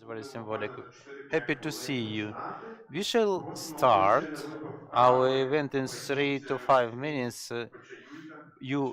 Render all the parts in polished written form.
very symbolic. Happy to see you. We shall start our event in 3 to 5 minutes. You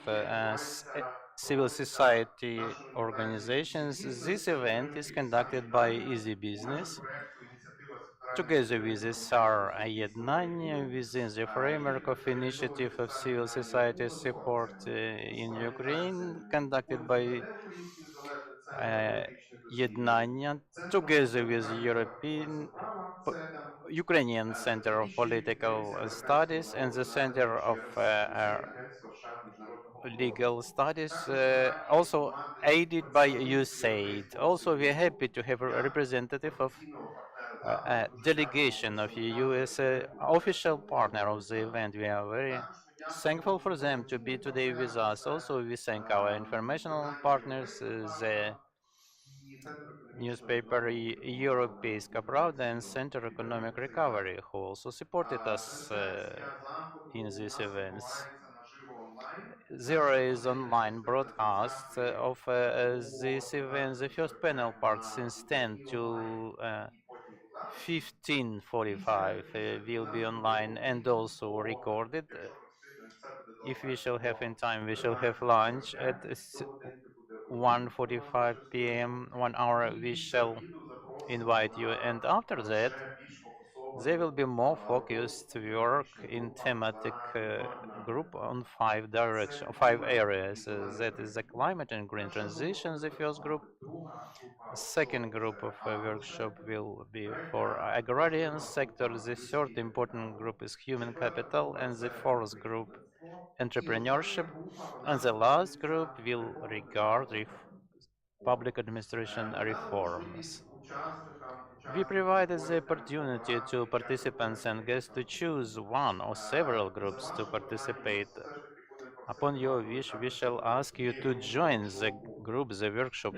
of civil society organizations. This event is conducted by Easy Business together with the SAR Ayednanya within the framework of Initiative of Civil Society Support in Ukraine, conducted by uh, Yednanya together with Ukrainian Center of Political Studies and the Center of Legal Studies, also aided by USAID. Also, we are happy to have a representative of a delegation of EU as an official partner of the event. We are very thankful for them to be today with us. Also, we thank our informational partners, the newspaper Europейska Pravda and Center Economic Recovery, who also supported us in these events. There is online broadcast of this event. The first panel part since 10 to 15:45 will be online and also recorded. If we shall have in time, we shall have lunch at 1:45 p.m. 1 hour. We shall invite you, and after that, there will be more focused work in thematic group on five areas. That is the climate and green transition, the first group. The second group of workshop will be for agrarian sector. The third important group is human capital, and the fourth group entrepreneurship. And the last group will regard public administration reforms. We provided the opportunity to participants and guests to choose one or several groups to participate. Upon your wish, we shall ask you to join the group, the workshop,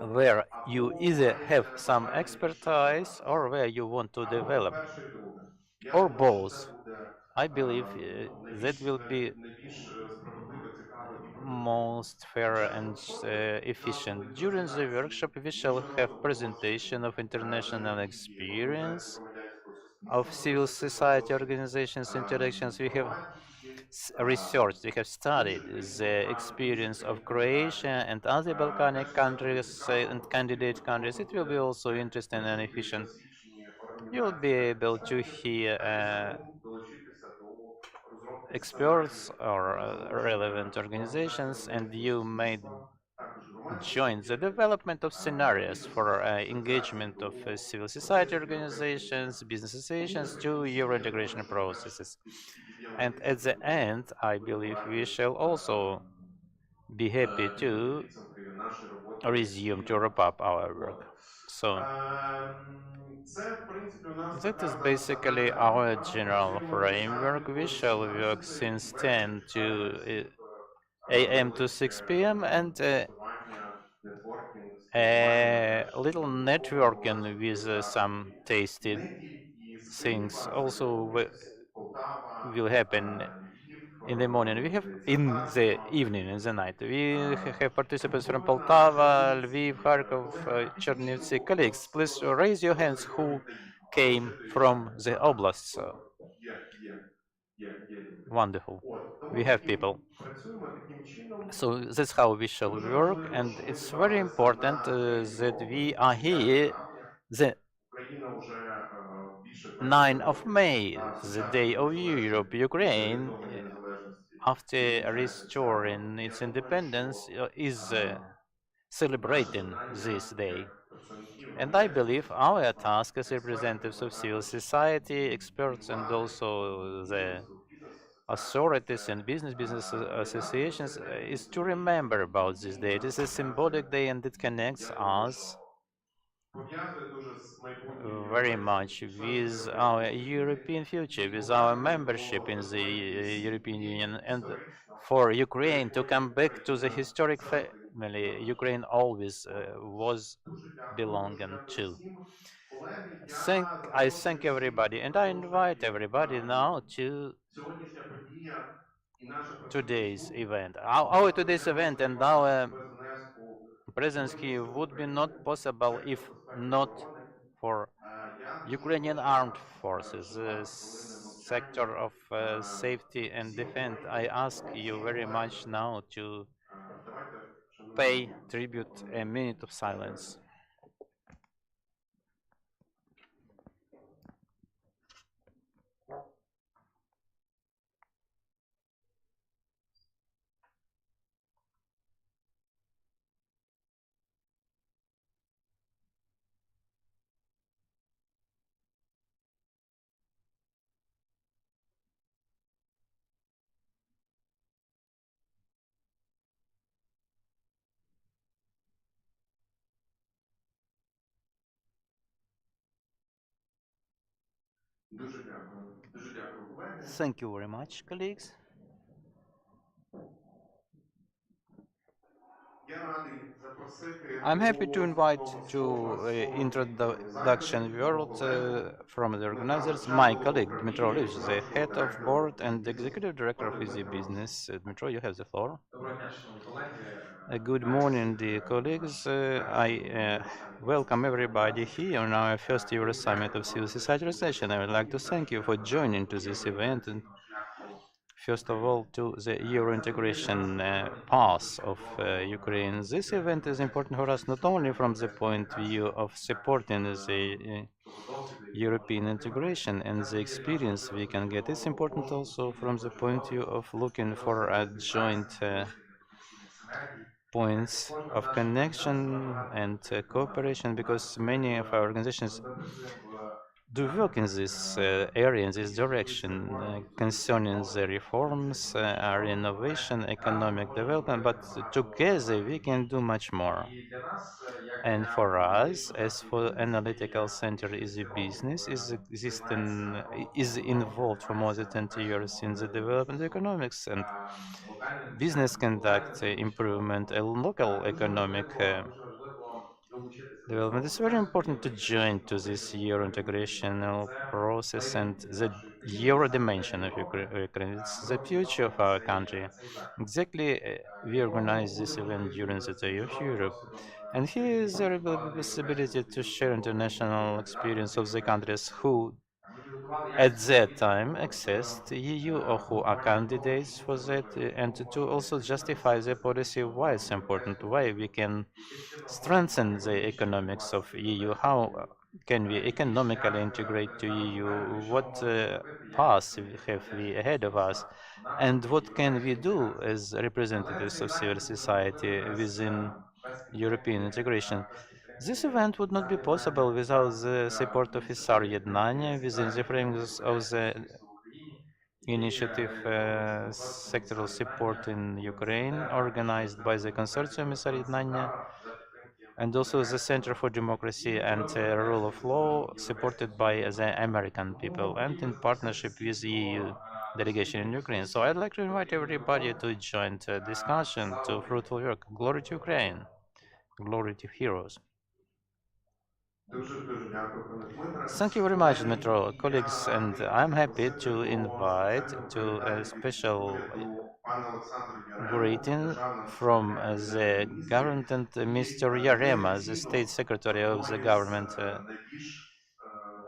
where you either have some expertise or where you want to develop, or both. I believe that will be most fair and efficient. During the workshop, we shall have presentation of international experience of civil society organizations interactions. We have researched, we have studied the experience of Croatia and other Balkanic countries and candidate countries. It will be also interesting and efficient. You will be able to hear experts or relevant organizations, and you may join the development of scenarios for engagement of civil society organizations, business associations to Euro integration processes. And at the end, I believe we shall also be happy to resume to wrap up our work. So that is basically our general framework. We shall work since 10 to a.m. to 6 p.m. and a little networking with some tasty things also will happen in the morning. We have in the evening, in the night. We have participants from Poltava, Lviv, Kharkov, Chernivtsi. Colleagues, please raise your hands who came from the oblasts. Wonderful. We have people. So that's how we shall work, and it's very important that we are here the 9th of May, the day of Europe. Ukraine, after restoring its independence, is celebrating this day. And I believe our task as representatives of civil society, experts, and also the authorities and business associations is to remember about this day. It is a symbolic day and it connects us very much with our European future, with our membership in the European Union, and for Ukraine to come back to the historic family Ukraine always was belonging to. I thank everybody, and I invite everybody now to today's event. Our today's event and our presence here would be not possible if not for Ukrainian armed forces. sector of safety and defense. I ask you very much now to pay tribute a minute of silence. Thank you very much, colleagues. I'm happy to invite to introduction world from the organizers my colleague Dmitro Lish, the head of board and executive director of Easy Business. Dmitro, you have the floor. Good morning, dear colleagues. I welcome everybody here on our first EuroSummit of Civil Society Organization. I would like to thank you for joining to this event and first of all to the Euro integration path of Ukraine. This event is important for us not only from the point of view of supporting the European integration and the experience we can get. It's important also from the point of view of looking for a joint points of connection and cooperation, because many of our organizations do work in this area, in this direction, concerning the reforms, our innovation, economic development, but together we can do much more. And for us, as for analytical center is a business, is involved for more than 20 years in the development of economics and business conduct improvement and local economic development. It's very important to join to this Euro integrational process and the Euro dimension of Ukraine. It's the future of our country. Exactly, we organize this event during the Day of Europe. And here there will be possibility to share international experience of the countries who at that time access the EU or who are candidates for that, and to also justify the policy why it's important, why we can strengthen the economics of EU, how can we economically integrate to EU, what paths have we ahead of us, and what can we do as representatives of civil society within European integration. This event would not be possible without the support of Isar Jednania within the framework of the initiative sectoral support in Ukraine, organized by the consortium Isar Jednania, and also the Center for Democracy and Rule of Law, supported by the American people and in partnership with the EU delegation in Ukraine. So I'd like to invite everybody to join the discussion, to fruitful work. Glory to Ukraine. Glory to heroes. Thank you very much, Dmitro, colleagues, and I'm happy to invite to a special greeting from the government and Mr. Yarema, the State Secretary of the government,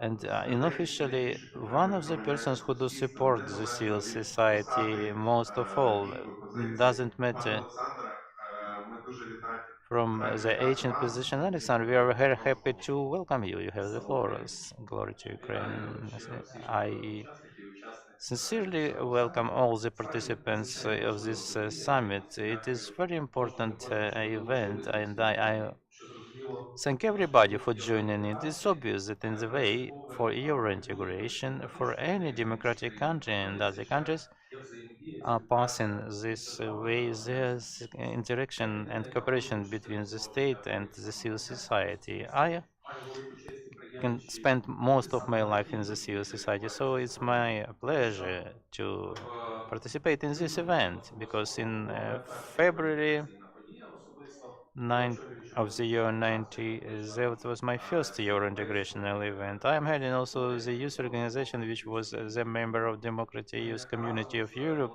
and unofficially one of the persons who do support the civil society most of all. Doesn't matter from the ancient position. Alexander, we are very happy to welcome you. You have the floor. Glory to Ukraine. I sincerely welcome all the participants of this summit. It is very important event, and I thank everybody for joining. It is obvious that in the way for Euro integration, for any democratic country and other countries are passing this way, there's interaction and cooperation between the state and the civil society. I can spend most of my life in the civil society, so it's my pleasure to participate in this event, because in February 9 of the year 90, that was my first Euro integrational event. I am heading also the youth organization, which was the member of Democratic Youth Community of Europe,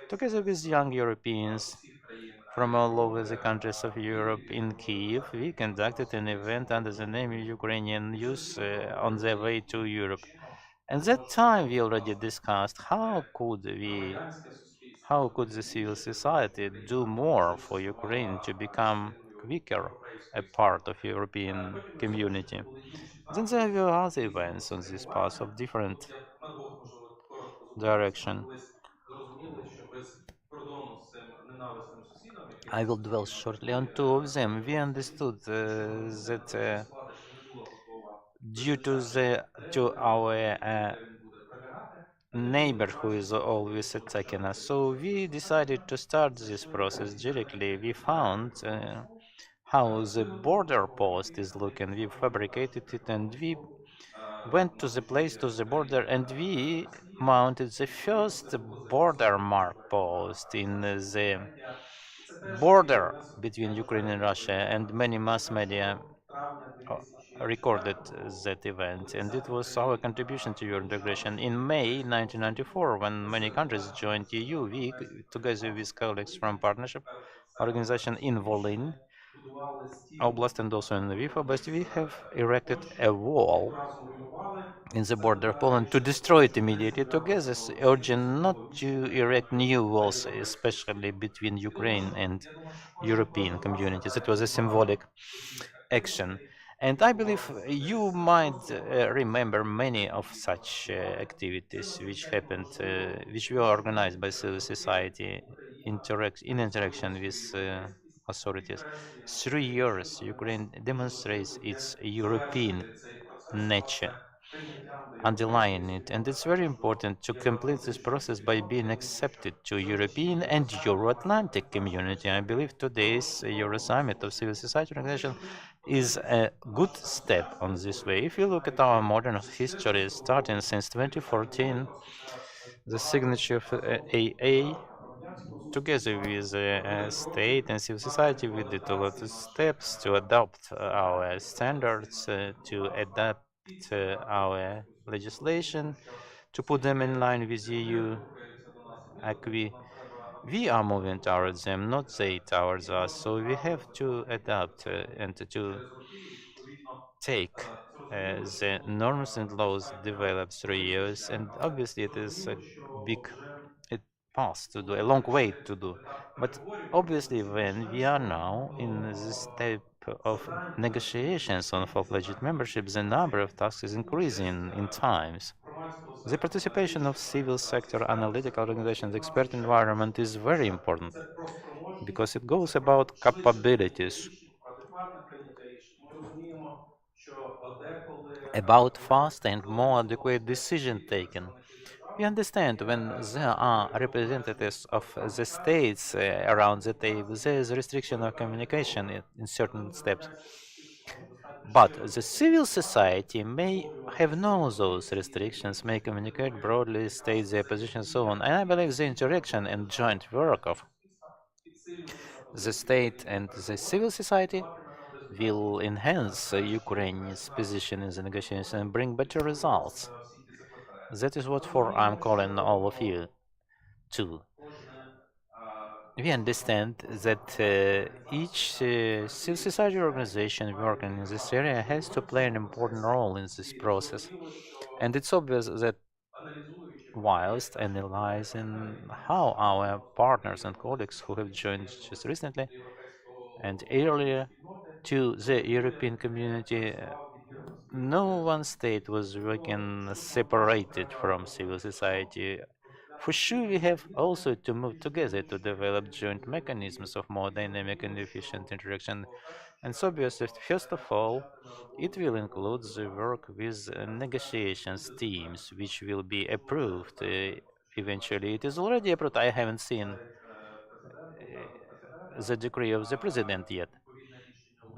together with young Europeans from all over the countries of Europe. In Kiev, we conducted an event under the name Ukrainian Youth on their way to Europe. At that time, we already discussed how could the civil society do more for Ukraine to become quicker a part of European community. Then there were other events on this path of different direction. I will dwell shortly on two of them. We understood that due to our neighbor who is always attacking us, so we decided to start this process directly. We found how the border post is looking. We fabricated it and we went to the place to the border and we mounted the first border mark post in the border between Ukraine and Russia, and many mass media uh, recorded that event, and it was our contribution to your integration. In May 1994, when many countries joined EU, we, together with colleagues from Partnership Organization in Volyn Oblast and also in Lviv Oblast, we have erected a wall in the border of Poland to destroy it immediately together, urging not to erect new walls, especially between Ukraine and European communities. It was a symbolic action. And I believe you might remember many of such activities which happened, which were organized by civil society in interaction with authorities. 3 years, Ukraine demonstrates its European nature underlying it, and it's very important to complete this process by being accepted to European and Euro-Atlantic community. I believe today's EuroSummit of Civil Society Organization is a good step on this way. If you look at our modern history, starting since 2014, the signature of AA, together with state and civil society, we did a lot of steps to adopt our standards, to adapt our legislation, to put them in line with EU acquis. We are moving towards them, not they towards us. So we have to adapt and to take the norms and laws developed through years. And obviously, it is a big it path to do, a long way to do. But obviously, when we are now in this step of negotiations on full-fledged membership, the number of tasks is increasing in times. The participation of civil sector, analytical organizations, expert environment is very important because it goes about capabilities, about fast and more adequate decision taking. We understand when there are representatives of the states around the table, there is a restriction of communication in certain steps. But the civil society may have no those restrictions, may communicate broadly, state their position, so on. And I believe the interaction and joint work of the state and the civil society will enhance Ukraine's position in the negotiations and bring better results. That is what for I'm calling all of you to. We understand that each civil society organization working in this area has to play an important role in this process. And it's obvious that whilst analyzing how our partners and colleagues who have joined just recently and earlier to the European community, no one state was working separated from civil society. For sure, we have also to move together to develop joint mechanisms of more dynamic and efficient interaction. And so, first of all, it will include the work with negotiations teams, which will be approved. Eventually, it is already approved. I haven't seen the decree of the president yet.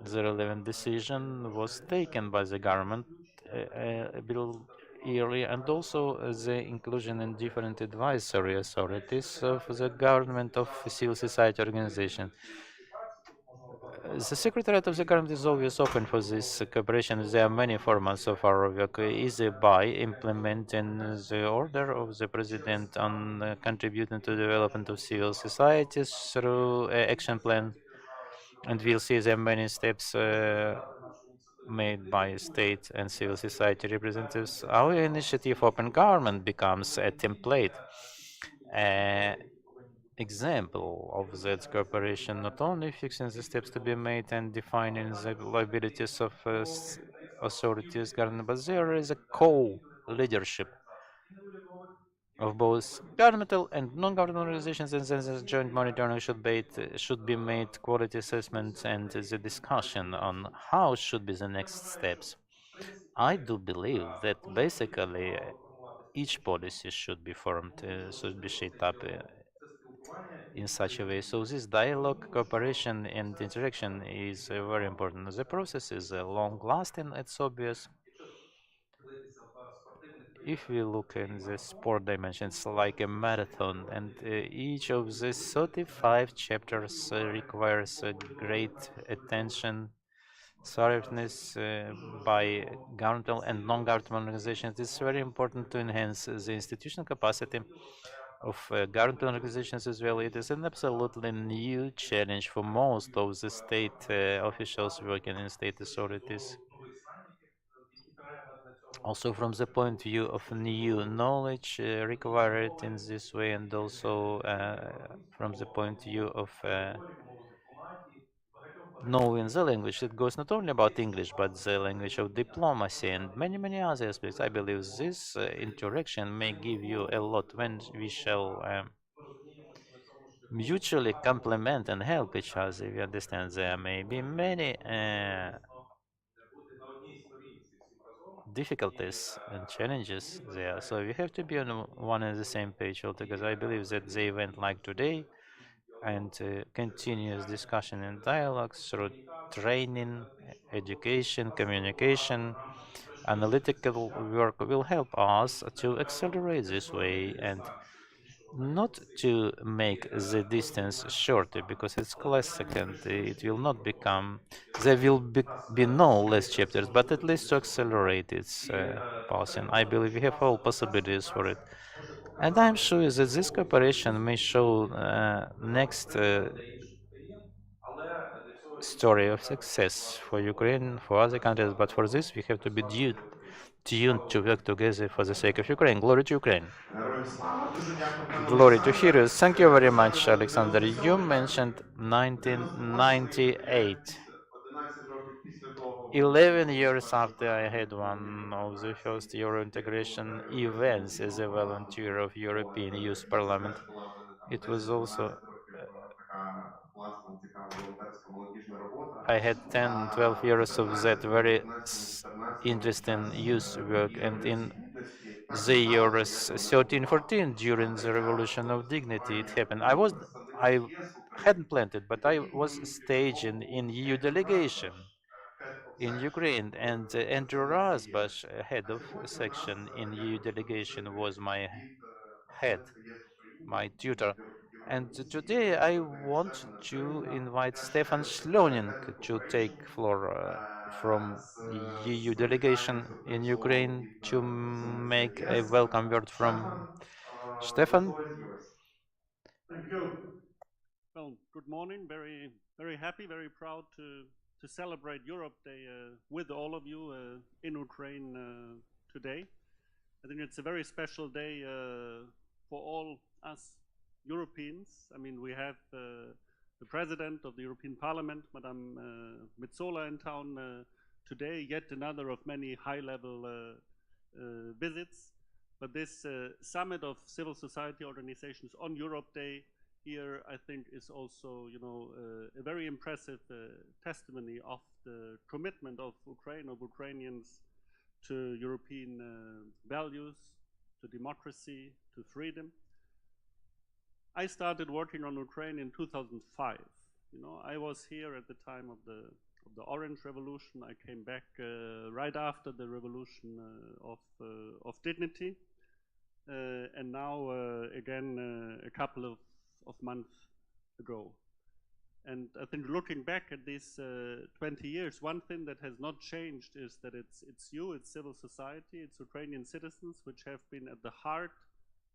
The relevant decision was taken by the government a bit earlier, and also the inclusion in different advisory authorities of the government of civil society organization. The Secretariat of the Government is always open for this cooperation. There are many formats of our work, either by implementing the order of the President on contributing to the development of civil societies through action plan, and we'll see there are many steps made by state and civil society representatives, our initiative Open Government becomes a template, an example of that cooperation, not only fixing the steps to be made and defining the liabilities of authorities government, but there is a co-leadership of both governmental and non-governmental organizations, and then the joint monitoring should be made, quality assessments, and the discussion on how should be the next steps. I do believe that basically each policy should be formed, should be shaped up in such a way. So this dialogue, cooperation, and interaction is very important. The process is long-lasting, it's obvious. If we look in the sport dimensions, like a marathon, and each of the 35 chapters requires great attention, thoroughness by governmental and non-governmental organizations. It's very important to enhance the institutional capacity of governmental organizations as well. It is an absolutely new challenge for most of the state officials working in state authorities. Also from the point of view of new knowledge required in this way, and also from the point of view of knowing the language. It goes not only about English, but the language of diplomacy and many other aspects. I believe this interaction may give you a lot when we shall mutually complement and help each other. We understand there may be many difficulties and challenges there. So we have to be on one and the same page altogether. I believe that the event like today and continuous discussion and dialogue through training, education, communication, analytical work will help us to accelerate this way and not to make the distance shorter, because it's classic and it will not become, there will be no less chapters, but at least to accelerate its passing. I believe we have all possibilities for it. And I'm sure that this cooperation may show next story of success for Ukraine, for other countries, but for this we have to be tuned to work together for the sake of Ukraine. Glory to Ukraine. Glory to heroes. Thank you very much, Alexander. You mentioned 1998. 11 years after I had one of the first Euro integration events as a volunteer of European Youth Parliament. It was also I had 10, 12 years of that very interesting youth work, and in the years 13, 14, during the Revolution of Dignity, it happened. I hadn't planned it, but I was staging in EU delegation in Ukraine, and Andrew Rasbash, head of section in EU delegation, was my head, my tutor. And today I want to invite Stefan Slonin to take floor from EU delegation in Ukraine to make a welcome word from Stefan. Well, good morning. Very happy, very proud to celebrate Europe Day with all of you in Ukraine today. I think it's a very special day for all us Europeans. I mean, we have the President of the European Parliament, Madame Metsola, in town today, yet another of many high-level visits. But this summit of civil society organizations on Europe Day here, I think, is also, a very impressive testimony of the commitment of Ukraine, of Ukrainians to European values, to democracy, to freedom. I started working on Ukraine in 2005. I was here at the time of the Orange Revolution. I came back right after the Revolution of Dignity, and now again a couple of months ago. And I think looking back at these 20 years, one thing that has not changed is that it's you, it's civil society, it's Ukrainian citizens which have been at the heart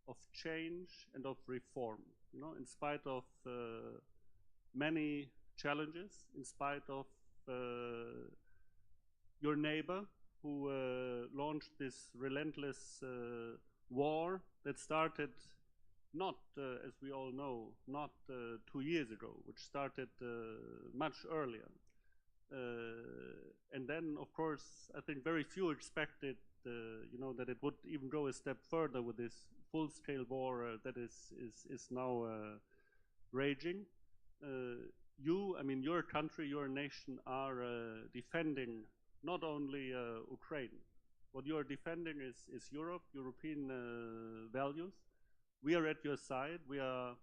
of change and of reform. In spite of many challenges, in spite of your neighbor who launched this relentless war that started not, as we all know, not 2 years ago, which started much earlier. And then, of course, I think very few expected, that it would even go a step further with this full-scale war that is now raging. Your country, your nation are defending not only Ukraine. What you are defending is Europe, European values. We are at your side. We are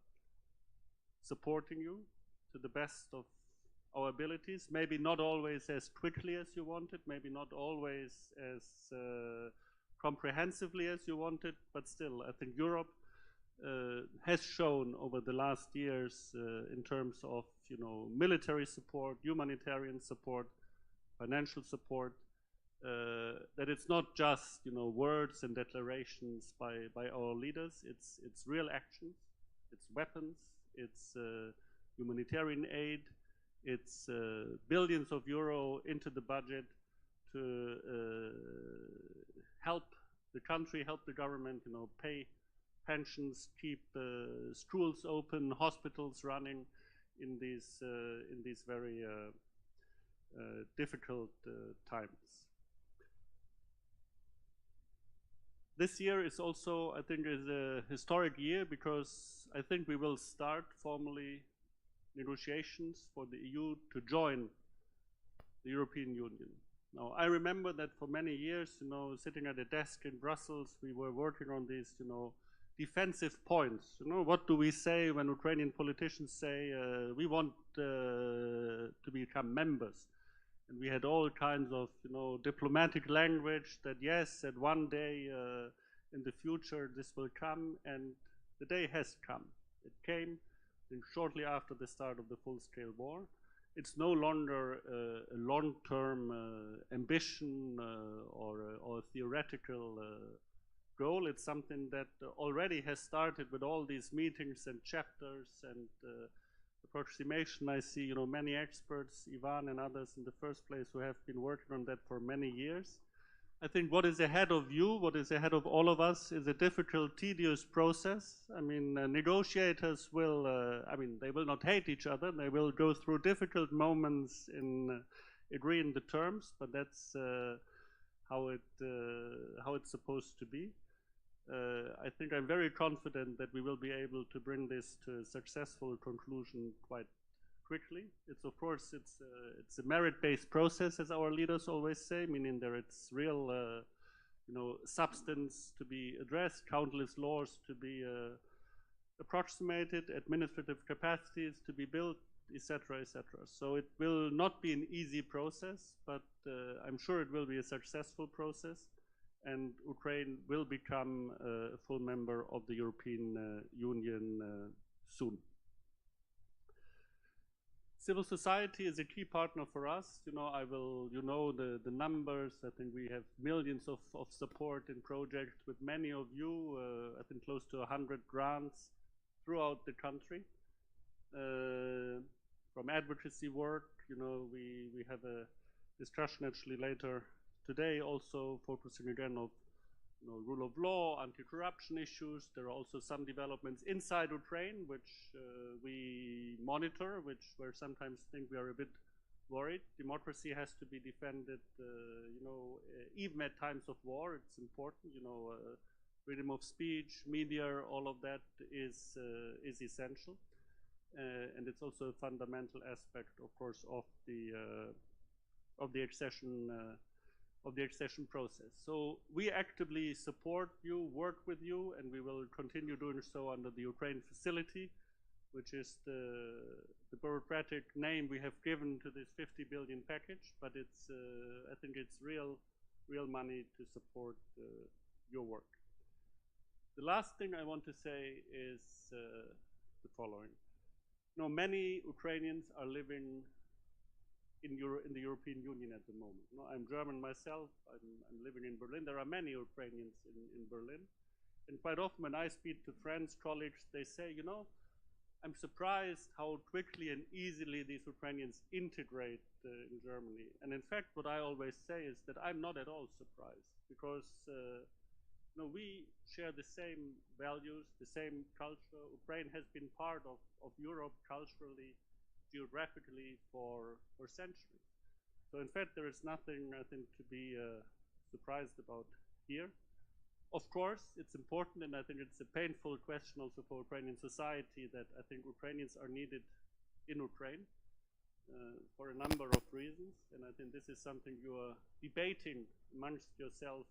supporting you to the best of our abilities. Maybe not always as quickly as you wanted, maybe not always as comprehensively as you wanted, but still, I think Europe has shown over the last years in terms of military support, humanitarian support, financial support, that it's not just words and declarations by our leaders. It's real actions, it's weapons, it's humanitarian aid, it's billions of euro into the budget to help the country, help the government, pay pensions, keep schools open, hospitals running in these very difficult times. This year is also, I think, is a historic year because I think we will start formally negotiations for the EU to join the European Union. Now, I remember that for many years, sitting at a desk in Brussels, we were working on these, defensive points. What do we say when Ukrainian politicians say we want to become members? And we had all kinds of, diplomatic language that yes, that one day in the future this will come, and the day has come. It came shortly after the start of the full-scale war. It's no longer a long-term ambition or a theoretical goal. It's something that already has started with all these meetings and chapters and approximation. I see, many experts, Ivan and others in the first place, who have been working on that for many years. I think what is ahead of you, what is ahead of all of us, is a difficult, tedious process. Negotiators will, they will not hate each other. They will go through difficult moments in agreeing the terms, but that's how it's supposed to be. I think I'm very confident that we will be able to bring this to a successful conclusion quite quickly. It's of course it's a merit-based process, as our leaders always say, meaning there it's real substance to be addressed, countless laws to be approximated, administrative capacities to be built, etc., etc. So it will not be an easy process, but I'm sure it will be a successful process, and Ukraine will become a full member of the European Union soon. Civil society is a key partner for us. The numbers. I think we have millions of support in projects with many of you. I think close to 100 grants throughout the country. From advocacy work, we have a discussion actually later today, also focusing again on rule of law, anti-corruption issues. There are also some developments inside Ukraine which we monitor, where sometimes think we are a bit worried. Democracy has to be defended, even at times of war. It's important, freedom of speech, media, all of that is essential, and it's also a fundamental aspect, of course, of the accession process. So we actively support you, work with you, and we will continue doing so under the Ukraine facility, which is the bureaucratic name we have given to this 50 billion package, but it's I think it's real money to support your work. The last thing I want to say is the following. Many Ukrainians are living in the European Union at the moment. I'm German myself. I'm living in Berlin. There are many Ukrainians in Berlin. And quite often when I speak to friends, colleagues, they say, I'm surprised how quickly and easily these Ukrainians integrate in Germany. And in fact, what I always say is that I'm not at all surprised because we share the same values, the same culture. Ukraine has been part of Europe culturally, geographically for centuries. So in fact, there is nothing, I think, to be surprised about here. Of course, it's important, and I think it's a painful question also for Ukrainian society that I think Ukrainians are needed in Ukraine for a number of reasons, and I think this is something you are debating amongst yourselves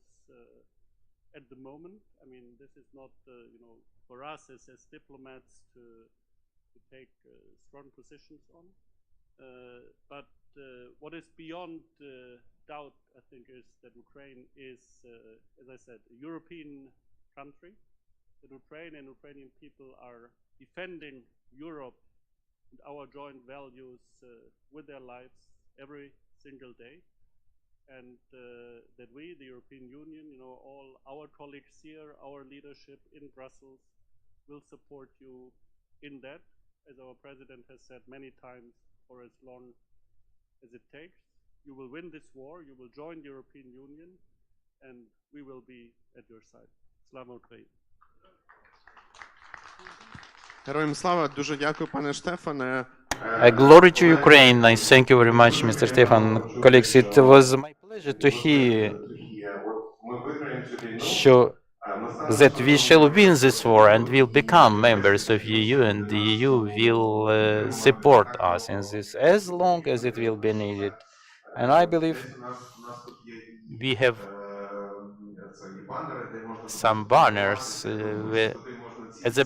at the moment. I mean, this is not, for us as diplomats to take strong positions on. But what is beyond doubt, I think, is that Ukraine is, as I said, a European country. That Ukraine and Ukrainian people are defending Europe and our joint values with their lives every single day. And that we, the European Union, all our colleagues here, our leadership in Brussels, will support you in that, as our president has said many times, for as long as it takes. You will win this war, you will join the European Union, and we will be at your side. Slava Ukraini! Героям слава, дуже дякую, пане Штефане. Glory to Ukraine. I thank you very much, Mr. Stefan. Colleagues, it was my pleasure to hear that we shall win this war and will become members of EU, and the EU will support us in this as long as it will be needed. And I believe we have some banners at the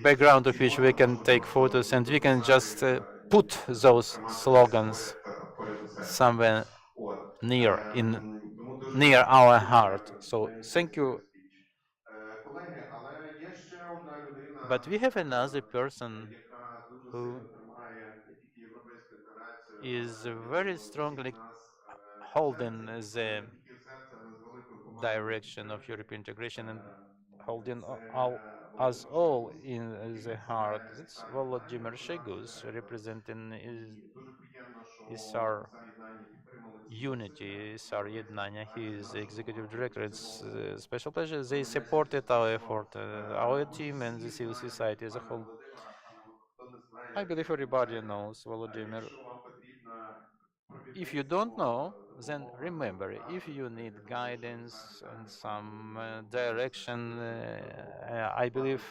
background of which we can take photos, and we can just put those slogans somewhere near our heart. So thank you. But we have another person who is very strongly holding the direction of European integration and holding us all in the heart. That's Volodymyr Shegus, representing is our unity, is our Yednanya. He is the executive director. It's a special pleasure. They supported our effort, our team, and the civil society as a whole. I believe everybody knows Volodymyr. If you don't know, then remember, if you need guidance and some direction, I believe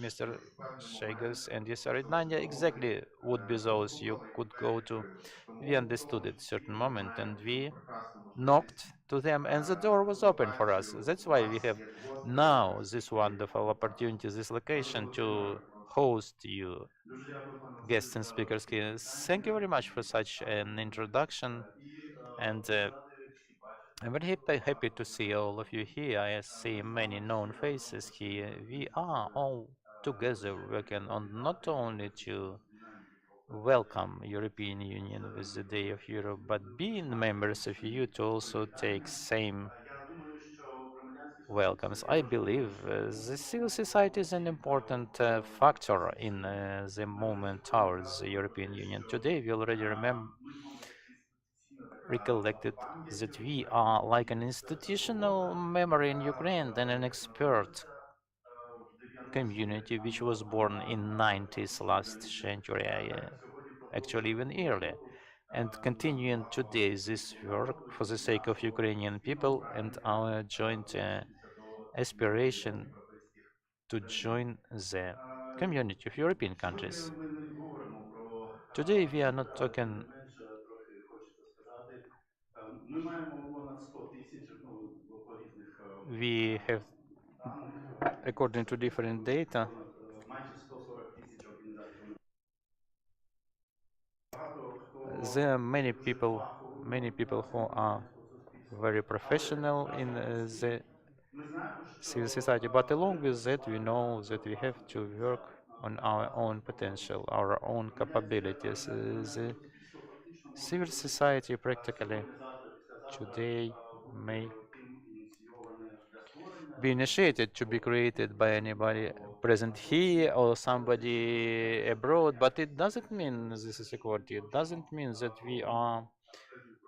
Mr. Shegas and Yasaridnanya exactly would be those you could go to. We understood at a certain moment and we knocked to them and the door was open for us. That's why we have now this wonderful opportunity, this location to host you guests and speakers here. Thank you very much for such an introduction, and I'm very happy to see all of you here. I see many known faces here. We are all together working on not only to welcome European Union with the Day of Europe, but being members of EU to also take same welcomes. I believe the civil society is an important factor in the movement towards the European Union. Today, we already recollected that we are like an institutional memory in Ukraine and an expert community which was born in 90s last century, actually even earlier, and continuing today this work for the sake of Ukrainian people and our joint aspiration to join the community of European countries. Today we are not talking. We have, according to different data, there are many people who are very professional in the civil society, but along with that, we know that we have to work on our own potential, our own capabilities. The civil society practically today may be initiated to be created by anybody, present here or somebody abroad, but it doesn't mean this is equality. It doesn't mean that we are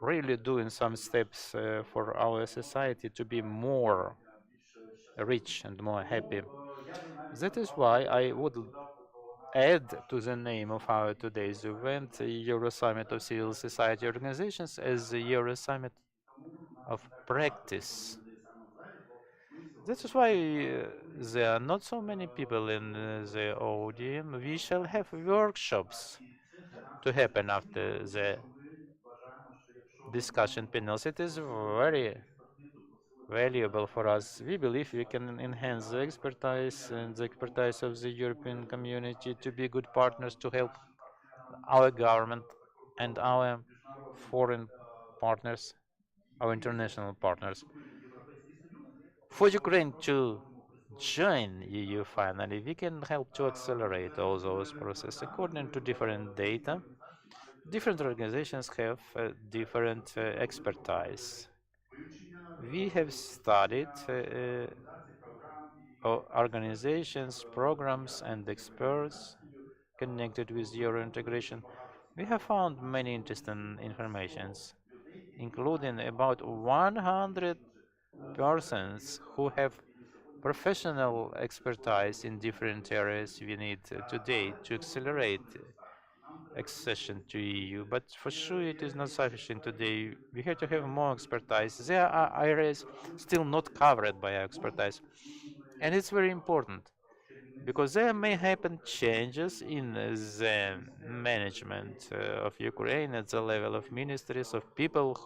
really doing some steps for our society to be more rich and more happy. That is why I would add to the name of our today's event, EuroSummit of Civil Society Organizations, as the EuroSummit of Practice. That is why there are not so many people in the audience. We shall have workshops to happen after the discussion panels. It is very valuable for us. We believe we can enhance the expertise and the expertise of the European community to be good partners to help our government and our foreign partners, our international partners. For Ukraine to join EU finally, we can help to accelerate all those processes. According to different data, different organizations have different expertise. We have studied organizations, programs, and experts connected with Euro integration. We have found many interesting informations, including about 100 persons who have professional expertise in different areas we need today to accelerate accession to EU. But for sure, it is not sufficient today. We have to have more expertise. There are areas still not covered by our expertise, and it's very important because there may happen changes in the management of Ukraine at the level of ministries, of people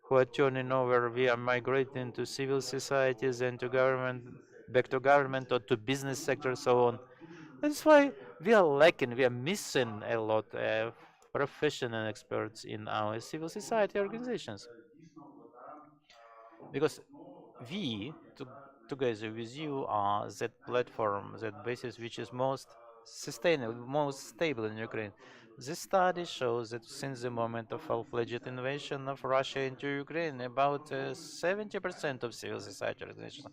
who are turning over, we are migrating to civil societies and to government, back to government or to business sector, so on. That's why we are lacking, we are missing a lot of professional experts in our civil society organizations. Because we, together with you, are that platform, that basis which is most sustainable, most stable in Ukraine. This study shows that since the moment of full-fledged invasion of Russia into Ukraine, about 70% of civil society organizations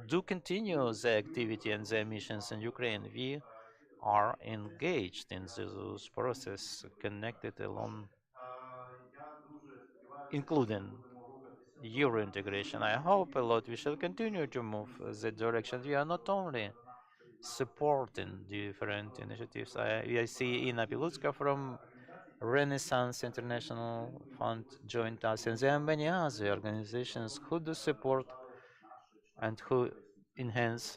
do continue their activity and their missions in Ukraine. We are engaged in this process, connected along, including Euro integration. I hope a lot we shall continue to move that direction. We are not only supporting different initiatives. I see Ina Pilutska from Renaissance International Fund joined us, and there are many other organizations who do support and who enhance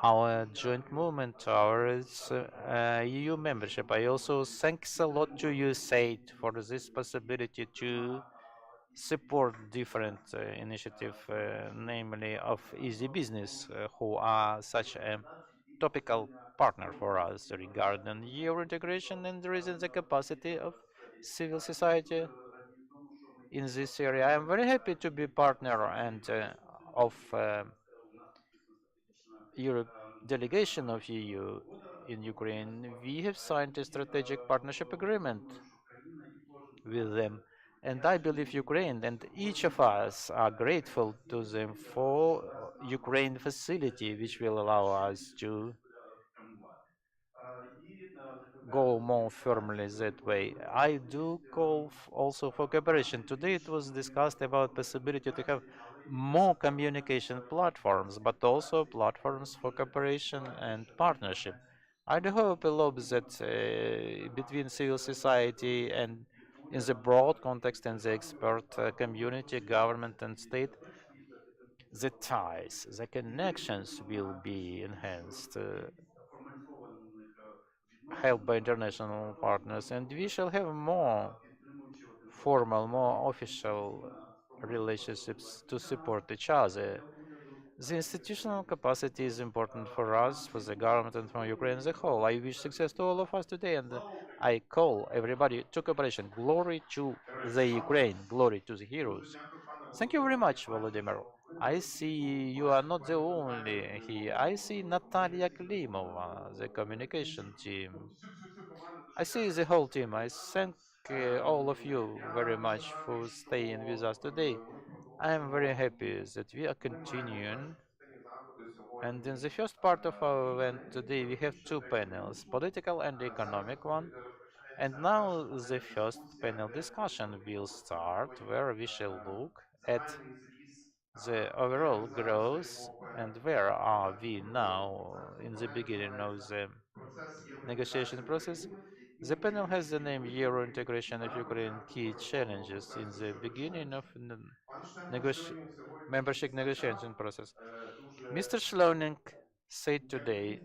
our joint movement, our EU membership. I also thanks a lot to USAID for this possibility to support different initiative, namely of Easy Business, who are such a topical partner for us regarding Euro integration and raising the capacity of civil society in this area. I am very happy to be partner and of Europe delegation of EU in Ukraine. We have signed a strategic partnership agreement with them. And I believe Ukraine and each of us are grateful to them for Ukraine facility, which will allow us to go more firmly that way. I do call also for cooperation. Today it was discussed about possibility to have more communication platforms, but also platforms for cooperation and partnership. I do hope a lot that between civil society and in the broad context and the expert community, government and state, the ties, the connections will be enhanced, helped by international partners, and we shall have more formal, more official relationships to support each other. The institutional capacity is important for us, for the government, and for Ukraine as a whole. I wish success to all of us today, and I call everybody to cooperation. Glory to the Ukraine, glory to the heroes. Thank you very much, Volodymyr. I see you are not the only here. I see Natalia Klimova, the communication team. I see the whole team. I thank all of you very much for staying with us today. I am very happy that we are continuing And in the first part of our event today, we have two panels, political and economic one. And now the first panel discussion will start, where we shall look at the overall growth and where are we now in the beginning of the negotiation process. The panel has the name Euro integration of Ukraine key challenges in the beginning of membership negotiation process. Mr. Schloning said today,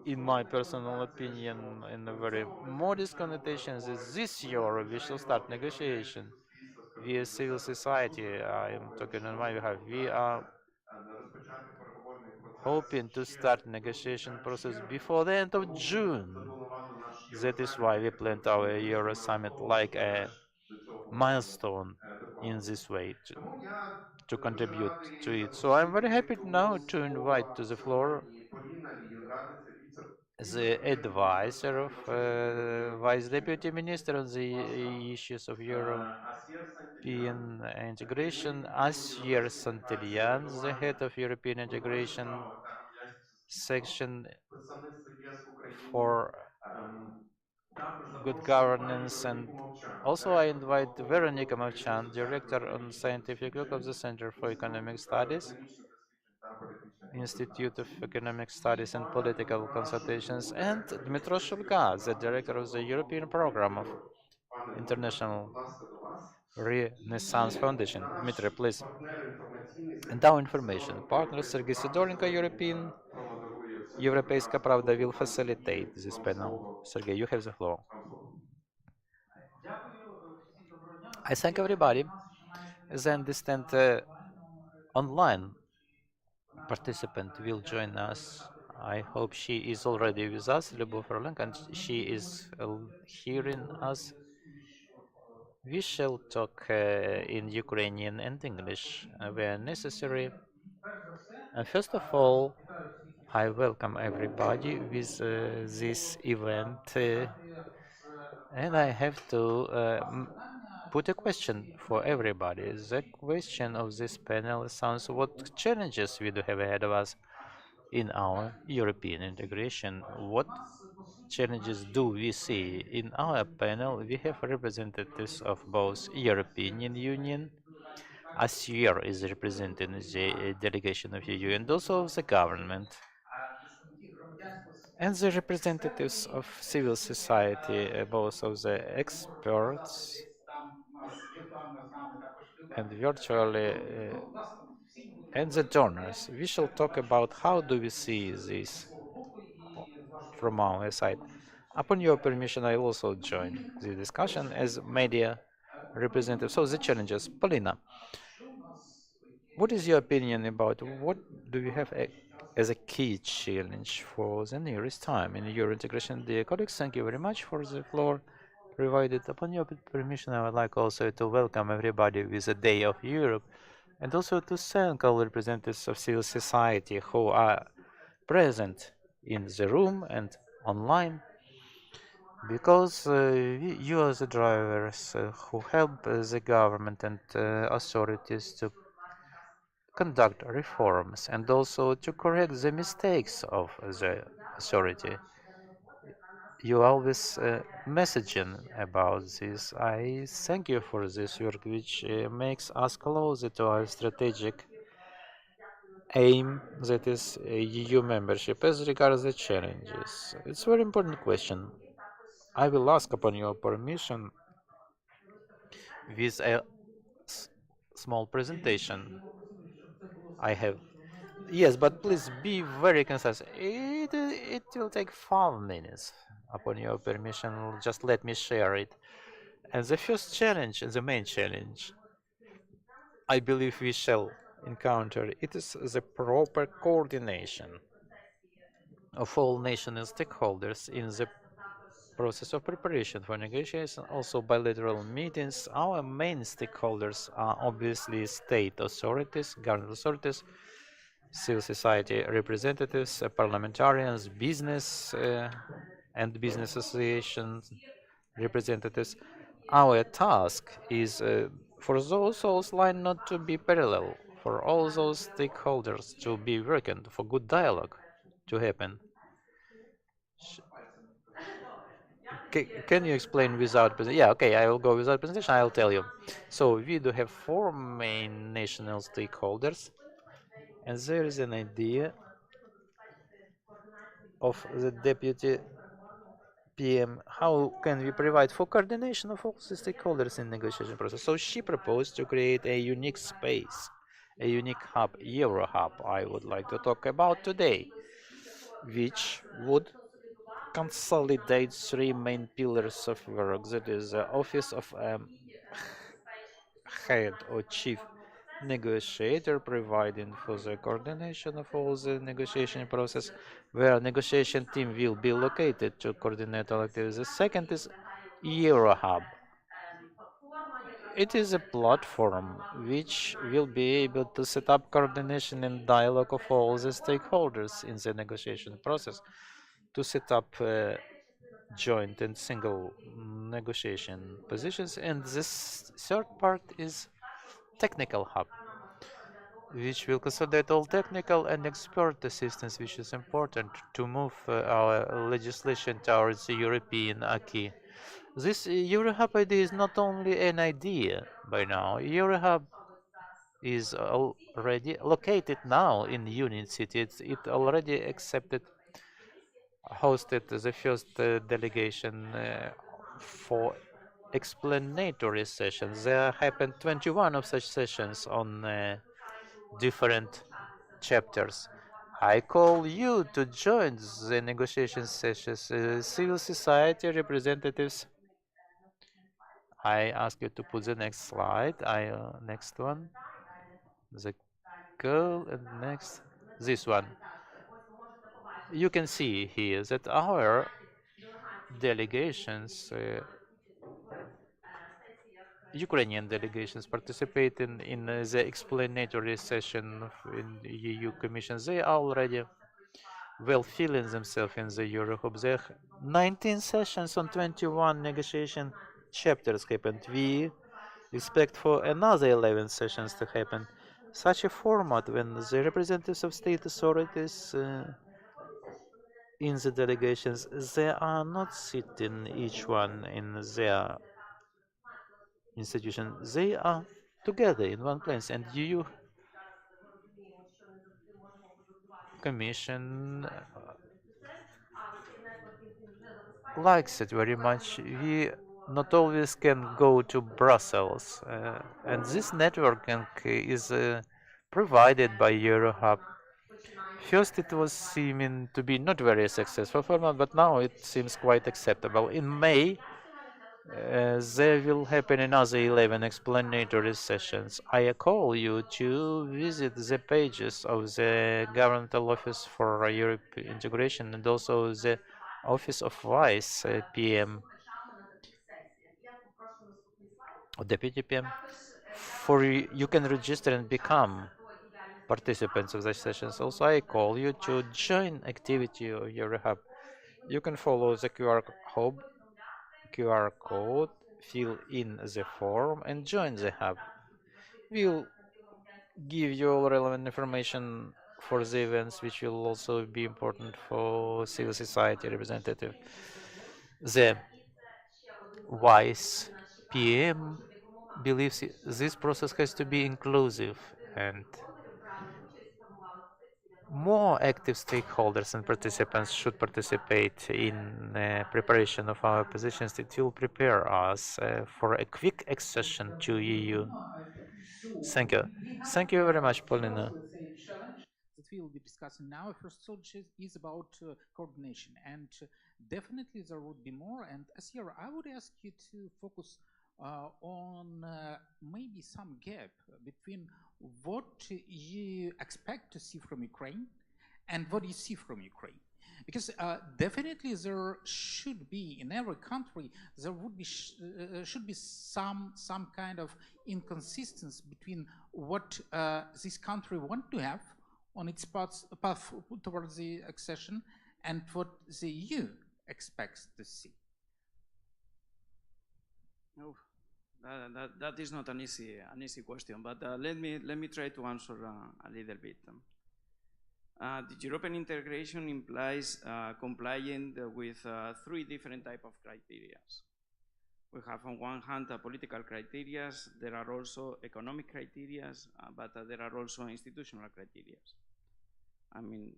in my personal opinion, in a very modest connotation, that this year we shall start negotiation via civil society. I am talking on my behalf. We are hoping to start negotiation process before the end of June. That is why we planned our EuroSummit like a milestone in this way to contribute to it. So I'm very happy now to invite to the floor the advisor of Vice Deputy Minister on the issues of European integration, Asier Santelian, the head of European integration section for good governance, and also I invite Veronika Movchan, director on scientific work of the Center for Economic Studies, Institute of Economic Studies and Political Consultations, and Dmytro Shulga, the director of the European Program of International Renaissance Foundation. Dmitry, please. And now information. Partner Sergei Sidorenko, Европейская Правда will facilitate this panel. Sergei, you have the floor. I thank everybody. As I understand, online participant will join us. I hope she is already with us, Lyubov Orlenko, and she is hearing us. We shall talk in Ukrainian and English where necessary. First of all, I welcome everybody with this event, and I have to put a question for everybody. The question of this panel sounds: what challenges we do have ahead of us in our European integration? What challenges do we see? In our panel, we have representatives of both European Union, Asier is representing the delegation of EU, and also of the government, and the representatives of civil society, both of the experts and virtually and the donors. We shall talk about how do we see this from our side. Upon your permission, I will also join the discussion as media representative. So the challenges, Polina, what is your opinion about what do we have as a key challenge for the nearest time in your integration? Dear colleagues, thank you very much for the floor provided. Upon your permission, I would like also to welcome everybody with the Day of Europe, and also to thank all representatives of civil society who are present in the room and online, because you are the drivers who help the government and authorities to conduct reforms and also to correct the mistakes of the authority. You always messaging about this. I thank you for this work, which makes us closer to our strategic aim, that is EU membership. As regards the challenges, it's a very important question. I will ask upon your permission with a small presentation I have. Yes, but please be very concise. It will take 5 minutes. Upon your permission, just let me share it. And the first challenge, the main challenge, I believe we shall encounter, it is the proper coordination of all national stakeholders in the process of preparation for negotiation, also bilateral meetings. Our main stakeholders are obviously state authorities, government authorities, civil society representatives, parliamentarians, business and business associations representatives. Our task is for those lines not to be parallel for all those stakeholders to be working, for good dialogue to happen. Can you explain without presentation? Yeah, okay, I will go without presentation. I'll tell you. So we do have four main national stakeholders, and there is an idea of the deputy PM. How can we provide for coordination of all the stakeholders in negotiation process? So she proposed to create a unique space, a unique hub, Euro hub. I would like to talk about today, which would consolidate three main pillars of work. That is the office of head or chief negotiator, providing for the coordination of all the negotiation process, where negotiation team will be located to coordinate all activities. The second is EuroHub. It is a platform which will be able to set up coordination and dialogue of all the stakeholders in the negotiation process, to set up joint and single negotiation positions. And this third part is technical hub, which will consolidate all technical and expert assistance, which is important to move our legislation towards the European acquis. This EuroHub idea is not only an idea by now. EuroHub is already located now in Union City. It already hosted the first delegation for explanatory sessions. There happened 21 of such sessions on different chapters. I call you to join the negotiation sessions, civil society representatives. I ask you to put the next slide. Next one, the girl, and next this one. You can see here that our delegations, Ukrainian delegations, participate in the explanatory session in the EU Commission. They are already well feeling themselves in the Eurohub. There are 19 sessions on 21 negotiation chapters happened. We expect for another 11 sessions to happen. Such a format, when the representatives of state authorities in the delegations, they are not sitting each one in their institution, they are together in one place, and EU Commission likes it very much. We not always can go to Brussels, and this networking is provided by EuroHub. First, it was seeming to be not very successful format, but now it seems quite acceptable. In May, there will happen another 11 explanatory sessions. I call you to visit the pages of the Governmental Office for Europe Integration and also the Office of Vice PM or Deputy PM. For you can register and become participants of the sessions. Also, I call you to join activity of EuroHub. You can follow the QR code, fill in the form, and join the hub. We'll give you all relevant information for the events, which will also be important for civil society representative. The Vice PM believes this process has to be inclusive, and more active stakeholders and participants should participate in preparation of our positions. It will prepare us for a quick accession to EU. Thank you. Thank you very much, Paulina. That we will be discussing now. First thought is about coordination, and definitely there would be more. And as here, I would ask you to focus on maybe some gap between what you expect to see from Ukraine and what you see from Ukraine. Because definitely there should be, in every country, there would be should be some kind of inconsistency between what this country want to have on its path towards the accession and what the EU expects to see. No, That is not an easy question, but let me try to answer a little bit. The European integration implies complying with three different types of criteria. We have on one hand political criteria, there are also economic criteria, but there are also institutional criteria. I mean,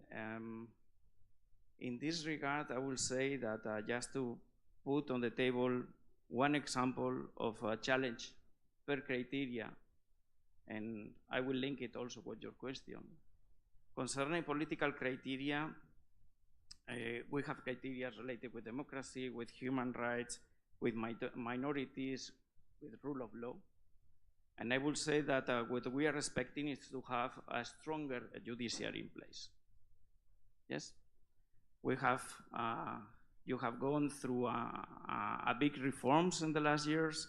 in this regard, I will say that just to put on the table one example of a challenge per criteria, and I will link it also with your question. Concerning political criteria, we have criteria related with democracy, with human rights, with minorities, with rule of law. And I will say that what we are expecting is to have a stronger judiciary in place. Yes? We have, you have gone through a big reforms in the last years,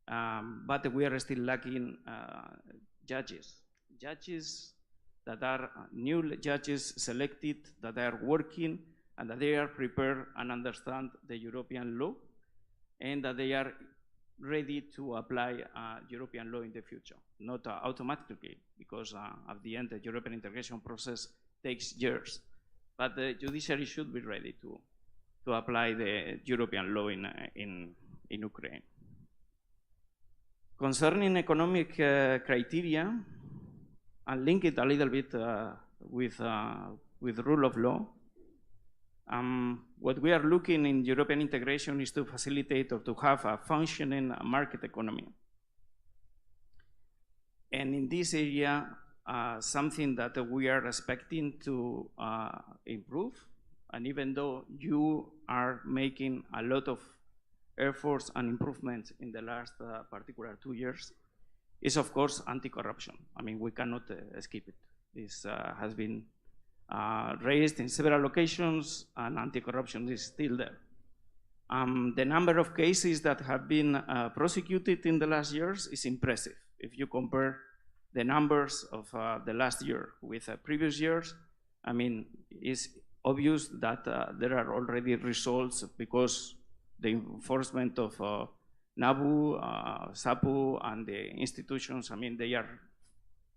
but we are still lacking judges. Judges that are new judges selected, that are working, and that they are prepared and understand the European law, and that they are ready to apply European law in the future. Not automatically, because at the end, the European integration process takes years. But the judiciary should be ready to apply the European law in Ukraine. Concerning economic criteria, and link it a little bit with rule of law, what we are looking in European integration is to facilitate or to have a functioning market economy. And in this area, something that we are expecting to improve, and even though you are making a lot of efforts and improvements in the last particular 2 years, is of course anti-corruption. I mean, we cannot skip it. This has been raised in several occasions, and anti-corruption is still there. The number of cases that have been prosecuted in the last years is impressive. If you compare the numbers of the last year with previous years, I mean, it's obvious that there are already results because the enforcement of NABU, SAPU, and the institutions, I mean, they are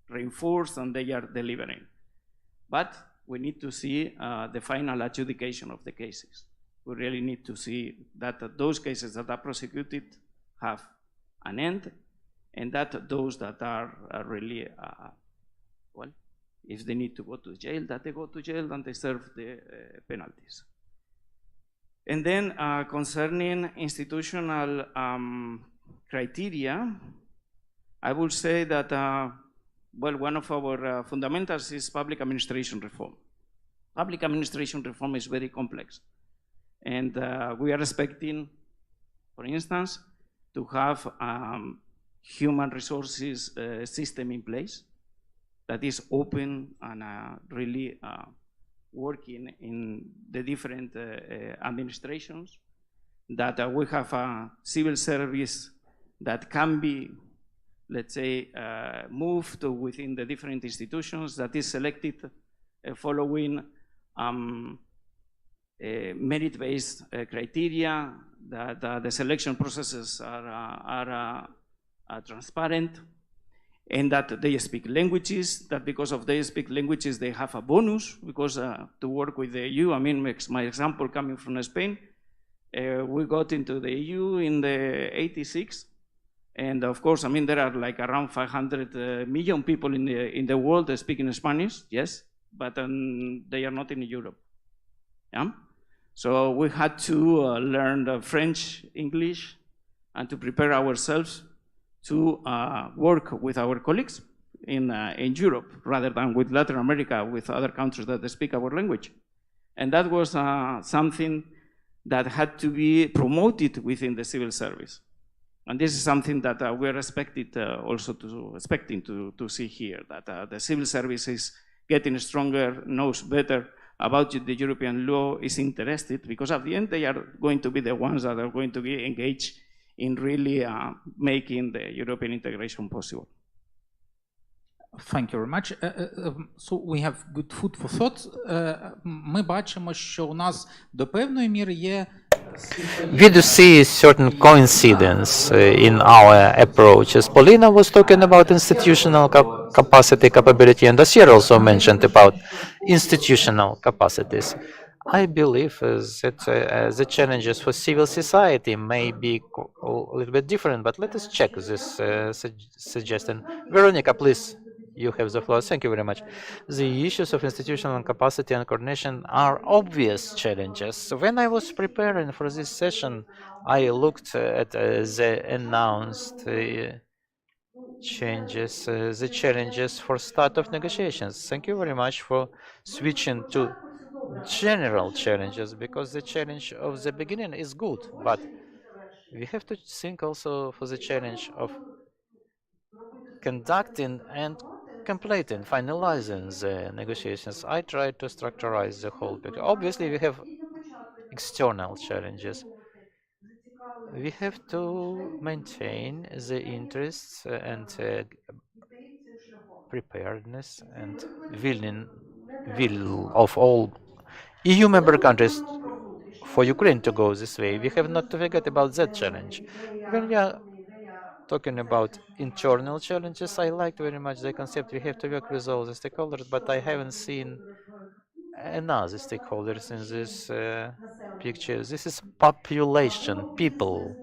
reinforced and they are delivering. But we need to see the final adjudication of the cases. We really need to see that those cases that are prosecuted have an end, and that those that are really, well, if they need to go to jail, that they go to jail and they serve the penalties. And then concerning institutional criteria, I will say that, well, one of our fundamentals is public administration reform. Public administration reform is very complex. And we are expecting, for instance, to have human resources system in place that is open and really working in the different administrations, that we have a civil service that can be, let's say, moved within the different institutions, that is selected following merit-based criteria, that the selection processes are transparent, and that they speak languages, that because of they speak languages, they have a bonus, because to work with the EU, I mean, my example coming from Spain, we got into the EU in the 86, and of course, I mean, there are like around 500 million people in the world that speak in Spanish, yes, but they are not in Europe, yeah? So we had to learn French, English, and to prepare ourselves to work with our colleagues in Europe, rather than with Latin America, with other countries that speak our language. And that was something that had to be promoted within the civil service. And this is something that we are expecting to see here, that the civil service is getting stronger, knows better about the European law, is interested, because at the end they are going to be the ones that are going to be engaged in really making the European integration possible. Thank you very much. So we have good food for thought. Ми бачимо, що у нас до певної міри є we do see a certain coincidence in our approaches. Paulina was talking about institutional capacity, capability, and Asier also mentioned about institutional capacities. I believe that the challenges for civil society may be a little bit different, but let us check this suggestion. Veronica, please, you have the floor. Thank you very much. The issues of institutional capacity and coordination are obvious challenges. So when I was preparing for this session, I looked at the announced changes, the challenges for start of negotiations. Thank you very much for switching to general challenges, because the challenge of the beginning is good, but we have to think also for the challenge of conducting and completing, finalizing the negotiations. I tried to structurize the whole picture. Obviously, we have external challenges. We have to maintain the interests and preparedness and will of all EU member countries for Ukraine to go this way. We have not to forget about that challenge. When we are talking about internal challenges, I liked very much the concept we have to work with all the stakeholders, but I haven't seen another stakeholders in this picture. This is population, people,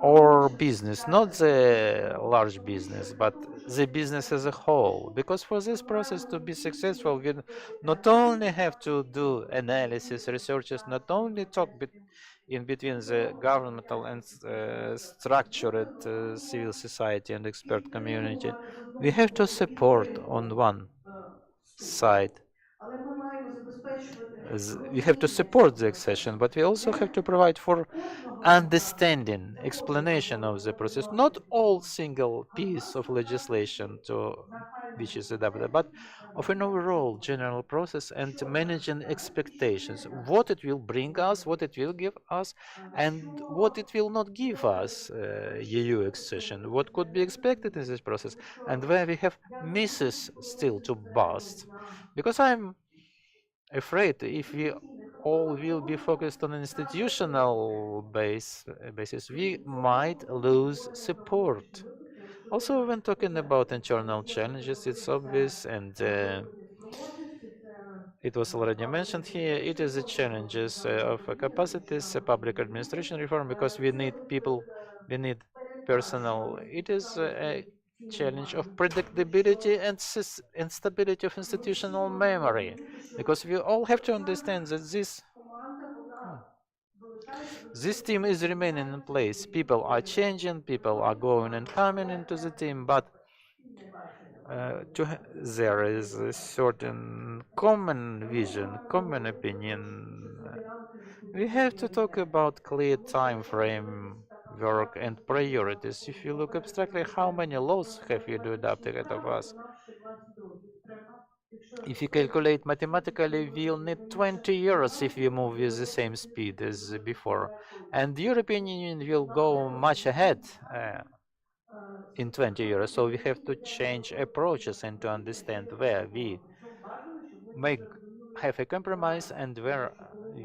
or business, not the large business, but the business as a whole. Because for this process to be successful, we not only have to do analysis, researches, not only talk in between the governmental and structured civil society and expert community, we have to support on one side. We have to support the accession, but we also have to provide for understanding, explanation of the process. Not all single piece of legislation to which is adopted, but of an overall general process and managing expectations. What it will bring us, what it will give us, and what it will not give us, EU accession. What could be expected in this process, and where we have misses still to bust. Because I'm afraid if we all will be focused on an institutional basis, we might lose support. Also, when talking about internal challenges, it's obvious, and it was already mentioned here, it is the challenges of capacities, public administration reform, because we need people, we need personnel. It is a challenge of predictability and stability of institutional memory, because we all have to understand that this team is remaining in place. People are changing, people are going and coming into the team, but there is a certain common vision, common opinion. We have to talk about clear time frame, work, and priorities. If you look abstractly, how many laws have you to adopt ahead of us? If you calculate mathematically, we'll need 20 years if we move with the same speed as before. And the European Union will go much ahead in 20 years. So we have to change approaches and to understand where we may have a compromise and where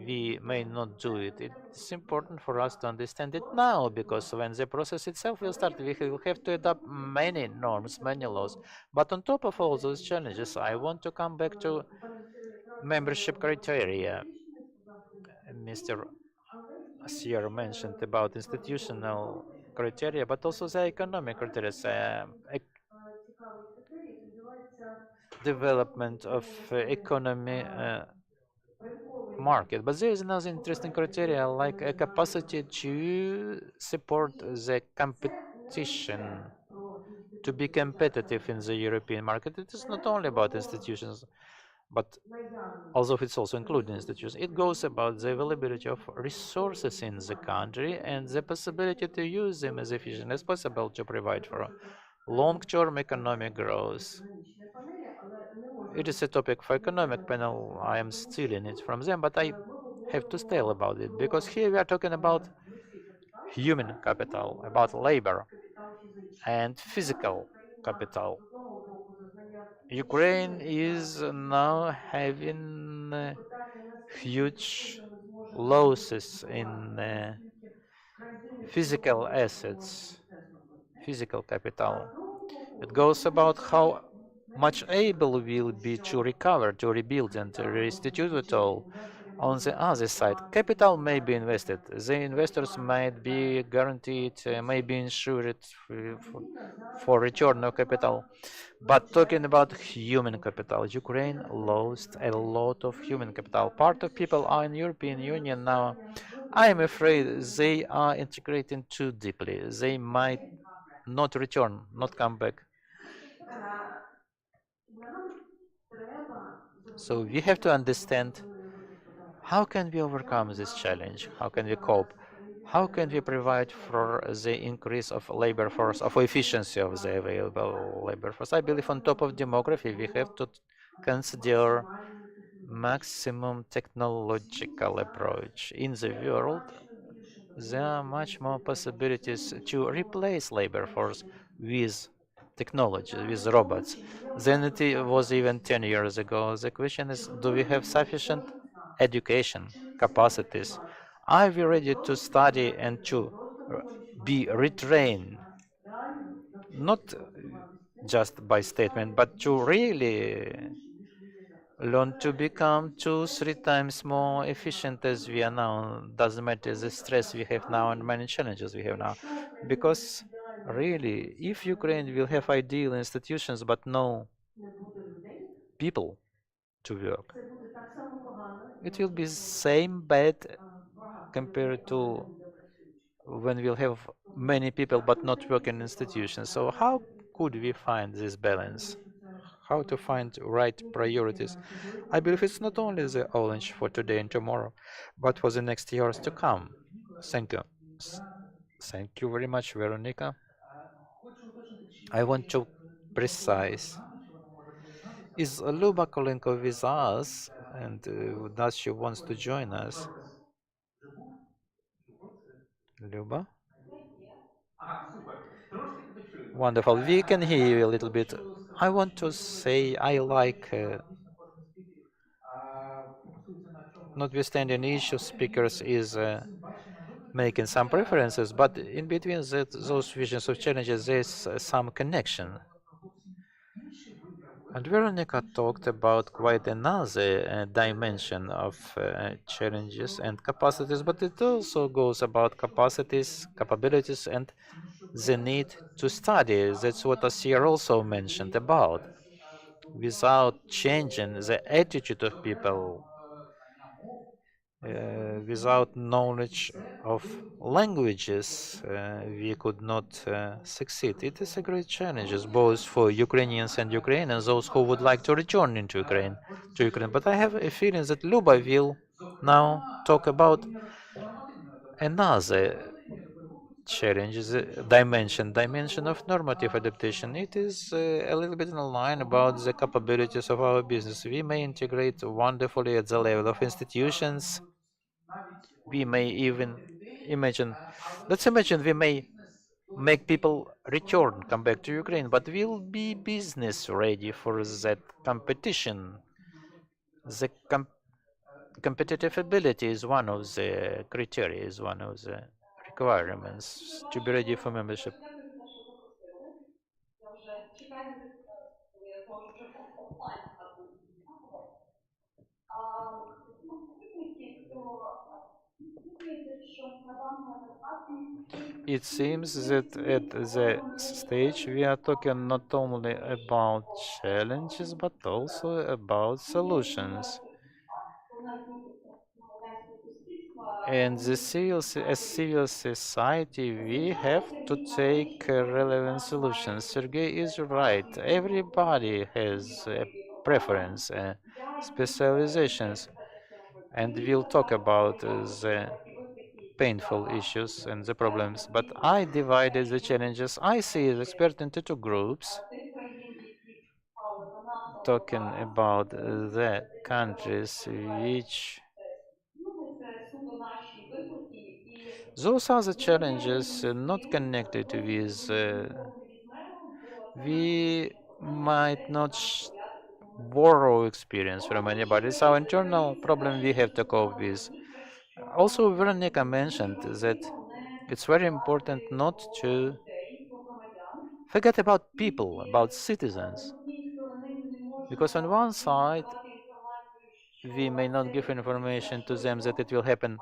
we may not do it. It's important for us to understand it now, because when the process itself will start, we will have to adopt many norms, many laws. But on top of all those challenges, I want to come back to membership criteria. Mr. Sierra mentioned about institutional criteria, but also the economic criteria, development of economy market. But there is another interesting criteria, like a capacity to support the competition, to be competitive in the European market. It is not only about institutions, but although it's also including institutions, it goes about the availability of resources in the country and the possibility to use them as efficiently as possible to provide for long-term economic growth. It is a topic for economic panel. I am stealing it from them, but I have to tell about it, because here we are talking about human capital, about labor and physical capital. Ukraine is now having huge losses in physical assets, physical capital. It goes about how much able we'll be to recover, to rebuild, and to restitute it all. On the other side, capital may be invested. The investors might be guaranteed, may be insured for return of capital. But talking about human capital, Ukraine lost a lot of human capital. Part of people are in European Union now. I am afraid they are integrating too deeply. They might not return, not come back. So we have to understand how can we overcome this challenge? How can we cope? How can we provide for the increase of labor force, of efficiency of the available labor force? I believe on top of demography, we have to consider maximum technological approach. In the world, there are much more possibilities to replace labor force with technology, with robots, than it was even 10 years ago. The question is, do we have sufficient education capacities? Are we ready to study and to be retrained, not just by statement, but to really learn to become 2, 3 times more efficient as we are now? Doesn't matter the stress we have now and many challenges we have now. Because really, if Ukraine will have ideal institutions but no people to work, it will be same bad compared to when we'll have many people but not working institutions. So how could we find this balance? How to find right priorities? I believe it's not only the challenge for today and tomorrow, but for the next years to come. Thank you. Thank you very much, Veronica. I want to precise. Is Luba Kolenko with us? And does she wants to join us? Luba? Wonderful. We can hear you a little bit. I want to say I like, notwithstanding each of speakers is making some preferences, but in between those visions of challenges, there's some connection. And Veronica talked about quite another dimension of challenges and capacities, but it also goes about capacities, capabilities, and the need to study. That's what Asier also mentioned about. Without changing the attitude of people, without knowledge of languages, we could not succeed. It is a great challenge, both for Ukrainians and Ukrainians, those who would like to return into Ukraine, to Ukraine. But I have a feeling that Luba will now talk about another challenge, the dimension of normative adaptation. It is a little bit in line about the capabilities of our business. We may integrate wonderfully at the level of institutions. We may even imagine, let's imagine we may make people return, come back to Ukraine, but will be business ready for that competition? The competitive ability is one of the criteria, is one of the requirements to be ready for membership. It seems that at the stage we are talking not only about challenges but also about solutions. And as civil society, we have to take relevant solutions. Sergey is right. Everybody has a preference, specializations, and we'll talk about the painful issues and the problems. But I divided the challenges I see as expert into two groups, talking about the countries which those are the challenges not connected with we might not borrow experience from anybody. It's our internal problem we have to cope with. Also, Veronica mentioned that it's very important not to forget about people, about citizens. Because on one side, we may not give information to them that it will happen.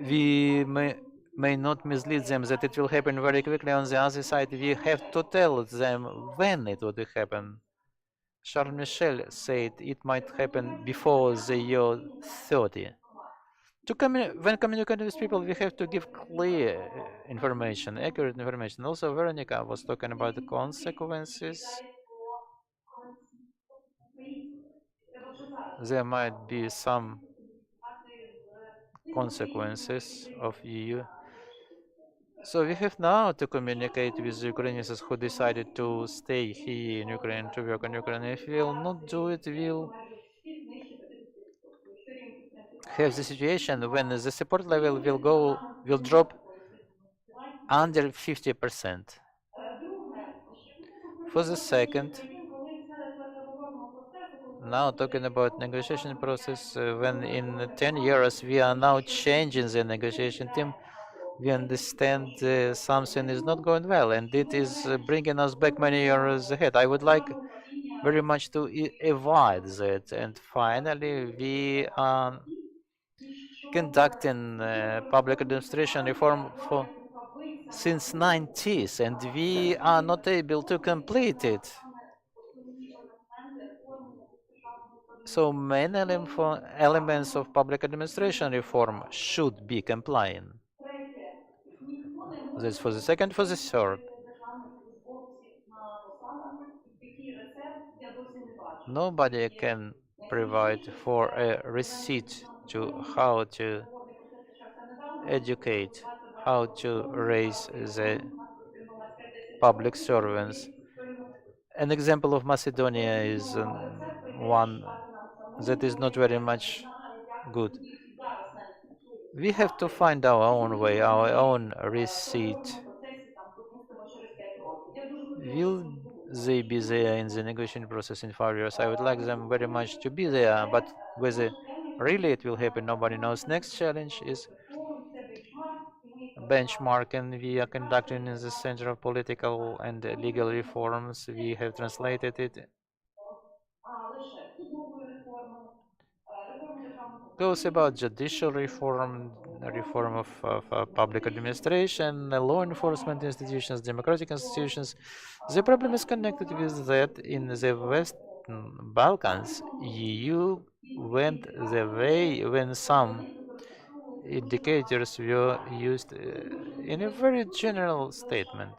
We may not mislead them that it will happen very quickly. On the other side, we have to tell them when it would happen. Charles Michel said it might happen before the year 30. When communicating with people, we have to give clear information, accurate information. Also, Veronica was talking about the consequences. There might be some consequences of EU. So we have now to communicate with Ukrainians who decided to stay here in Ukraine, to work in Ukraine. If we will not do it, we'll have the situation when the support level will drop under 50%. For the second, now talking about negotiation process, when in 10 years we are now changing the negotiation team, we understand something is not going well, and it is bringing us back many years ahead. I would like very much to avoid that. And finally, we are conducting public administration reform for since 90s, and we are not able to complete it. So many elements of public administration reform should be compliant. That's for the second. For the third, nobody can provide for a receipt to how to educate, how to raise the public servants. An example of Macedonia is one that is not very much good. We have to find our own way, our own receipt. Will they be there in the negotiation process in 5 years? I would like them very much to be there, but whether really it will happen, nobody knows. Next challenge is benchmarking. We are conducting in the Center of Political and Legal Reforms. We have translated it. Goes about judicial reform, reform of public administration, law enforcement institutions, democratic institutions. The problem is connected with that in the Western Balkans. EU went the way when some indicators were used in a very general statement,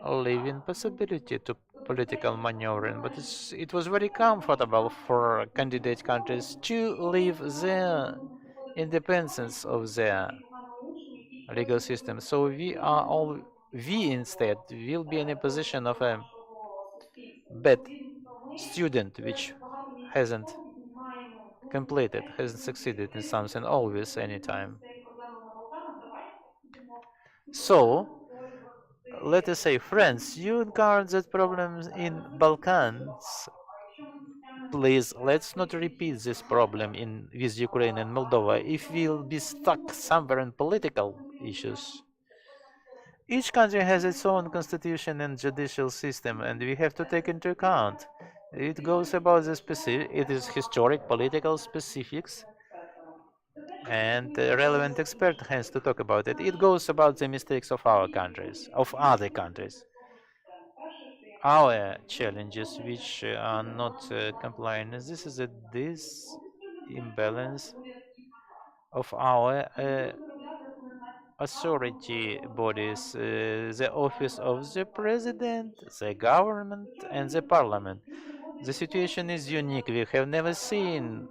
leaving possibility to political maneuvering, but it was very comfortable for candidate countries to leave their independence of their legal system. So we instead will be in a position of a bad student which hasn't hasn't succeeded in something always, anytime. So let us say, friends, you encountered problems in Balkans. Please, let's not repeat this problem with Ukraine and Moldova. If we'll be stuck somewhere in political issues, each country has its own constitution and judicial system, and we have to take into account. It goes about the specific, it is historic political specifics, and the relevant expert has to talk about it. It goes about the mistakes of our countries, of other countries. Our challenges which are not compliant. This is a imbalance of our authority bodies, the office of the president, the government, and the parliament. The situation is unique. We have never seen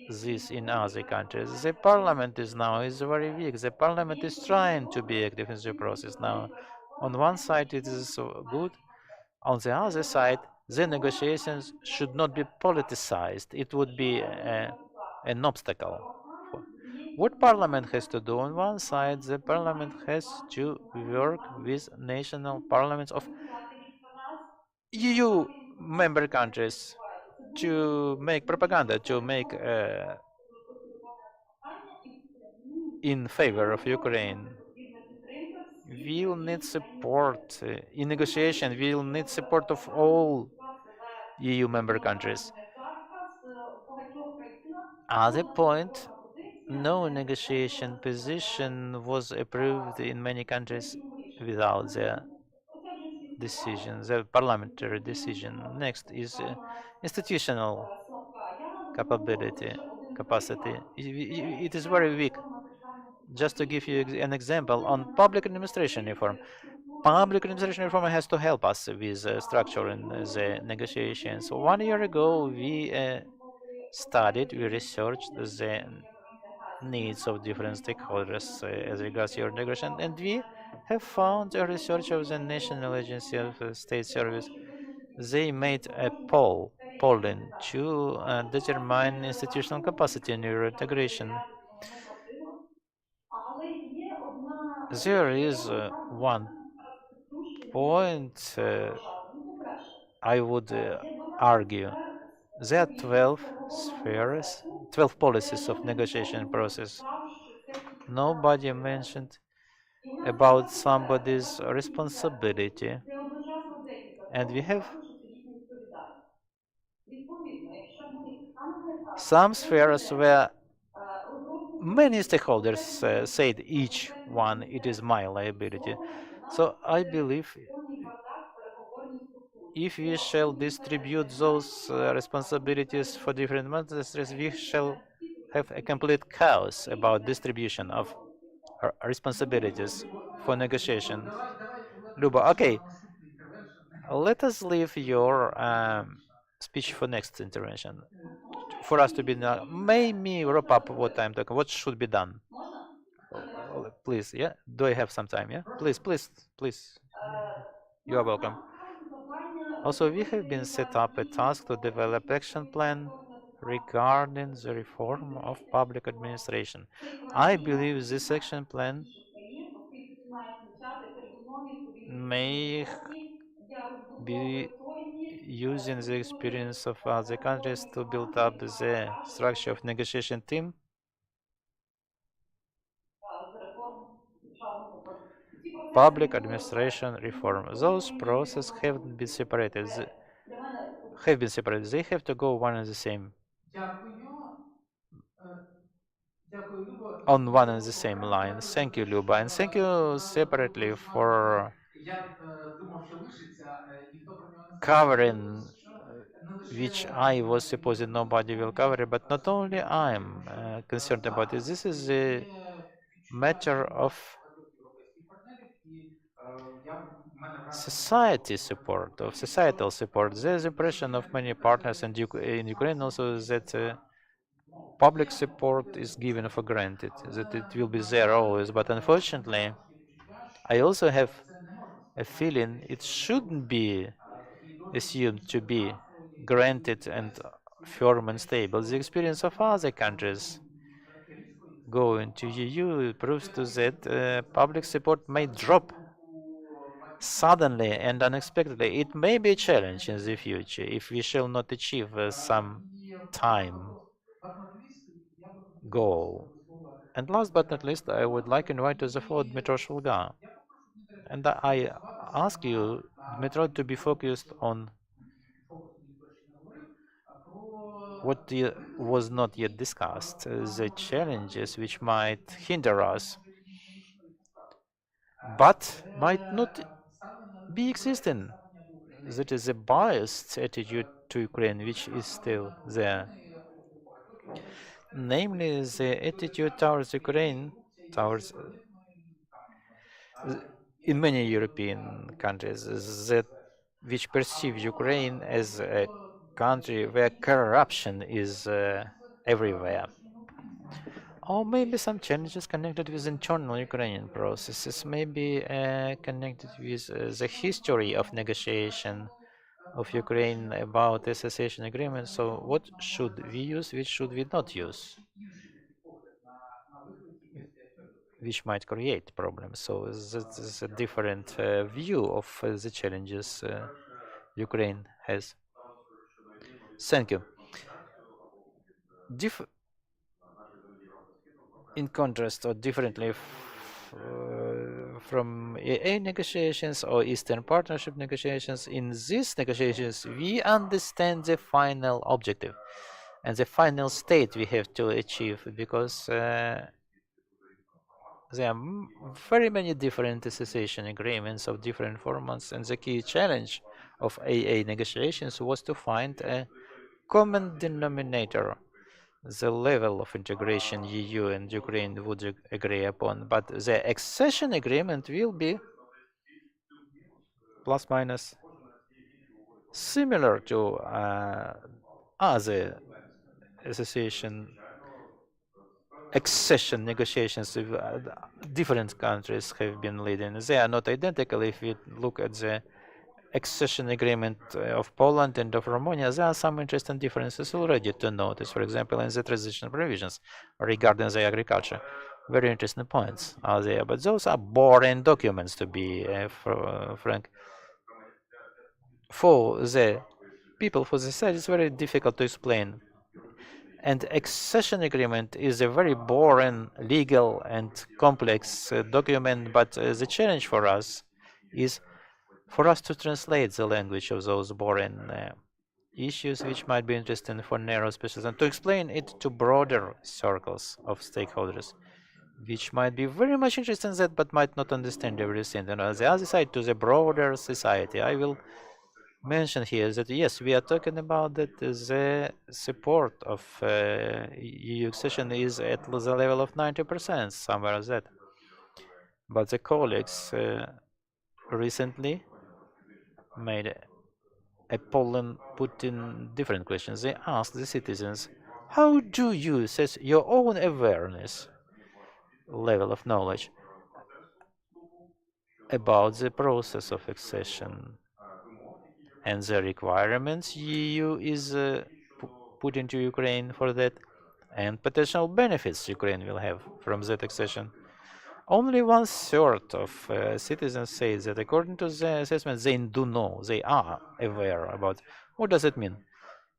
this in other countries. The parliament is very weak. The parliament is trying to be active in the process now. On one side, it is good. On the other side, the negotiations should not be politicized. It would be an obstacle. What Parliament has to do on one side, the Parliament has to work with national parliaments of EU member countries. to make propaganda, to make in favor of Ukraine. We'll need support in negotiation. We'll need support of all EU member countries. Other point, no negotiation position was approved in many countries without their decision, the parliamentary decision. Next is institutional capacity. It is very weak. Just to give you an example, on public administration reform, public administration reform has to help us with structuring the negotiations. So 1 year ago, we studied, we researched the needs of different stakeholders as regards your negotiation, and we have found a research of the National Agency of State Service. They made a polling to determine institutional capacity in euro integration. There is one point I would argue. There are 12 spheres, 12 policies of negotiation process. Nobody mentioned about somebody's responsibility. And we have some spheres where many stakeholders said each one, it is my liability. So I believe if we shall distribute those responsibilities for different ministries, we shall have a complete chaos about distribution of responsibilities for negotiation. Luba, okay, let us leave your speech for next intervention. For us to be may me wrap up what I'm talking. What should be done? Please, yeah. Do I have some time? Yeah. Please, please, please. You are welcome. Also, we have been set up a task to develop action plan regarding the reform of public administration. I believe this action plan may be using the experience of other countries to build up the structure of negotiation team. Public administration reform. Those processes haven't been separated. They have to go one and the same. On one and the same line. Thank you, Luba, and thank you separately for covering which I was supposing nobody will cover, but not only I'm concerned about it. This is a matter of society support, of societal support. There's impression of many partners in Ukraine also that public support is given for granted, that it will be there always. But unfortunately, I also have a feeling it shouldn't be assumed to be granted and firm and stable. The experience of other countries going to EU proves to that public support may drop suddenly and unexpectedly. It may be a challenge in the future if we shall not achieve some time goal. And last but not least, I would like to invite to the floor Dmitro Shulga. And I ask you, Dmitro, to be focused on what was not yet discussed, the challenges which might hinder us, but might not be existing. That is a biased attitude to Ukraine, which is still there. Namely, the attitude towards Ukraine, towards in many European countries, that which perceive Ukraine as a country where corruption is everywhere. Or maybe some challenges connected with internal Ukrainian processes, maybe connected with the history of negotiation of Ukraine about association agreement. So what should we use, which should we not use, which might create problems. So that is a different view of the challenges Ukraine has. Thank you. In contrast or differently from EA negotiations or Eastern Partnership negotiations, in these negotiations we understand the final objective and the final state we have to achieve, because there are very many different association agreements of different formats, and the key challenge of AA negotiations was to find a common denominator, the level of integration EU and Ukraine would agree upon. But the accession agreement will be plus minus similar to other association accession negotiations different countries have been leading. They are not identical. If we look at the accession agreement of Poland and of Romania, there are some interesting differences already to notice. For example, in the transition provisions regarding the agriculture, very interesting points are there. But those are boring documents, to be frank. For the people, for the side, it's very difficult to explain. And accession agreement is a very boring, legal and complex document, but the challenge for us is for us to translate the language of those boring issues, which might be interesting for narrow specialists, and to explain it to broader circles of stakeholders, which might be very much interested in that, but might not understand everything. And on the other side, to the broader society, I will mention here that yes, we are talking about that the support of EU accession is at the level of 90%, somewhere as that. But the colleagues recently made a polling putting different questions. They asked the citizens, how do you assess your own awareness, level of knowledge about the process of accession and the requirements EU is putting to Ukraine for that, and potential benefits Ukraine will have from that accession? Only 1/3 of citizens say that according to the assessment they do know, they are aware about. What does it mean?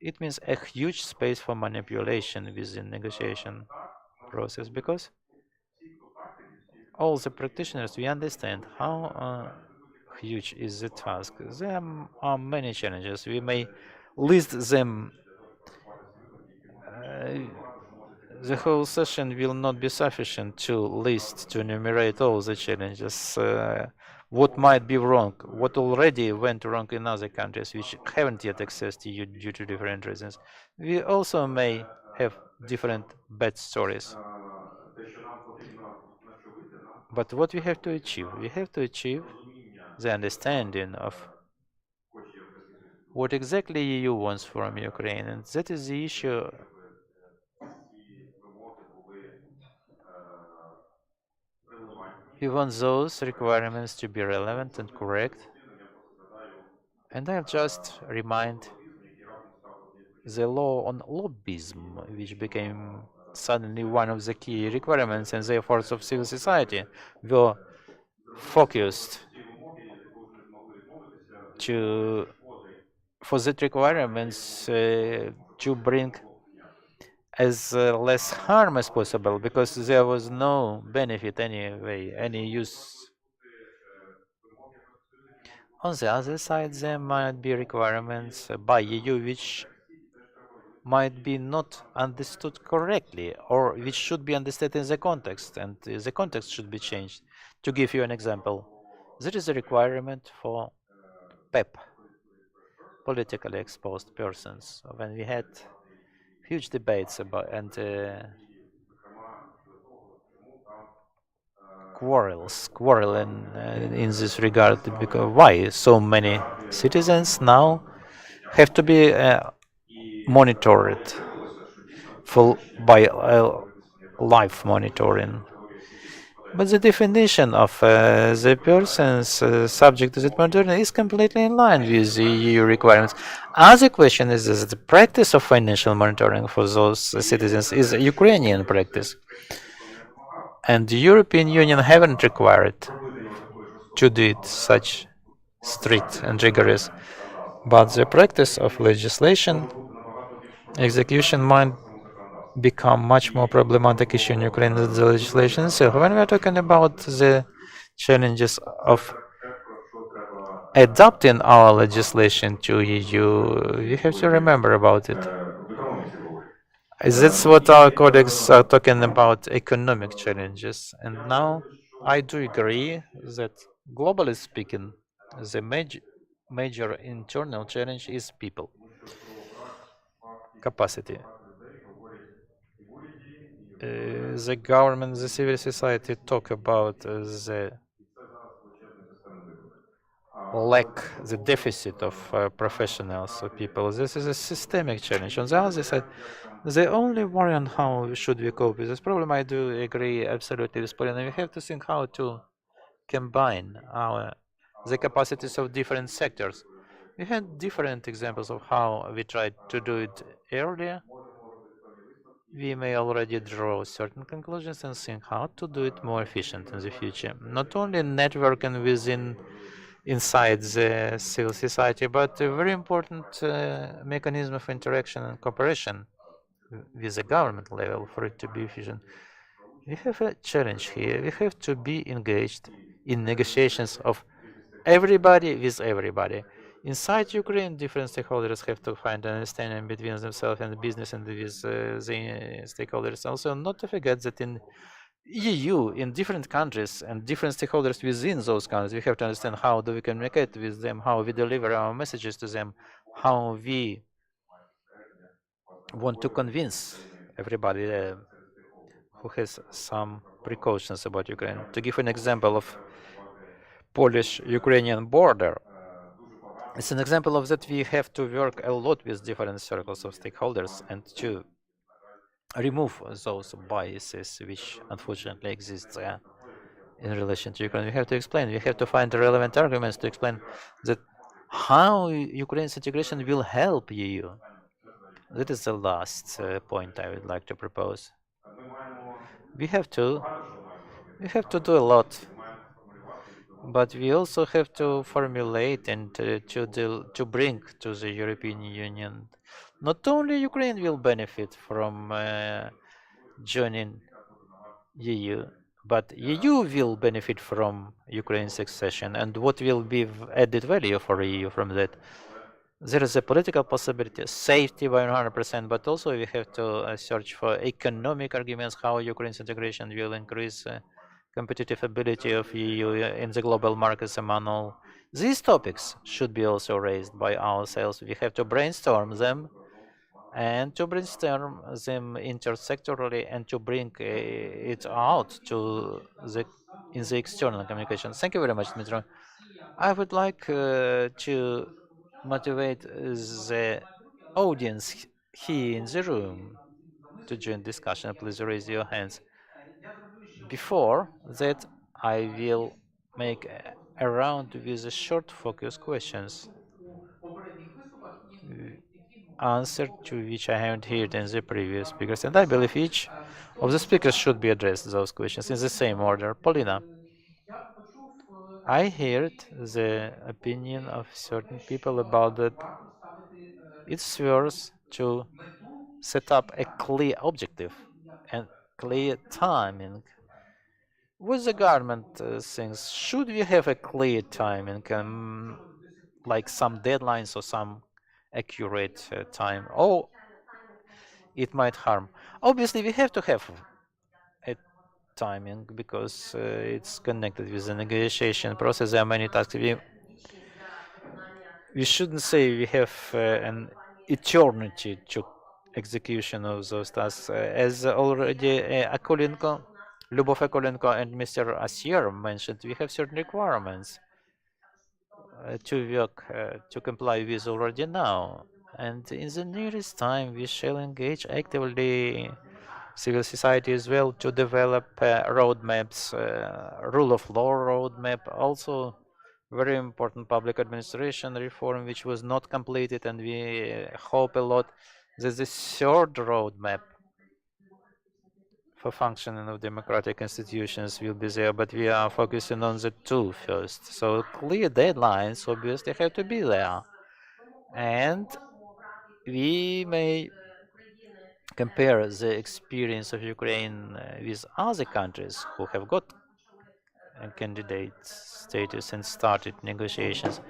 It means a huge space for manipulation within negotiation process, because all the practitioners, we understand how huge is the task. There are many challenges. We may list them. The whole session will not be sufficient to enumerate all the challenges. What might be wrong, what already went wrong in other countries which haven't yet accessed EU due to different reasons. We also may have different bad stories. But what we have to achieve? We have to achieve the understanding of what exactly EU wants from Ukraine, and that is the issue. We want those requirements to be relevant and correct. And I'll just remind the law on lobbyism, which became suddenly one of the key requirements, and the efforts of civil society were focused for that requirements to bring as less harm as possible, because there was no benefit anyway, any use. On the other side, there might be requirements by EU which might be not understood correctly, or which should be understood in the context, and the context should be changed. To give you an example, there is a requirement for PEP, politically exposed persons. When we had huge debates about and quarrel in this regard, because why so many citizens now have to be monitored by live monitoring. But the definition of the persons subject to that monitoring is completely in line with the EU requirements. Other question is that the practice of financial monitoring for those citizens is a Ukrainian practice, and the European Union haven't required to do it such strict and rigorous. But the practice of legislation execution might become much more problematic issue in Ukraine than the legislation itself. When we are talking about the challenges of adapting our legislation to EU, we have to remember about it. That's what our colleagues are talking about, economic challenges. And now I do agree that globally speaking, the major internal challenge is people capacity. The government, the civil society talk about the lack, the deficit of professionals, of people. This is a systemic challenge. On the other side, the only worry on how should we cope with this problem, I do agree absolutely with Polina. We have to think how to combine the capacities of different sectors. We had different examples of how we tried to do it earlier. We may already draw certain conclusions and think how to do it more efficient in the future. Not only networking inside the civil society, but a very important mechanism of interaction and cooperation with the government level for it to be efficient. We have a challenge here. We have to be engaged in negotiations of everybody with everybody. Inside Ukraine, different stakeholders have to find an understanding between themselves and the business and with the stakeholders. Also, not to forget that in EU, in different countries and different stakeholders within those countries, we have to understand how do we communicate with them, how we deliver our messages to them, how we want to convince everybody who has some precautions about Ukraine. To give an example of Polish-Ukrainian border, it's an example of that we have to work a lot with different circles of stakeholders and to remove those biases which unfortunately exist there in relation to Ukraine. We have to explain, we have to find relevant arguments to explain that how Ukraine's integration will help EU. That is the last point I would like to propose. We have to do a lot, but we also have to formulate and to bring to the European Union. Not only Ukraine will benefit from joining EU, but EU will benefit from Ukraine's accession. And what will be added value for EU from that? There is a political possibility, safety by 100%, but also we have to search for economic arguments, how Ukraine's integration will increase competitive ability of EU in the global markets among all. These topics should be also raised by ourselves. We have to brainstorm them and to brainstorm them intersectorally and to bring it out in the external communication. Thank you very much, Dmitry. I would like to motivate the audience here in the room to join discussion. Please raise your hands. Before that, I will make a round with the short focus questions, answer to which I haven't heard in the previous speakers, and I believe each of the speakers should be addressed those questions in the same order. Polina, I heard the opinion of certain people about that it's worth to set up a clear objective and clear timing. With the government things, should we have a clear timing, like some deadlines or some accurate time, or it might harm? Obviously, we have to have a timing because it's connected with the negotiation process. There are many tasks. We shouldn't say we have an eternity to execution of those tasks. As already Akulenko, Lubov Akulenko and Mr. Asier mentioned, we have certain requirements to work, to comply with already now. And in the nearest time, we shall engage actively civil society as well to develop roadmaps, rule of law roadmap, also very important public administration reform which was not completed, and we hope a lot that the third roadmap for functioning of democratic institutions will be there, but we are focusing on the two first. So clear deadlines obviously have to be there, and we may compare the experience of Ukraine with other countries who have got a candidate status and started negotiations,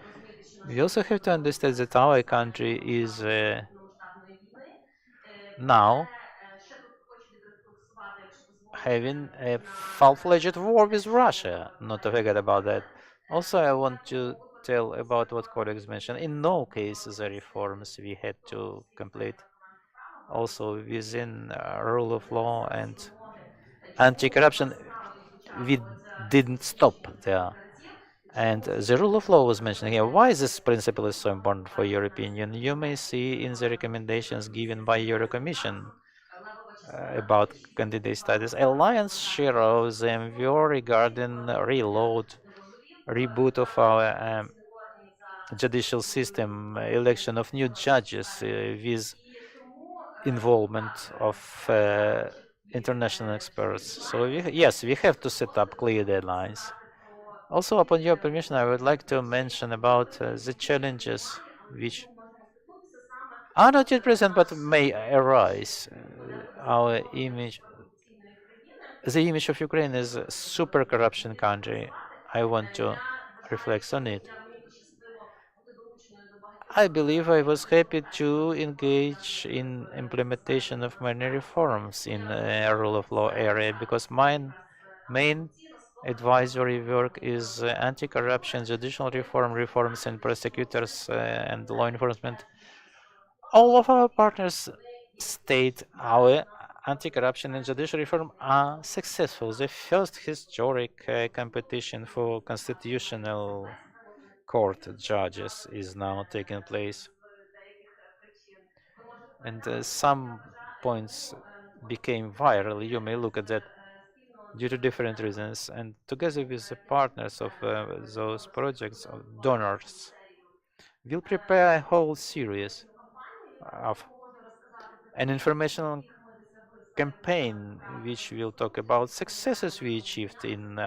we also have to understand that our country is now having a full-fledged war with Russia, not to forget about that. Also, I want to tell about what colleagues mentioned. In no case the reforms we had to complete also within rule of law and anti-corruption, we didn't stop there. And the rule of law was mentioned here. Why this principle is so important for European Union? You may see in the recommendations given by Euro Commission about candidate status. A lion's share of them were regarding reload, reboot of our judicial system, election of new judges with involvement of international experts. So yes, we have to set up clear deadlines. Also, upon your permission, I would like to mention about the challenges which are not yet present but may arise. The image of Ukraine is a super corruption country. I want to reflect on it. I believe I was happy to engage in implementation of many reforms in the rule of law area because my main advisory work is anti-corruption, judicial reform, reforms in prosecutors and law enforcement. All of our partners state our anti-corruption and judicial reform are successful. The first historic competition for constitutional court judges is now taking place. And some points became viral. You may look at that due to different reasons. And together with the partners of those projects, donors, we'll prepare a whole series of an informational campaign which will talk about successes we achieved in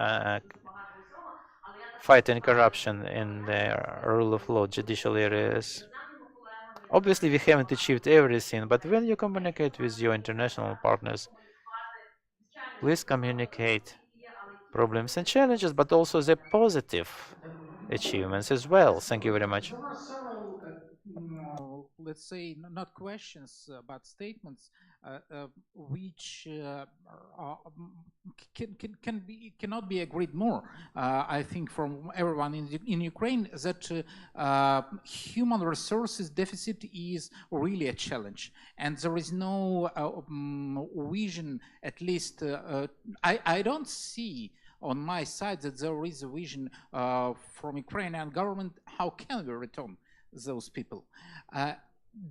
fighting corruption in the rule of law judicial areas. Obviously, we haven't achieved everything, but when you communicate with your international partners, please communicate problems and challenges, but also the positive achievements as well. Thank you very much. There are several, let's say, not questions, but statements which cannot be agreed more. I think from everyone in Ukraine that human resources deficit is really a challenge, and there is no vision. At least I don't see on my side that there is a vision from Ukrainian government. How can we return those people?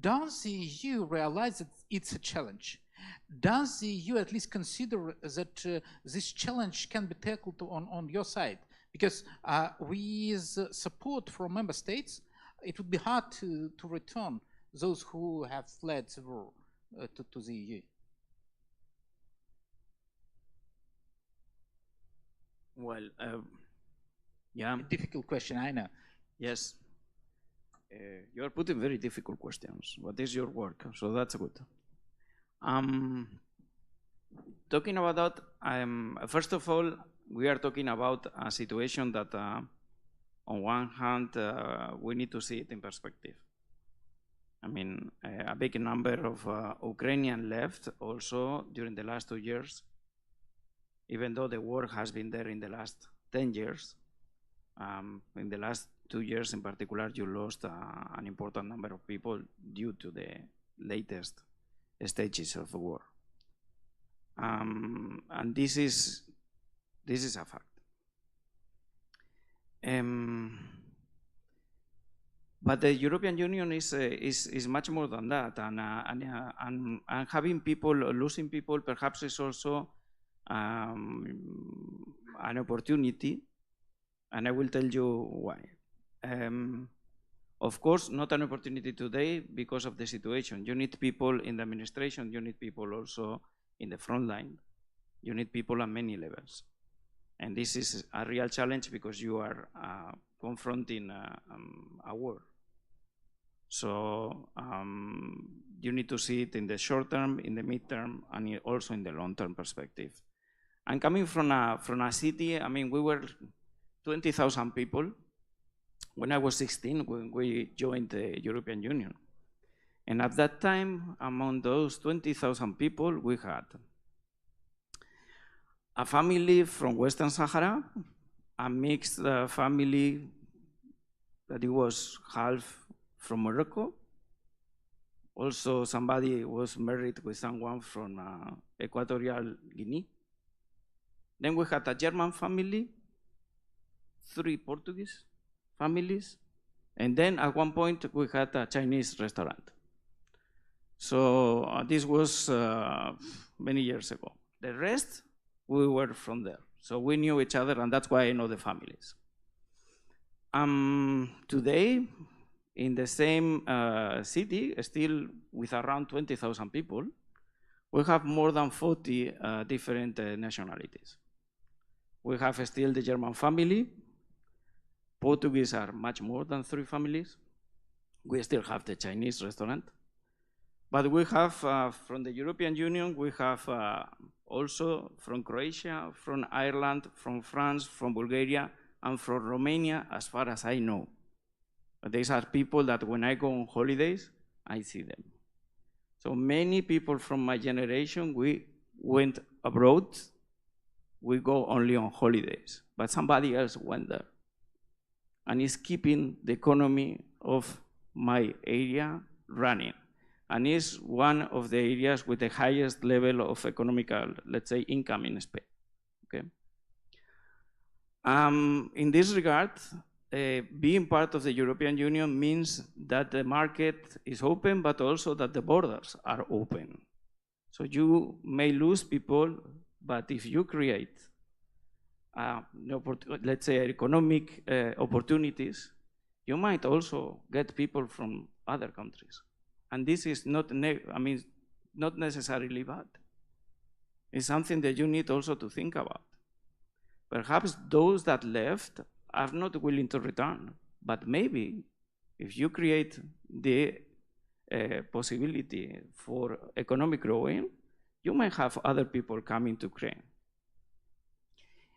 Does the EU realize that it's a challenge? Does the EU at least consider that this challenge can be tackled on your side? Because with support from member states, it would be hard to return those who have fled the war to the EU. Well, yeah. Difficult question, I know. Yes. You're putting very difficult questions. What is your work? So that's good. Talking about that, first of all, we are talking about a situation that, on one hand, we need to see it in perspective. I mean, a big number of Ukrainians left also during the last 2 years, even though the war has been there in the last 10 years. In the last 2 years in particular, you lost an important number of people due to the latest stages of the war. And this is a fact. But the European Union is much more than that, and having people, losing people, perhaps is also an opportunity, and I will tell you why. Of course, not an opportunity today because of the situation. You need people in the administration, you need people also in the front line, you need people at many levels. And this is a real challenge because you are confronting a war. So you need to see it in the short term, in the midterm, and also in the long-term perspective. And coming from a city, I mean, we were 20,000 people when I was 16 when we joined the European Union. And at that time, among those 20,000 people, we had a family from Western Sahara, a mixed family that it was half from Morocco. Also, somebody was married with someone from Equatorial Guinea. Then we had a German family, 3 Portuguese families, and then at one point we had a Chinese restaurant. So this was many years ago. The rest, we were from there. So we knew each other, and that's why I know the families. Today, in the same city, still with around 20,000 people, we have more than 40 different nationalities. We have still the German family. Portuguese are much more than 3 families. We still have the Chinese restaurant. But we have, from the European Union, we have also from Croatia, from Ireland, from France, from Bulgaria, and from Romania, as far as I know. But these are people that when I go on holidays, I see them. So many people from my generation, we went abroad. We go only on holidays, but somebody else went there and is keeping the economy of my area running. And is one of the areas with the highest level of economical, let's say, income in Spain. Okay. In this regard, being part of the European Union means that the market is open, but also that the borders are open. So you may lose people, but if you create, let's say, economic opportunities, you might also get people from other countries. And this is not necessarily bad. It's something that you need also to think about. Perhaps those that left are not willing to return, but maybe if you create the possibility for economic growing, you might have other people coming to Ukraine.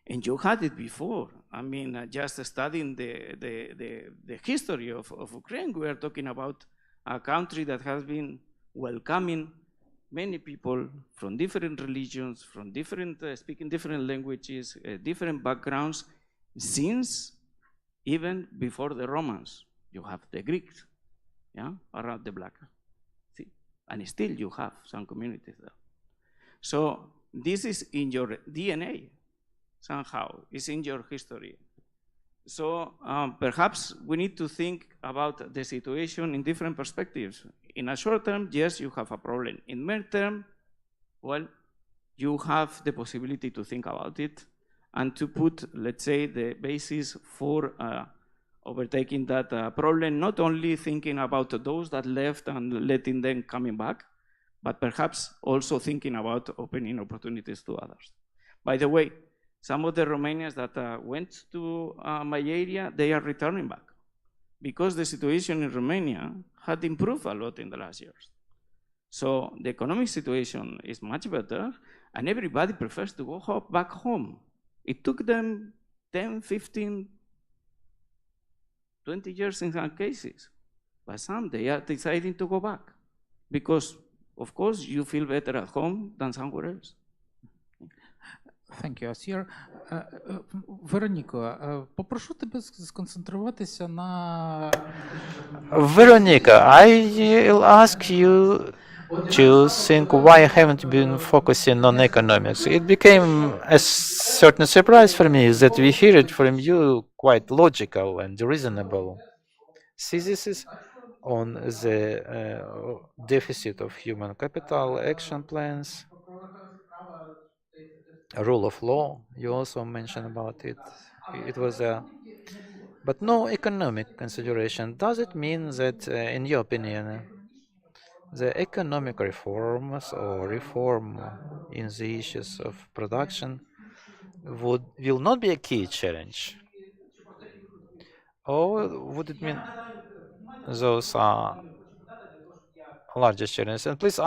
And you had it before. I mean, just studying the history of Ukraine, we are talking about a country that has been welcoming many people from different religions, from different, speaking different languages, different backgrounds, since even before the Romans. You have the Greeks, yeah, around the Black Sea, and still you have some communities there. So this is in your DNA somehow, it's in your history. So perhaps we need to think about the situation in different perspectives. In a short term, yes, you have a problem. In mid-term, well, you have the possibility to think about it and to put, let's say, the basis for overtaking that problem, not only thinking about those that left and letting them coming back, but perhaps also thinking about opening opportunities to others. By the way, some of the Romanians that went to my area, they are returning back because the situation in Romania had improved a lot in the last years. So the economic situation is much better and everybody prefers to go back home. It took them 10, 15, 20 years in some cases, but some they are deciding to go back because, of course, you feel better at home than somewhere else. Thank you, Asir. Вероніко, попрошу тебе сконцентруватися на... Veronica, I'll ask you to think why I haven't been focusing on economics. It became a certain surprise for me that we hear it from you quite logical and reasonable theses on the deficit of human capital, action plans, rule of law. You also mentioned about it. It was a but no economic consideration. Does it mean that, in your opinion, the economic reforms or reform in the issues of production will not be a key challenge? Or would it mean Those are largest challenges. And please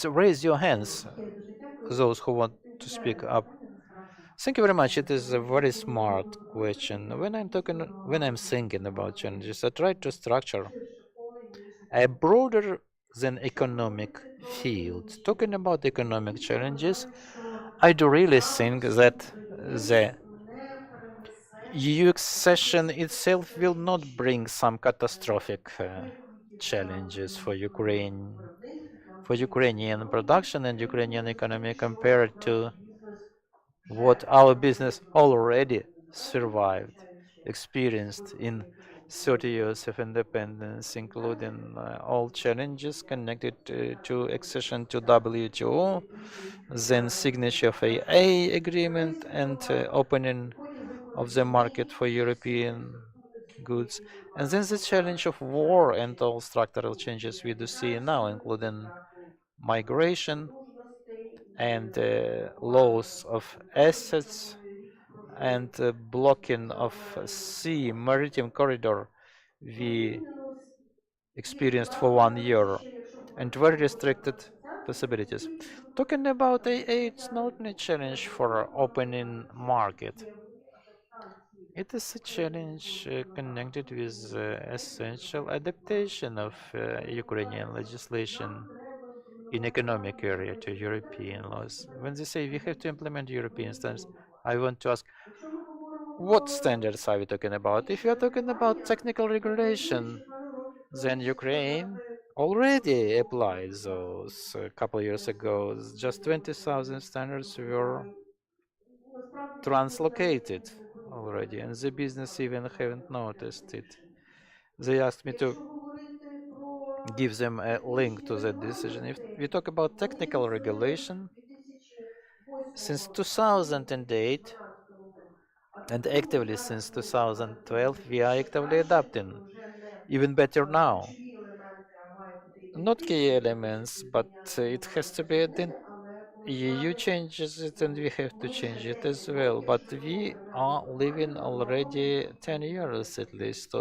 raise your hands, those who want to speak up. Thank you very much. It is a very smart question. When I'm thinking about challenges, I try to structure a broader than economic field. Talking about economic challenges, I do really think that the EU accession itself will not bring some catastrophic challenges for Ukrainian production and Ukrainian economy compared to what our business already survived, experienced in 30 years of independence, including all challenges connected to accession to WTO, then signature of AA agreement and opening of the market for European goods, and then the challenge of war and all structural changes we do see now, including migration and loss of assets and blocking of sea maritime corridor we experienced for 1 year and very restricted possibilities. Talking about AA, it's not only a challenge for opening market. It is a challenge connected with essential adaptation of Ukrainian legislation in economic area to European laws. When they say we have to implement European standards, I want to ask, what standards are we talking about? If you are talking about technical regulation, then Ukraine already applied those a couple of years ago. Just 20,000 standards were translocated already, and the business even haven't noticed it. They asked me to give them a link to that decision. If we talk about technical regulation, since 2008 and actively since 2012, we are actively adapting. Even better now. Not key elements, but it has to be EU changes it and we have to change it as well. But we are living already 10 years at least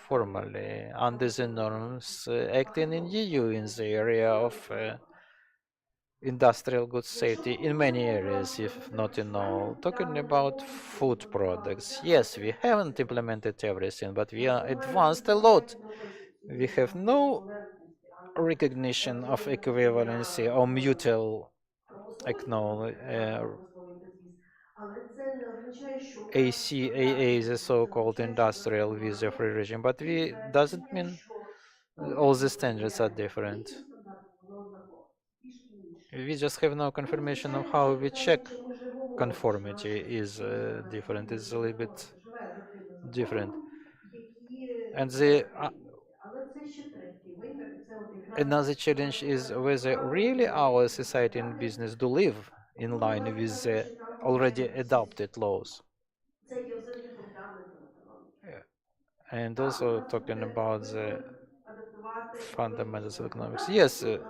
formally under the norms acting in EU in the area of industrial goods safety in many areas, if not in all. Talking about food products, yes, we haven't implemented everything, but we are advanced a lot. We have no recognition of equivalency or mutual ACAA, the so-called industrial visa-free regime, but we doesn't mean all the standards are different. We just have no confirmation of how we check conformity is different. It's a little bit different. And another challenge is whether really our society and business do live in line with the already adopted laws. And also talking about the fundamentals of economics. Yes, the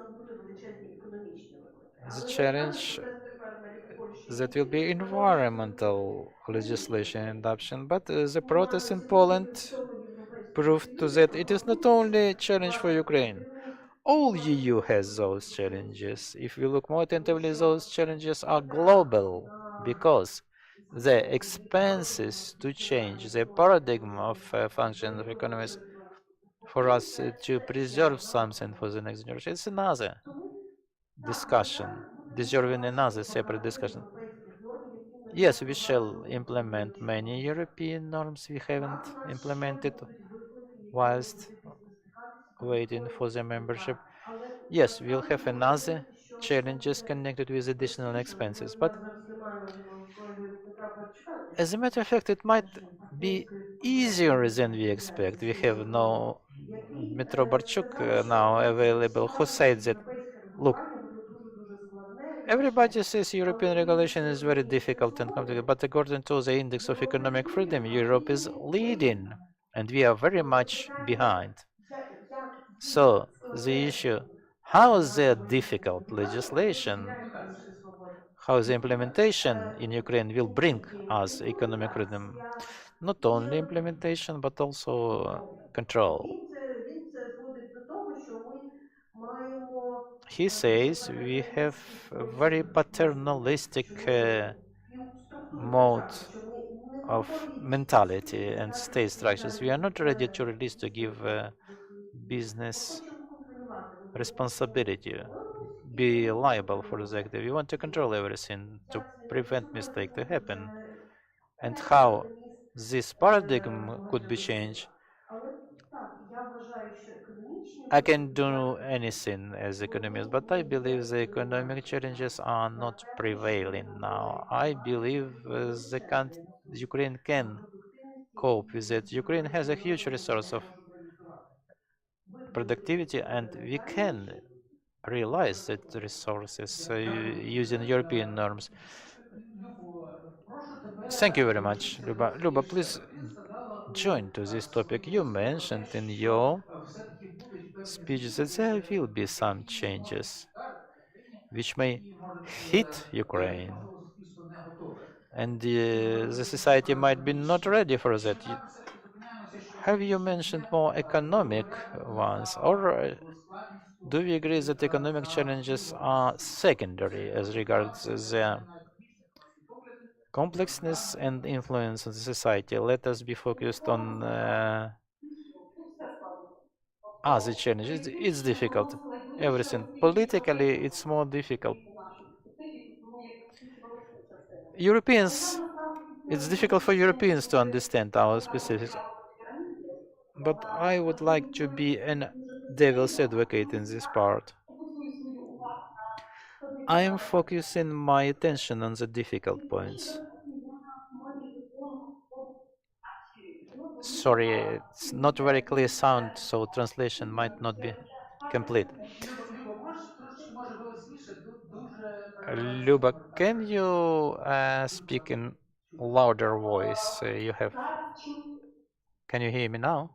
challenge that will be environmental legislation adoption, but the protests in Poland proved to that it is not only a challenge for Ukraine. All EU has those challenges. If we look more attentively, those challenges are global because the expenses to change the paradigm of function of economies for us to preserve something for the next generation, it's another discussion, deserving another separate discussion. Yes, we shall implement many European norms we haven't implemented whilst waiting for the membership. Yes, we'll have another challenges connected with additional expenses, but as a matter of fact, it might be easier than we expect. We have no Metro Barchuk now available who said that, look, everybody says European regulation is very difficult and complicated, but according to the Index of Economic Freedom, Europe is leading, and we are very much behind. So the issue, how is there difficult legislation, how the implementation in Ukraine will bring us economic freedom, not only implementation, but also control. he says we have a very paternalistic mode of mentality and state structures. We are not ready to release to give business responsibility, be liable for the actor. We want to control everything to prevent mistake to happen. And how this paradigm could be changed, I can do anything as economist, but I believe the economic challenges are not prevailing now. I believe Ukraine can cope with it. Ukraine has a huge resource of productivity, and we can realize that resources using European norms. Thank you very much, Luba. Luba, please join to this topic. You mentioned in your speech that there will be some changes which may hit Ukraine, and the society might be not ready for that. Have you mentioned more economic ones, or do we agree that economic challenges are secondary as regards the complexness and influence of the society? Let us be focused on other challenges. It's difficult. Everything politically, it's more difficult. Europeans, it's difficult for Europeans to understand our specifics. But I would like to be an devil's advocate in this part. I am focusing my attention on the difficult points. Sorry, it's not very clear sound, so translation might not be complete. Luba, can you speak in louder voice? Can you hear me now?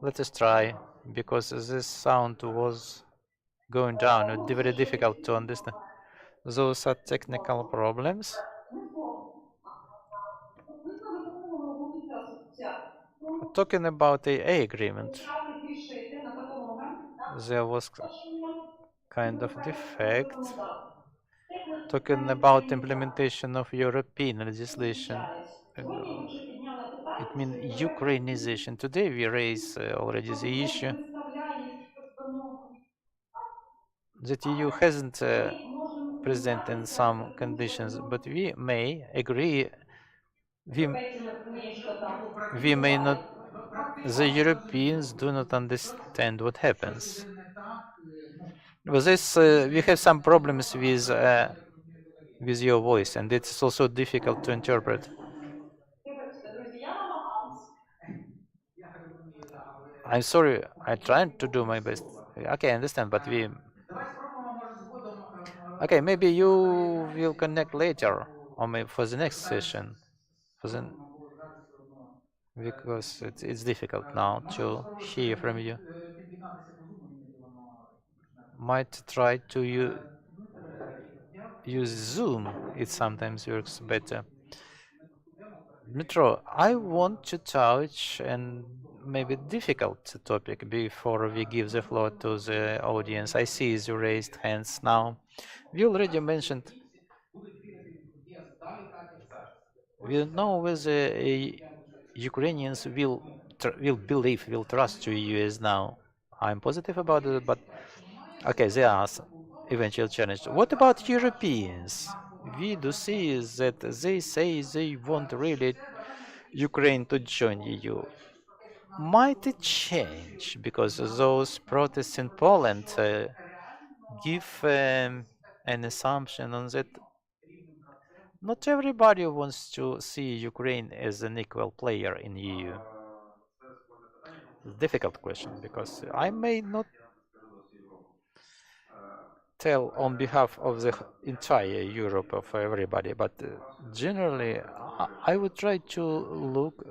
Let us try, because this sound was going down. It's very difficult to understand. Those are technical problems. Talking about the A agreement, there was kind of defect. Talking about implementation of European legislation, it means Ukrainization. Today we raise already the issue that EU hasn't present in some conditions, but we may agree, we, we may not, the Europeans do not understand what happens. With this, we have some problems with your voice, and it's also difficult to interpret. I'm sorry, I tried to do my best. Okay, I understand, but we. Okay, maybe you will connect later, or maybe for the next session, for the, because it's difficult now to hear from you. Might try to use Zoom. It sometimes works better. Dmitro, I want to touch and maybe difficult topic before we give the floor to the audience. I see you raised hands now. We already mentioned, we know whether Ukrainians will believe, will trust to US now. I'm positive about it, but okay, there are eventual challenges. What about Europeans? We do see that they say they want really Ukraine to join EU. Might it change because those protests in Poland give an assumption on that not everybody wants to see Ukraine as an equal player in EU. Difficult question because I may not tell on behalf of the entire Europe of everybody, but generally I would try to look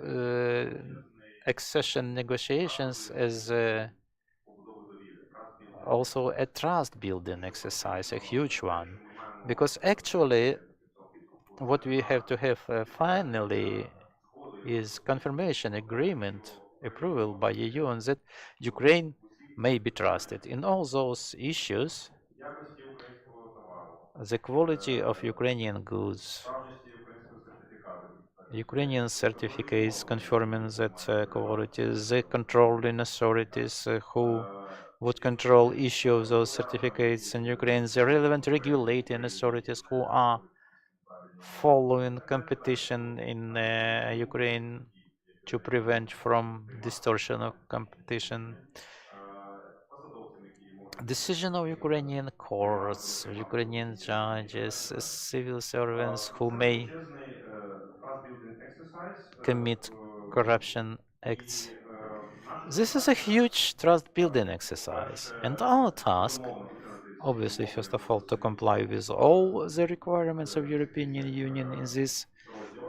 accession negotiations as also a trust building exercise, a huge one, because actually what we have to have finally is confirmation agreement approval by EU on that Ukraine may be trusted. In all those issues, the quality of Ukrainian goods, Ukrainian certificates confirming that quality, the controlling authorities who would control issue of those certificates in Ukraine, the relevant regulating authorities who are following competition in Ukraine to prevent from distortion of competition. Decision of Ukrainian courts, Ukrainian judges, civil servants who may commit corruption acts. This is a huge trust building exercise, and our task, obviously, first of all, to comply with all the requirements of European Union in these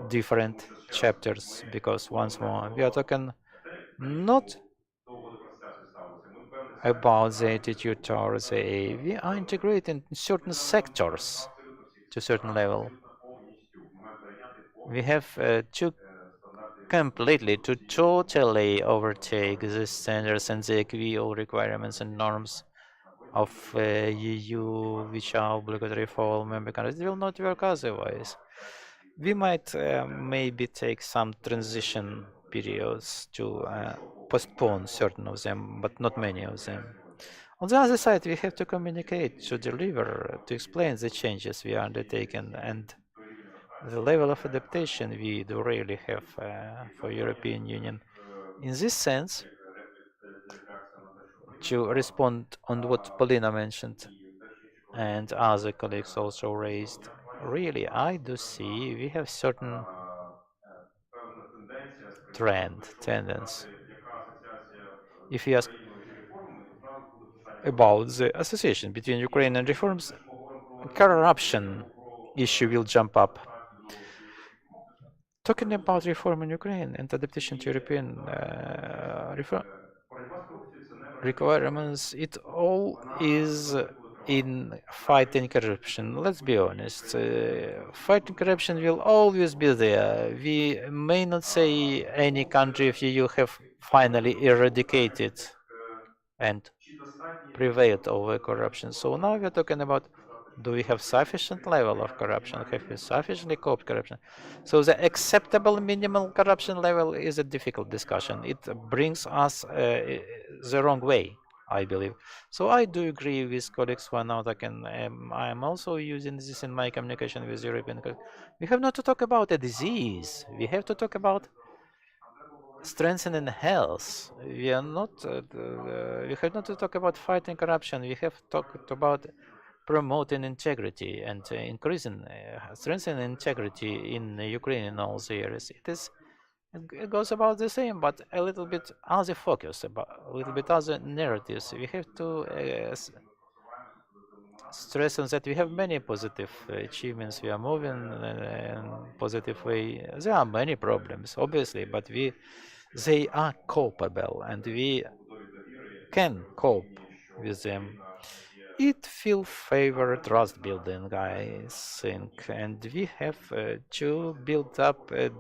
different chapters, because once more, we are talking not about the attitude towards AI. We are integrating certain sectors to a certain level. We have to completely, to totally overtake the standards and the equal requirements and norms of EU, which are obligatory for all member countries. It will not work otherwise. We might maybe take some transition periods to postpone certain of them, but not many of them. On the other side, we have to communicate, to deliver, to explain the changes we are undertaking and the level of adaptation we do really have for European Union. In this sense, to respond on what Polina mentioned and other colleagues also raised, really, I do see we have certain tendency. If you ask about the association between Ukraine and reforms, corruption issue will jump up. Talking about reform in Ukraine and adaptation to European reform requirements, it all is in fighting corruption. Let's be honest, fighting corruption will always be there. We may not say any country of EU have finally eradicated and prevailed over corruption. So now we're talking about, do we have sufficient level of corruption? Have we sufficiently coped corruption? So the acceptable minimal corruption level is a difficult discussion. It brings us the wrong way, I believe. So I do agree with colleagues who are now talking. I am also using this in my communication with European colleagues. We have not to talk about a disease. We have to talk about strengthening health. We are not. We have not to talk about fighting corruption. We have talked about promoting integrity and increasing, strengthening integrity in Ukraine in all the areas. It goes about the same, but a little bit other focus, about a little bit other narratives. We have to stress on that we have many positive achievements. We are moving in a positive way. There are many problems, obviously, but they are copable, and we can cope with them. It will favor trust building, I think, and we have to build up a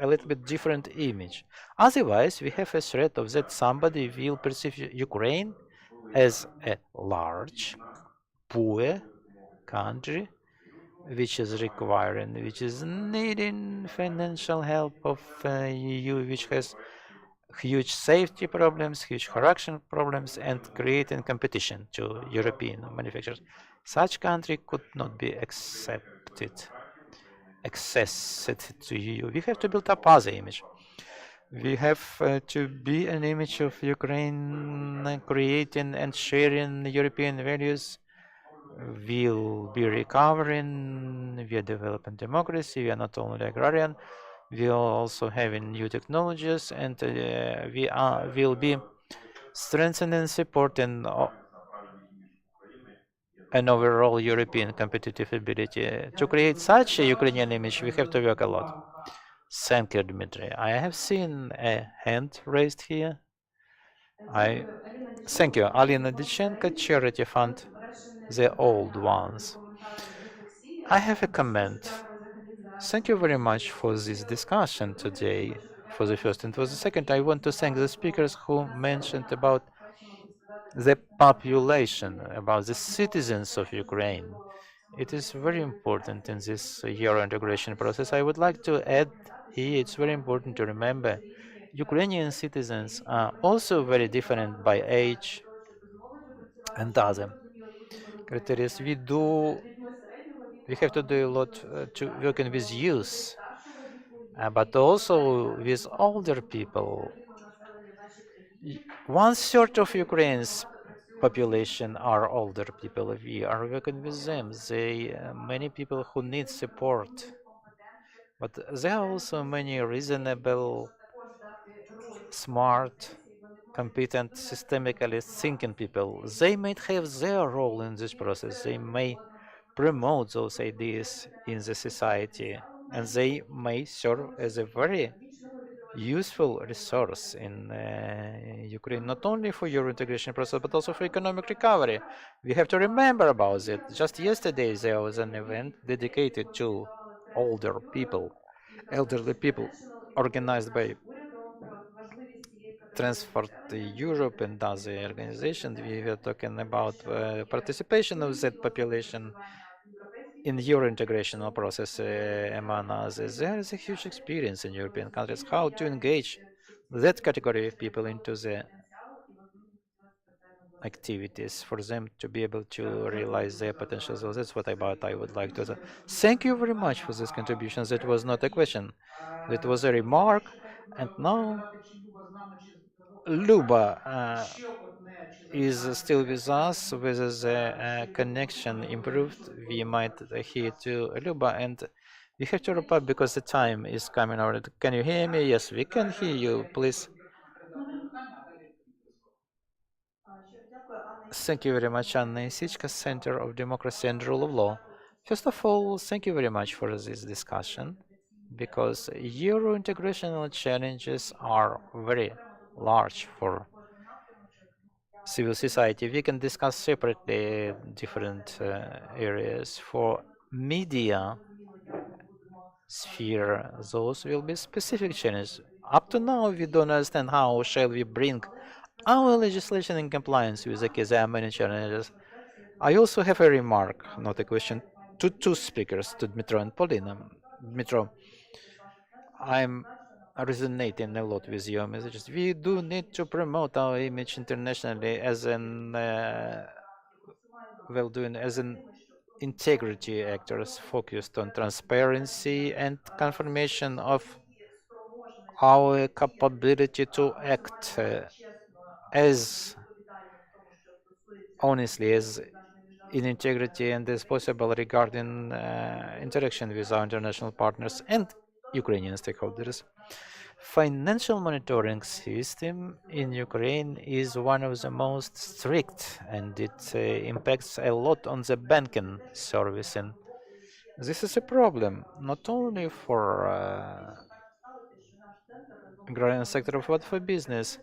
little bit different image. Otherwise, we have a threat of that somebody will perceive Ukraine as a large, poor country, which is needing financial help of EU, which has huge safety problems, huge corruption problems, and creating competition to European manufacturers. Such country could not be accessed to EU. We have to build up other image. We have to be an image of Ukraine creating and sharing European values. We'll be recovering, we are developing democracy, we are not only agrarian, we are also having new technologies, and will be strengthening and supporting an overall European competitive ability. To create such a Ukrainian image, we have to work a lot. Thank you, Dmitry. I have seen a hand raised here. Thank you, Alina Dichenko, Charity Fund, the old ones. I have a comment. Thank you very much for this discussion today, for the first and for the second. I want to thank the speakers who mentioned about the population, about the citizens of Ukraine. It is very important in this Euro integration process. I would like to add here, it's very important to remember Ukrainian citizens are also very different by age and other criteria. We have to do a lot to working with youth, but also with older people. One third of Ukraine's population are older people. We are working with them. They many people who need support, but there are also many reasonable, smart, competent, systemically thinking people. They might have their role in this process. They may promote those ideas in the society, and they may serve as a very useful resource in Ukraine, not only for your integration process, but also for economic recovery. We have to remember about it. Just yesterday, there was an event dedicated to older people, elderly people, organized by Transport Europe and other organizations. We were talking about participation of that population in your integrational process, among others. There is a huge experience in European countries how to engage that category of people into the activities for them to be able to realize their potential. So that's what I would like to say. Thank you very much for this contribution. That was not a question. That was a remark. And now Luba is still with us. Whether the connection improved, we might hear to Luba, and we have to wrap up because the time is coming out. Can you hear me? Yes, we can hear you. Please. Thank you very much, Anna Isichka, Center of Democracy and Rule of Law. First of all, thank you very much for this discussion, because Euro integrational challenges are very large for civil society. We can discuss separately different areas. For media sphere, those will be specific challenges. Up to now, we don't understand how shall we bring our legislation in compliance with the case. There are many challenges. I also have a remark, not a question, to two speakers, to Dmitro and Polina. Dmitro, I'm resonating a lot with your messages. We do need to promote our image internationally as an well-doing, as an integrity actors focused on transparency and confirmation of our capability to act as honestly as in integrity and as possible regarding interaction with our international partners and Ukrainian stakeholders. Financial monitoring system in Ukraine is one of the most strict, and it impacts a lot on the banking service. And this is a problem not only for agrarian sector but for business.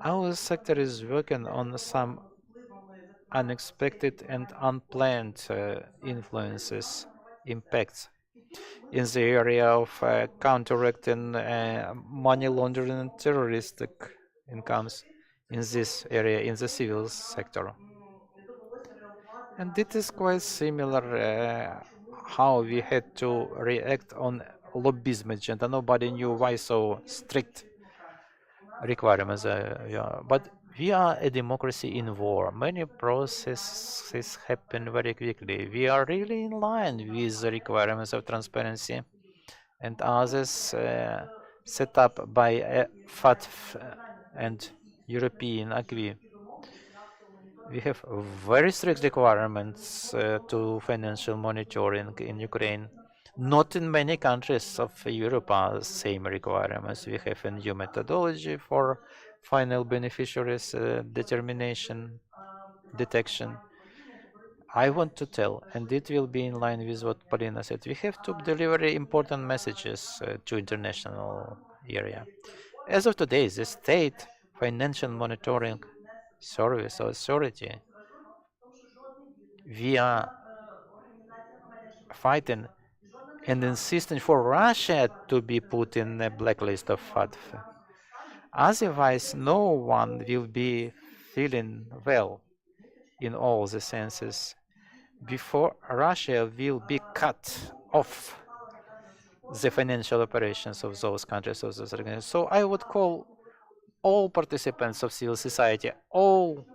Our sector is working on some unexpected and unplanned influences, impacts in the area of counteracting money laundering and terroristic incomes in this area, in the civil sector. And it is quite similar how we had to react on lobbyism agenda. Nobody knew why so strict requirements. Yeah. But we are a democracy in war. Many processes happen very quickly. We are really in line with the requirements of transparency and others set up by FATF and European acquis. We have very strict requirements to financial monitoring in Ukraine. Not in many countries of Europe are the same requirements. We have a new methodology for final beneficiaries determination, detection. I want to tell, and it will be in line with what Polina said, we have to deliver important messages to international area. As of today, the state financial monitoring service or authority, we are fighting and insisting for Russia to be put in the blacklist of FATF. Otherwise, no one will be feeling well in all the senses before Russia will be cut off the financial operations of those countries, of those organizations. So I would call all participants of civil society, all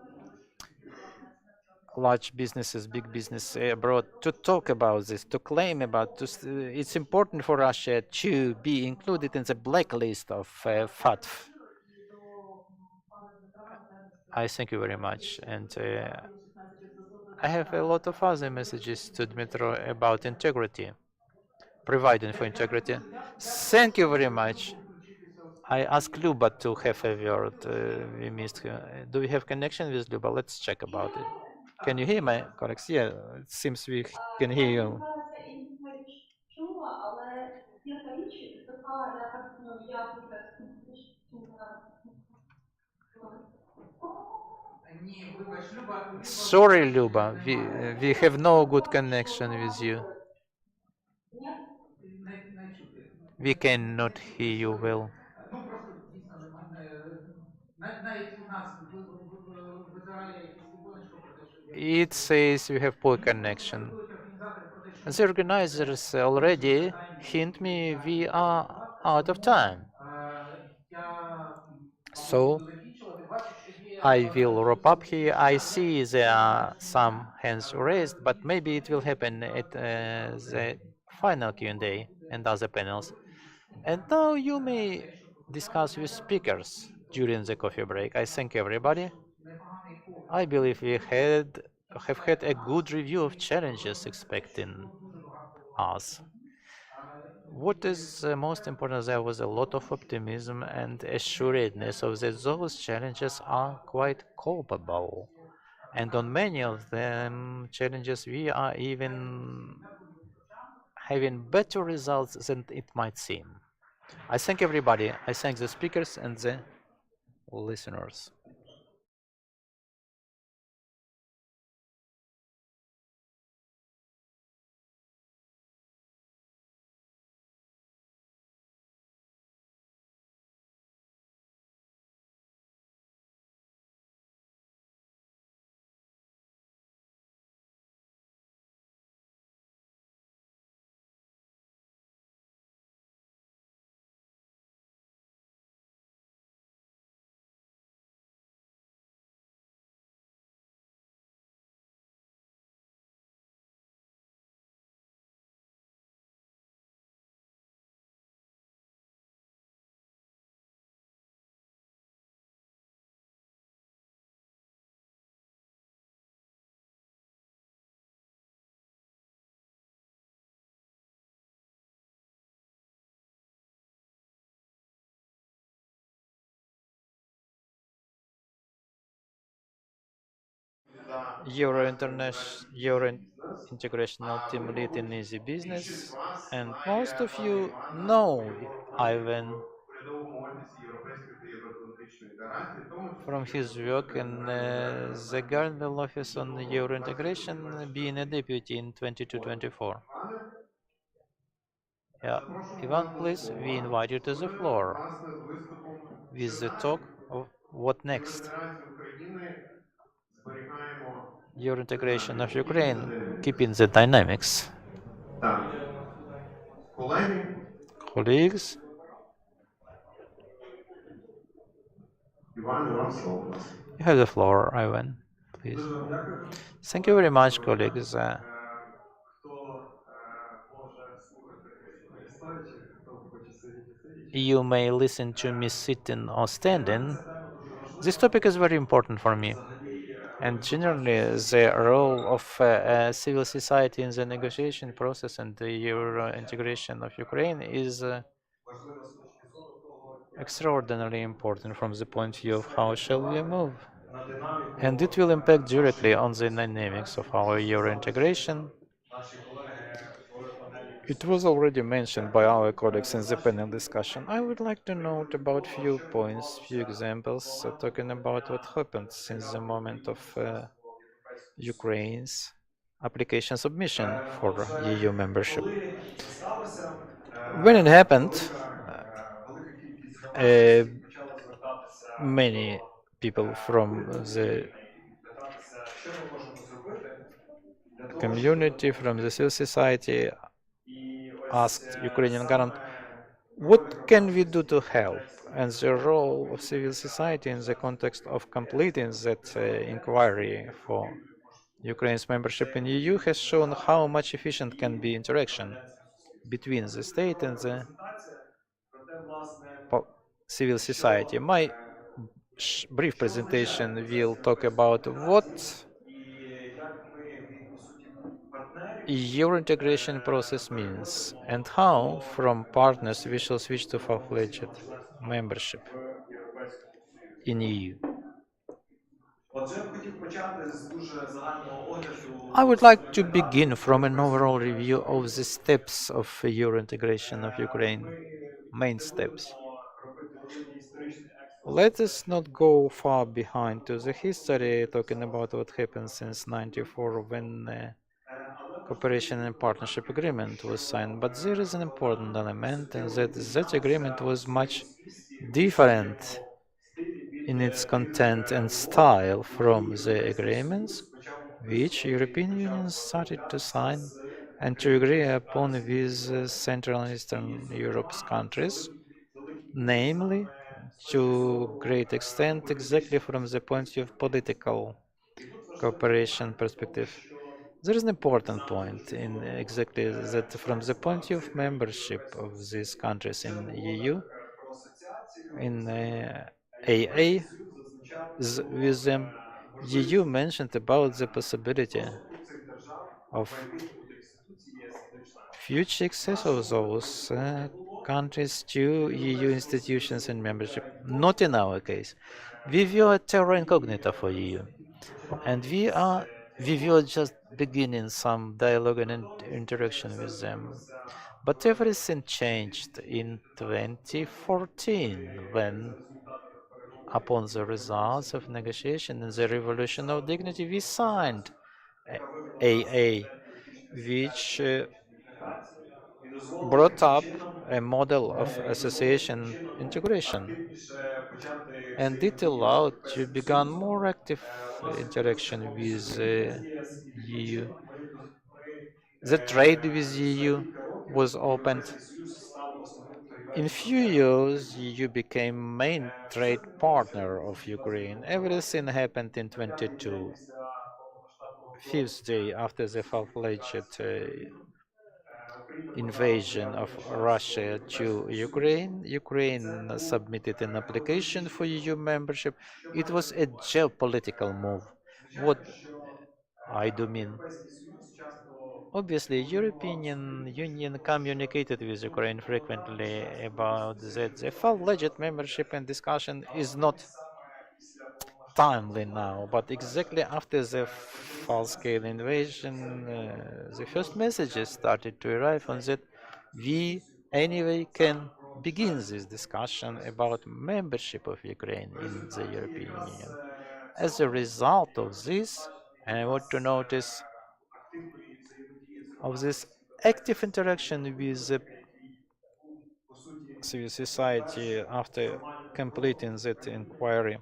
large businesses, big business abroad, to talk about this, to claim about this. It's important for Russia to be included in the blacklist of FATF. I thank you very much. And I have a lot of other messages to Dmitry about integrity, providing for integrity. Thank you very much. I asked Luba to have a word. We missed her. Do we have connection with Luba? Let's check about it. Can you hear my colleagues? Yeah, it seems we can hear you. Sorry, Luba, we have no good connection with you. We cannot hear you well. It says you have poor connection. The organizers already hint me we are out of time. So I will wrap up here. I see there are some hands raised, but maybe it will happen at the final Q&A and other panels. And now you may discuss with speakers during the coffee break. I thank everybody. I believe we have had a good review of challenges expecting us. What is most important, there was a lot of optimism and assuredness of that those challenges are quite culpable. And on many of them challenges, we are even having better results than it might seem. I thank everybody. I thank the speakers and the listeners. Euro Integrational Team Lead in Easy Business, and most of you know Ivan from his work in the Gardenville office on Euro Integration, being a deputy in 22-24. Yeah, Ivan, please, we invite you to the floor with the talk of what next. Your integration of Ukraine, keeping the dynamics. Colleagues, you have the floor, Ivan, please. Thank you very much, colleagues. You may listen to me sitting or standing. This topic is very important for me. And generally, the role of civil society in the negotiation process and the Euro integration of Ukraine is extraordinarily important from the point of view of how shall we move. And it will impact directly on the dynamics of our Euro integration. It was already mentioned by our colleagues in the panel discussion. I would like to note about few points, few examples, talking about what happened since the moment of Ukraine's application submission for EU membership. When it happened, many people from the community, from the civil society, asked Ukrainian government, what can we do to help? And the role of civil society in the context of completing that inquiry for Ukraine's membership in EU has shown how much efficient can be interaction between the state and the civil society. My brief presentation will talk about what Euro integration process means and how from partners we shall switch to full-fledged membership in EU. I would like to begin from an overall review of the steps of Euro integration of Ukraine, main steps. Let us not go far behind to the history, talking about what happened since '94 when cooperation and partnership agreement was signed. But there is an important element, and that agreement was much different in its content and style from the agreements which European Union started to sign and to agree upon with Central and Eastern Europe's countries, namely, to great extent, exactly from the point of view of political cooperation perspective. There is an important point in exactly that from the point of view of membership of these countries in EU, in AA, with them, EU mentioned about the possibility of future access of those countries to EU institutions and membership. Not in our case. We were terra incognita for EU, and we were just beginning some dialogue and interaction with them. But everything changed in 2014 when, upon the results of negotiation and the Revolution of Dignity, we signed AA, which brought up a model of association integration, and it allowed to begin more active interaction with EU. The trade with EU was opened. In few years, EU became main trade partner of Ukraine. Everything happened in 22, fifth day after the full-fledged invasion of Russia to Ukraine. Ukraine submitted an application for EU membership. It was a geopolitical move. What I do mean? Obviously, European Union communicated with Ukraine frequently about that the full-fledged membership and discussion is not timely now, but exactly after the full-scale invasion, the first messages started to arrive on that we anyway can begin this discussion about membership of Ukraine in the European Union. As a result of this, and I want to notice of this active interaction with the civil society after completing that inquiry,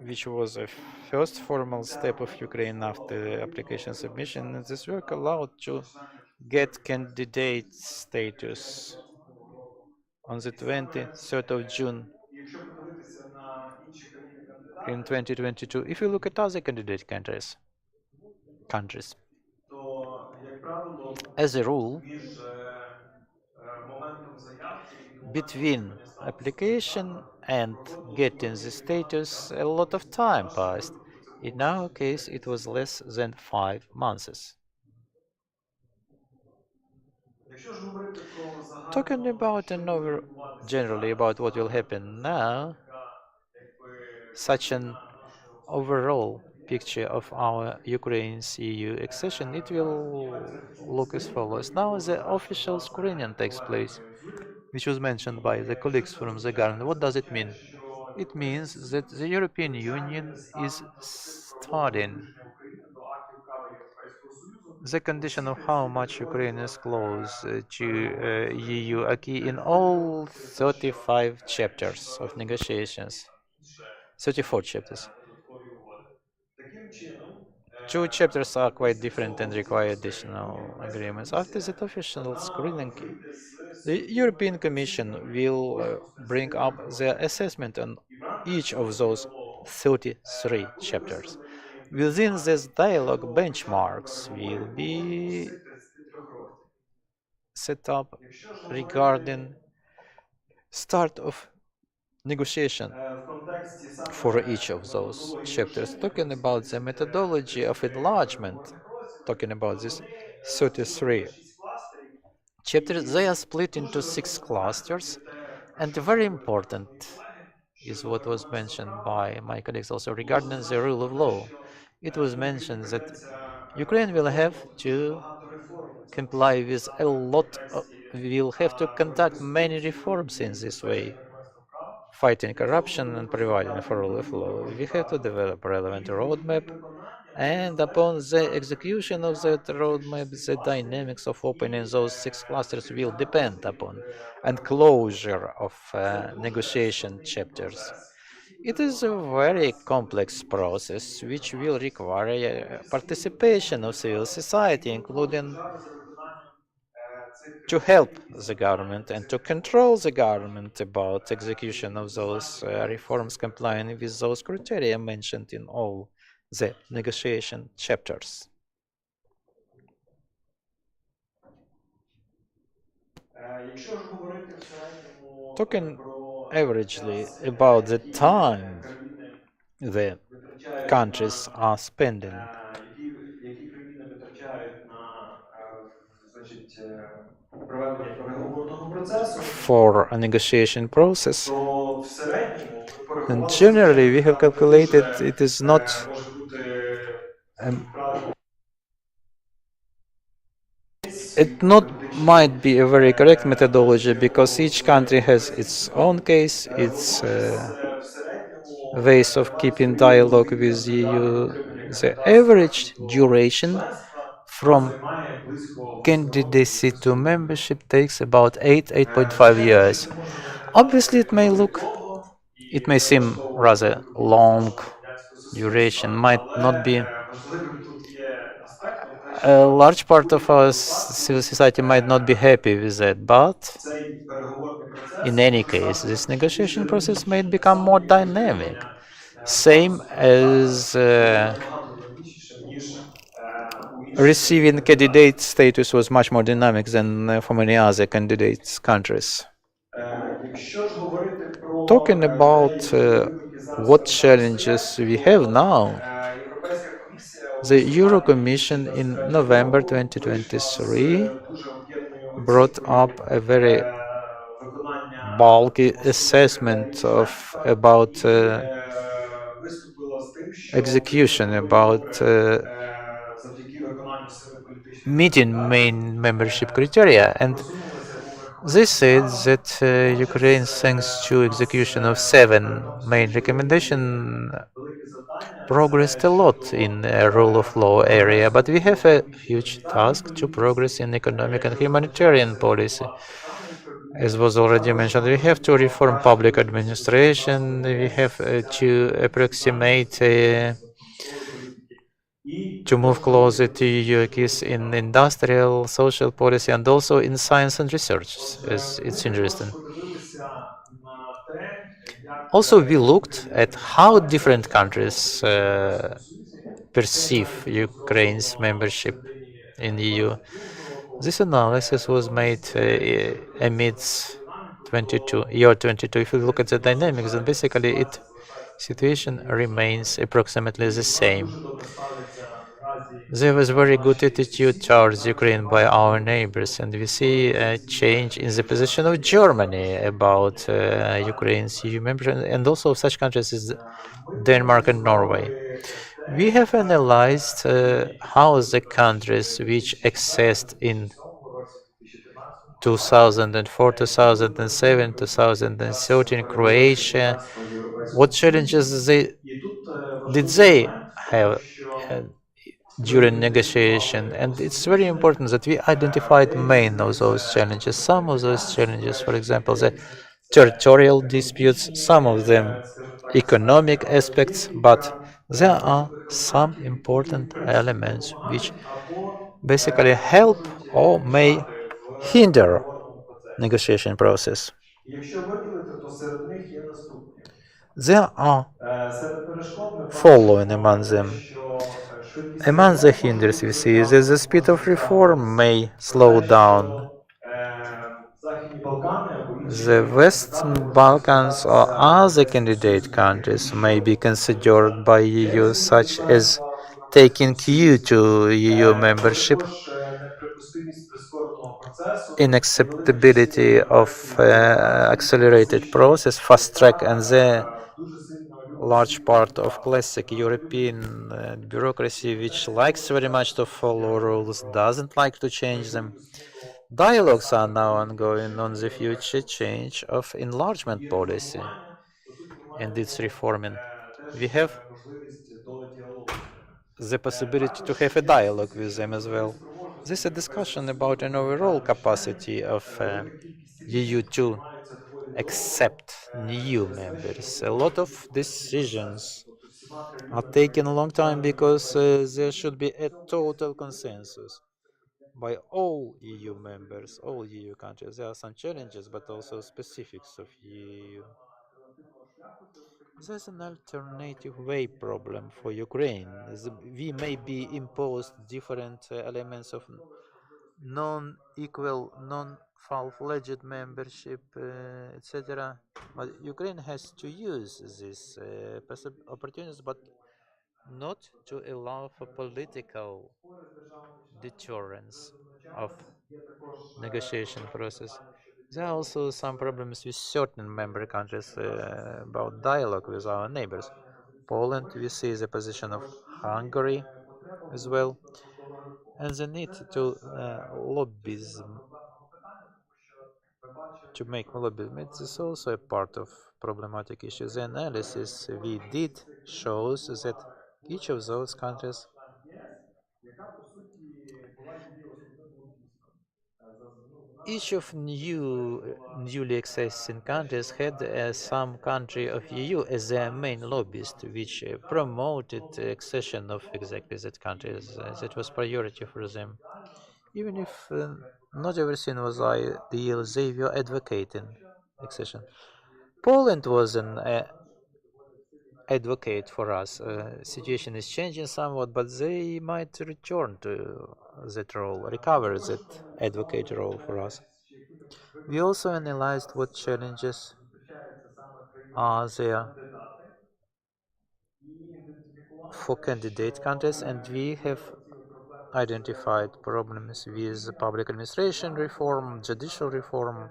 which was a first formal step of Ukraine after the application submission, and this work allowed to get candidate status on the 23rd of June in 2022. If you look at other candidate countries, as a rule, between application and getting the status, a lot of time passed. In our case, it was less than 5 months. Talking about generally about what will happen now, such an overall picture of our Ukraine's EU accession, it will look as follows. Now the official screening takes place, which was mentioned by the colleagues from the government. What does it mean? It means that the European Union is studying the condition of how much Ukraine is close to EU acquis in all 35 chapters of negotiations. 34 chapters. Two chapters are quite different and require additional agreements. After that official screening, the European Commission will bring up their assessment on each of those 33 chapters. Within this dialogue, benchmarks will be set up regarding start of negotiation for each of those chapters, talking about the methodology of enlargement, talking about this 33 chapters. They are split into 6 clusters, and very important is what was mentioned by my colleagues also regarding the rule of law. It was mentioned that Ukraine will have to comply with a lot of, will have to conduct many reforms in this way, fighting corruption and providing for rule of law. We have to develop a relevant roadmap, and upon the execution of that roadmap, the dynamics of opening those 6 clusters will depend upon and closure of negotiation chapters. It is a very complex process which will require participation of civil society, including to help the government and to control the government about execution of those reforms complying with those criteria mentioned in all the negotiation chapters. Talking averagely about the time the countries are spending for a negotiation process, and generally we have calculated it is not it not might be a very correct methodology because each country has its own case, its ways of keeping dialogue with the EU. The average duration from candidacy to membership takes about 8.5 years. Obviously, it may seem rather long duration, might not be. A large part of our civil society might not be happy with that, but in any case, this negotiation process may become more dynamic. Same as receiving candidate status was much more dynamic than for many other candidates countries. Talking about what challenges we have now, the Euro Commission in November 2023 brought up a very bulky assessment of about execution, about meeting main membership criteria, and they said that Ukraine, thanks to execution of 7 main recommendations, progressed a lot in rule of law area, but we have a huge task to progress in economic and humanitarian policy. As was already mentioned, we have to reform public administration, we have to approximate to move closer to EU acquis in industrial, social policy, and also in science and research, as it's interesting. Also, we looked at how different countries perceive Ukraine's membership in the EU. This analysis was made amidst year 22. If you look at the dynamics, then basically it situation remains approximately the same. There was very good attitude towards Ukraine by our neighbors, and we see a change in the position of Germany about Ukraine's EU membership, and also such countries as Denmark and Norway. We have analyzed how the countries which accessed in 2004, 2007, 2013, Croatia, what challenges did they have during negotiation? And it's very important that we identified main of those challenges. Some of those challenges, for example, the territorial disputes, some of them economic aspects, but there are some important elements which basically help or may hinder negotiation process. There are following among them. Among the hinders we see that the speed of reform may slow down. The Western Balkans or other candidate countries may be considered by EU such as taking cue to EU membership, inacceptability of accelerated process, fast track, and the large part of classic European bureaucracy which likes very much to follow rules, doesn't like to change them. Dialogues are now ongoing on the future change of enlargement policy and its reforming. We have the possibility to have a dialogue with them as well. This is a discussion about an overall capacity of EU to accept new members. A lot of decisions are taking a long time because there should be a total consensus by all EU members, all EU countries. There are some challenges, but also specifics of EU. There's an alternative way problem for Ukraine. We may be imposed different elements of non-equal, non-full-fledged membership, etc. But Ukraine has to use these opportunities, but not to allow for political deterrence of negotiation process. There are also some problems with certain member countries about dialogue with our neighbors. Poland, we see the position of Hungary as well, and the need to lobbyism, to make lobbyism. It is also a part of problematic issues. The analysis we did shows that each of those countries each of newly accessing countries had some country of EU as their main lobbyist, which promoted accession of exactly that countries. That was priority for them. Even if not everything was ideal, they were advocating accession. Poland was an advocate for us. Situation is changing somewhat, but they might return to that role, recover that advocate role for us. We also analyzed what challenges are there for candidate countries, and we have identified problems with public administration reform, judicial reform,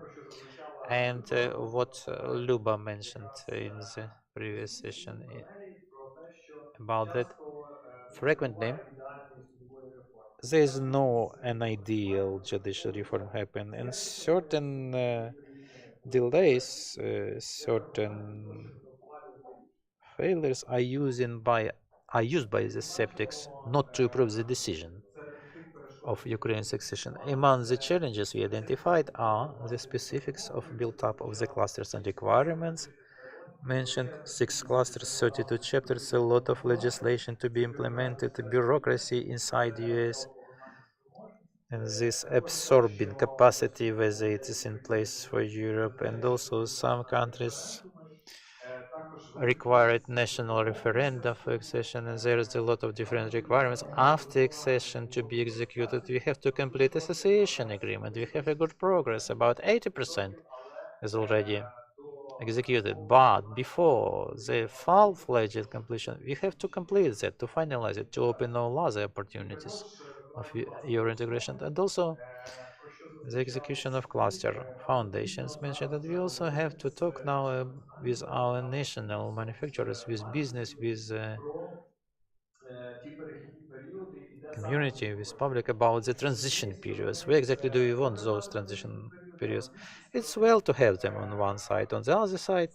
and what Luba mentioned in the previous session about that. Frequently, there is no an ideal judicial reform happen, and certain delays, certain failures are used by the skeptics not to approve the decision of Ukraine's accession. Among the challenges we identified are the specifics of build-up of the clusters and requirements. Mentioned 6 clusters, 32 chapters, a lot of legislation to be implemented, bureaucracy inside the US, and this absorbing capacity, whether it is in place for Europe, and also some countries required national referenda for accession, and there is a lot of different requirements. After accession to be executed, we have to complete association agreement. We have a good progress, about 80% is already executed, but before the full-fledged completion, we have to complete that, to finalize it, to open all other opportunities of Euro integration, and also the execution of cluster foundations mentioned that we also have to talk now with our national manufacturers, with business, with community, with public about the transition periods. Where exactly do we want those transition periods? It's well to have them on one side. On the other side,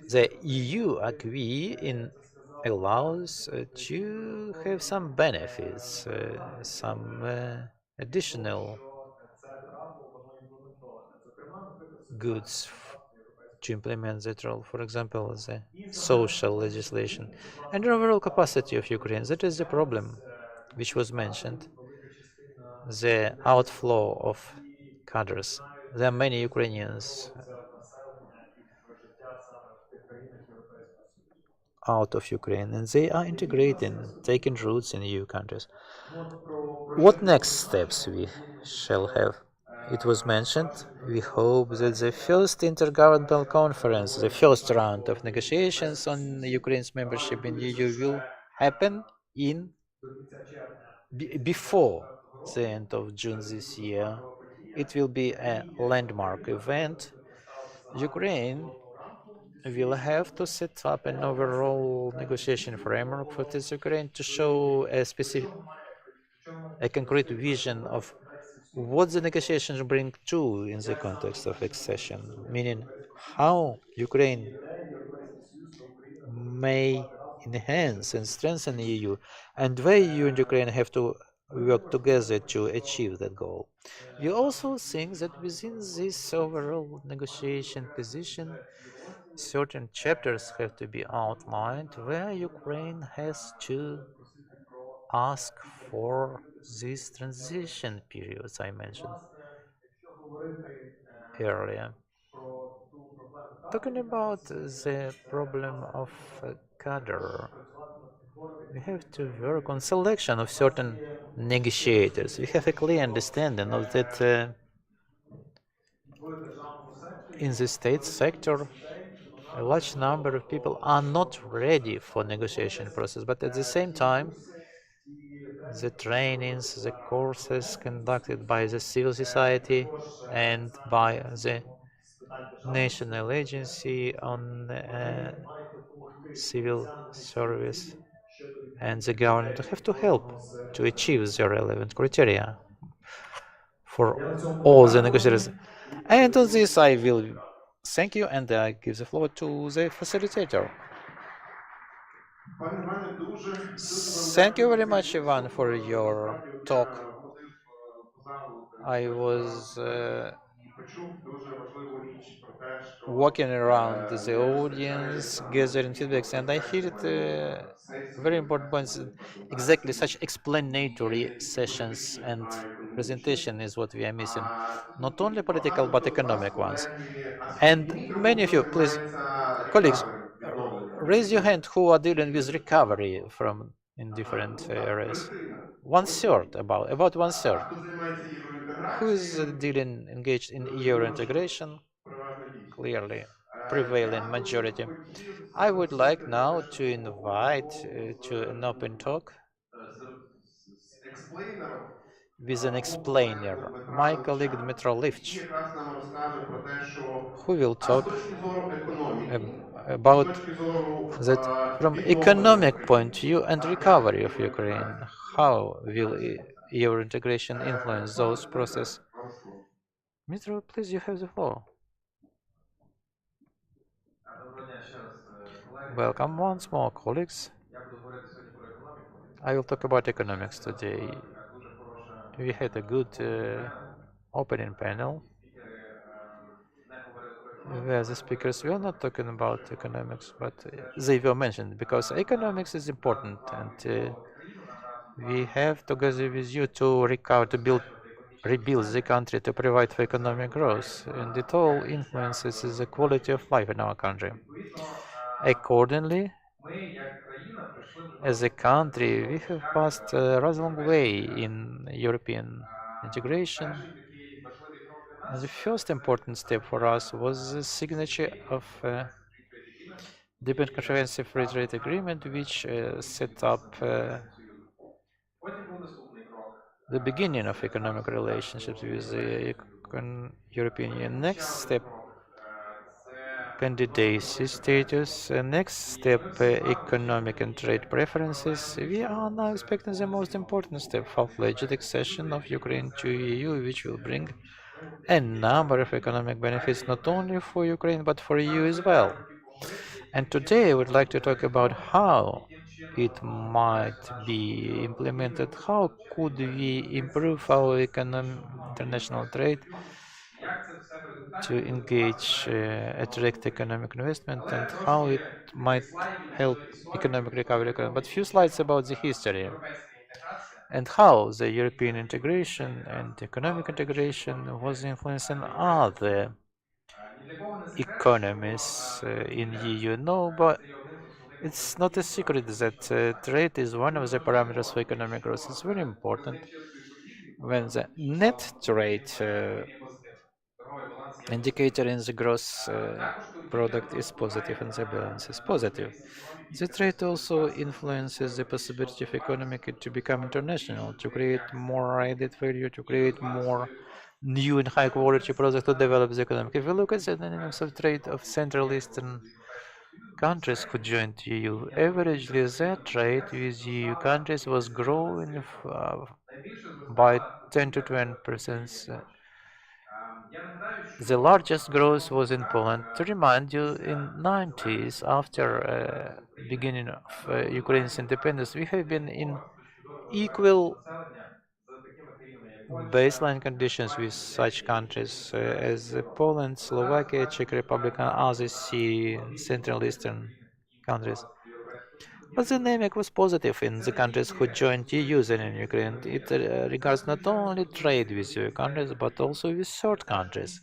the EU agree in allows to have some benefits, some additional goods to implement that role. For example, the social legislation and the overall capacity of Ukraine. That is the problem which was mentioned. The outflow of cadres. There are many Ukrainians out of Ukraine and they are integrating, taking roots in EU countries. What next steps we shall have? It was mentioned, we hope that the first intergovernmental conference, the first round of negotiations on Ukraine's membership in EU will happen in before the end of June this year. It will be a landmark event. Ukraine will have to set up an overall negotiation framework for this Ukraine to show a concrete vision of what the negotiations bring to in the context of accession, meaning how Ukraine may enhance and strengthen the EU, and where EU and Ukraine have to work together to achieve that goal. We also think that within this overall negotiation position, certain chapters have to be outlined where Ukraine has to ask for these transition periods I mentioned earlier. Talking about the problem of cadre, we have to work on selection of certain negotiators. We have a clear understanding of that in the state sector, a large number of people are not ready for negotiation process, but at the same time, the trainings, the courses conducted by the civil society and by the National Agency on Civil Service and the government have to help to achieve the relevant criteria for all the negotiators. And on this, I will thank you and I give the floor to the facilitator. Thank you very much, Ivan, for your talk. I was walking around the audience, gathering feedbacks, and I hear it very important points. Exactly such explanatory sessions and presentation is what we are missing. Not only political, but economic ones. And many of you, please, colleagues, raise your hand who are dealing with recovery from in different areas. One third, about one third. Who is dealing engaged in euro integration? Clearly, prevailing majority. I would like now to invite to an open talk with an explainer, my colleague Dmitro Livch, who will talk about that from economic point of view and recovery of Ukraine. How will euro integration influence those processes? Dmitro, please, you have the floor. Welcome once more, colleagues. I will talk about economics today. We had a good opening panel where the speakers were not talking about economics, but they were mentioned because economics is important, and we have together with you to recover, to rebuild the country, to provide for economic growth, and it all influences the quality of life in our country. Accordingly, as a country, we have passed a rather long way in European integration. And the first important step for us was the signature of Deep and Comprehensive Free Trade Agreement, which set up the beginning of economic relationships with the European Union. Next step, candidacy status. Next step, economic and trade preferences. We are now expecting the most important step, full-fledged accession of Ukraine to EU, which will bring a number of economic benefits not only for Ukraine but for EU as well. And today I would like to talk about how it might be implemented. How could we improve our international trade to engage attract economic investment and how it might help economic recovery. But few slides about the history and how the European integration and economic integration was influencing other economies in EU. No, but it's not a secret that trade is one of the parameters for economic growth. It's very important when the net trade indicator in the gross product is positive and the balance is positive. The trade also influences the possibility of economy to become international, to create more added value, to create more new and high quality products to develop the economy. If you look at the dynamics of trade of Central Eastern countries who joined EU, averagely their trade with EU countries was growing by 10 to 20%. The largest growth was in Poland. To remind you, in 90s, after beginning of Ukraine's independence, we have been in equal baseline conditions with such countries as Poland, Slovakia, Czech Republic, and other Central Eastern countries. But the dynamic was positive in the countries who joined EU and in Ukraine. It regards not only trade with EU countries, but also with third countries.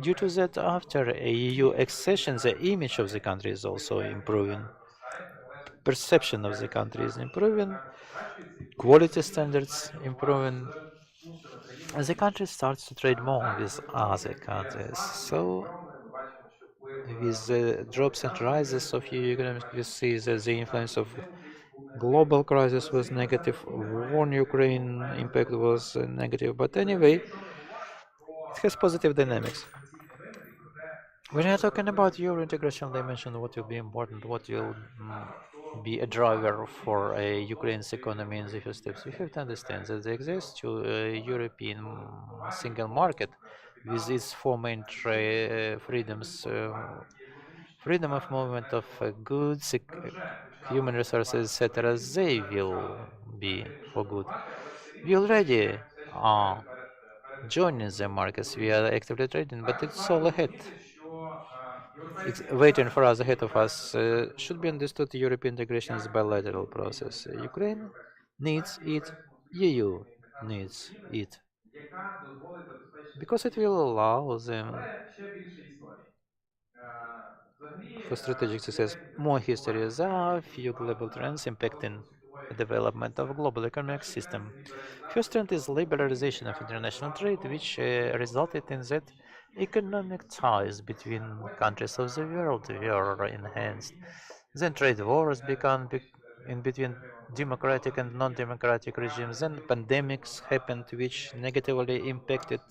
Due to that, after EU accession, the image of the country is also improving. Perception of the country is improving. Quality standards improving. The country starts to trade more with other countries. So, with the drops and rises of EU economics, we see that the influence of global crisis was negative. War in Ukraine impact was negative. But anyway, it has positive dynamics. When you're talking about Euro integration dimension, what will be important, what will be a driver for a Ukraine's economy in the first steps, we have to understand that there exists to a European single market with its four main freedoms, freedom of movement of goods, human resources, etc. They will be for good. We already are joining the markets, we are actively trading, but it's all ahead. It's waiting for us ahead of us. Should be understood European integration is a bilateral process. Ukraine needs it, EU needs it. Because it will allow them for strategic success. More history. There are few global trends impacting the development of global economic system. First trend is liberalization of international trade, which resulted in that economic ties between countries of the world were enhanced. Then trade wars began in between democratic and non-democratic regimes. Then pandemics happened, which negatively impacted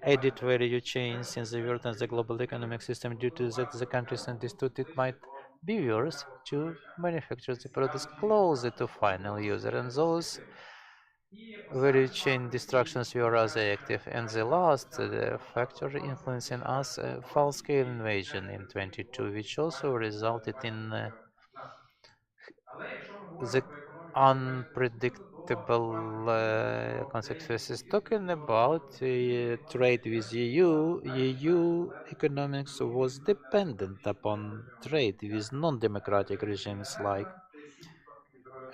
added value chains in the world and the global economic system. Due to that, the countries understood it might be worse to manufacture the products closer to final user, and those value chain destructions were rather active. And the last factor influencing us, full-scale invasion in 22, which also resulted in the unpredictable consequences. Talking about trade with EU economics was dependent upon trade with non-democratic regimes like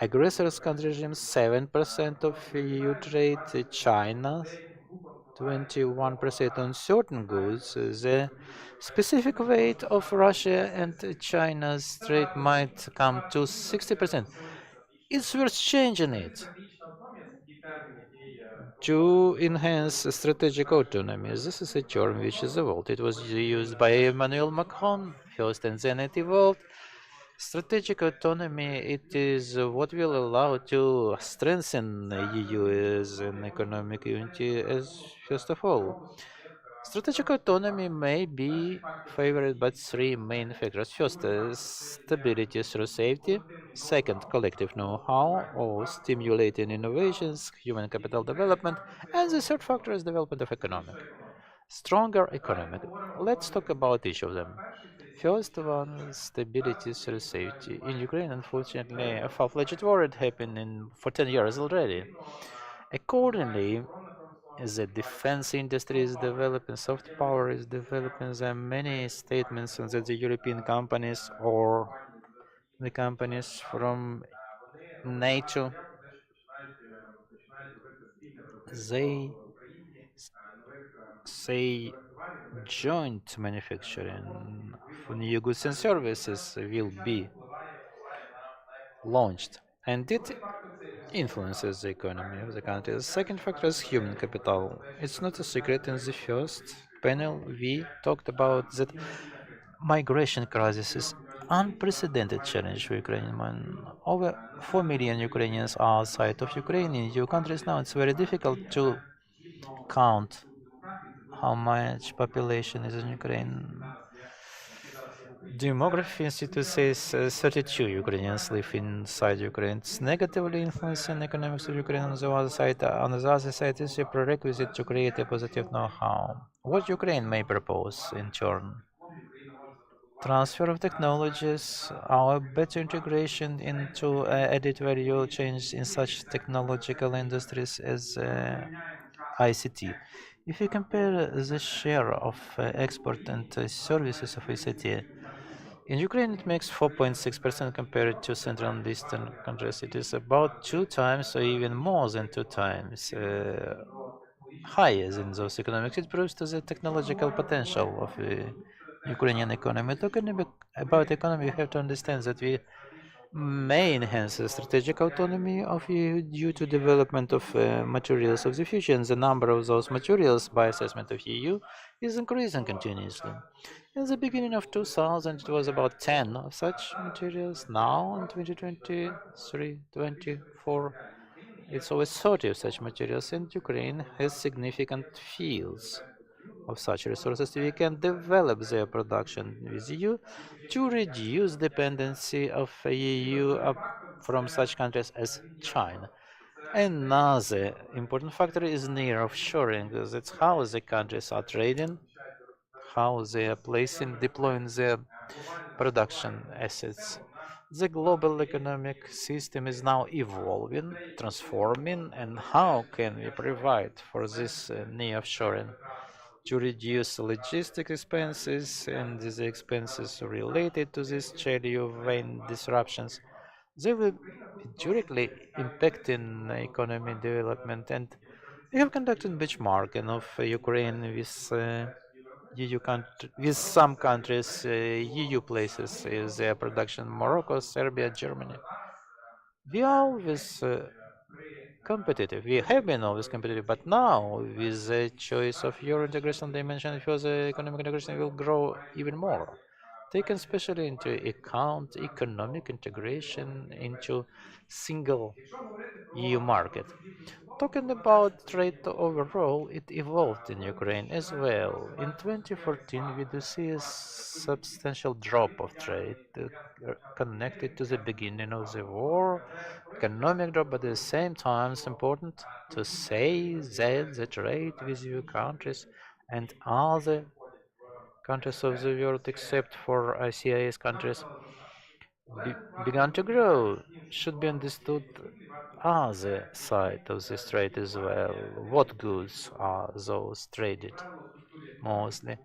aggressors country regimes, 7% of EU trade, China 21% on certain goods. The specific weight of Russia and China's trade might come to 60%. It's worth changing it to enhance strategic autonomy. This is a term which is evolved. It was used by Emmanuel Macron first and then it evolved. Strategic autonomy, it is what will allow to strengthen EU as an economic unity as first of all. Strategic autonomy may be favored by three main factors. First, stability through safety. Second, collective know-how or stimulating innovations, human capital development. And the third factor is development of economic. Stronger economic. Let's talk about each of them. First one, stability through safety. In Ukraine, unfortunately, a full-fledged war had happened for 10 years already. Accordingly, the defense industry is developing, soft power is developing. There are many statements that the European companies or the companies from NATO, they say joint manufacturing for new goods and services will be launched, and it influences the economy of the country. The second factor is human capital. It's not a secret. In the first panel, we talked about that migration crisis is unprecedented challenge for Ukrainian men. Over 4 million Ukrainians are outside of Ukraine in EU countries now. It's very difficult to count how much population is in Ukraine. Demography Institute says 32 Ukrainians live inside Ukraine. It's negatively influencing economics of Ukraine on the other side. On the other side, it's a prerequisite to create a positive know-how. What Ukraine may propose in turn? Transfer of technologies, our better integration into added value chains in such technological industries as ICT. If you compare the share of export and services of ICT, in Ukraine it makes 4.6% compared to Central and Eastern countries. It is about 2 times or even more than 2 times higher than those economics. It proves to the technological potential of the Ukrainian economy. Talking about economy, you have to understand that we may enhance the strategic autonomy of EU due to development of materials of the future, and the number of those materials by assessment of EU is increasing continuously. In the beginning of 2000, it was about 10 of such materials. Now, in 2023, 24, it's over 30 of such materials, and Ukraine has significant fields of such resources. We can develop their production with EU to reduce dependency of EU from such countries as China. Another important factor is near offshoring. That's how the countries are trading, how they are deploying their production assets. The global economic system is now evolving, transforming, and how can we provide for this nearshoring to reduce logistic expenses and the expenses related to this chain disruptions? They will be directly impacting economy development, and we have conducted benchmarking of Ukraine with EU with some countries, EU places is their production: Morocco, Serbia, Germany. We are always competitive. We have been always competitive, but now with the choice of Euro integration dimension, further economic integration will grow even more. Taken especially into account economic integration into single EU market. Talking about trade overall, it evolved in Ukraine as well. In 2014, we do see a substantial drop of trade connected to the beginning of the war, economic drop, but at the same time, it's important to say that the trade with EU countries and other countries of the world, except for CIS countries, began to grow. Should be understood other side of this trade as well. What goods are those traded mostly?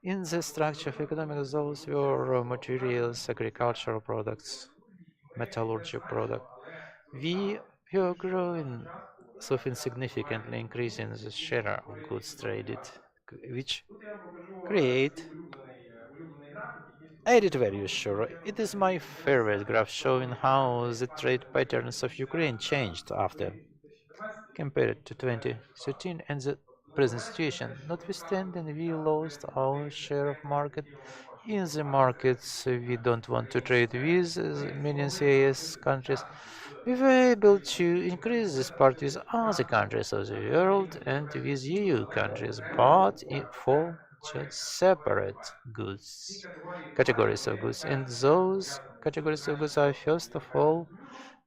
In the structure of economics, those were raw materials, agricultural products, metallurgical product. We were growing, often significantly increasing the share of goods traded, which create added value. Sure, it is my favorite graph showing how the trade patterns of Ukraine changed after compared to 2013 and the present situation. Notwithstanding, we lost our share of market in the markets we don't want to trade with many CIS countries. We were able to increase this part with other countries of the world and with EU countries, but for just separate goods, categories of goods. And those categories of goods are first of all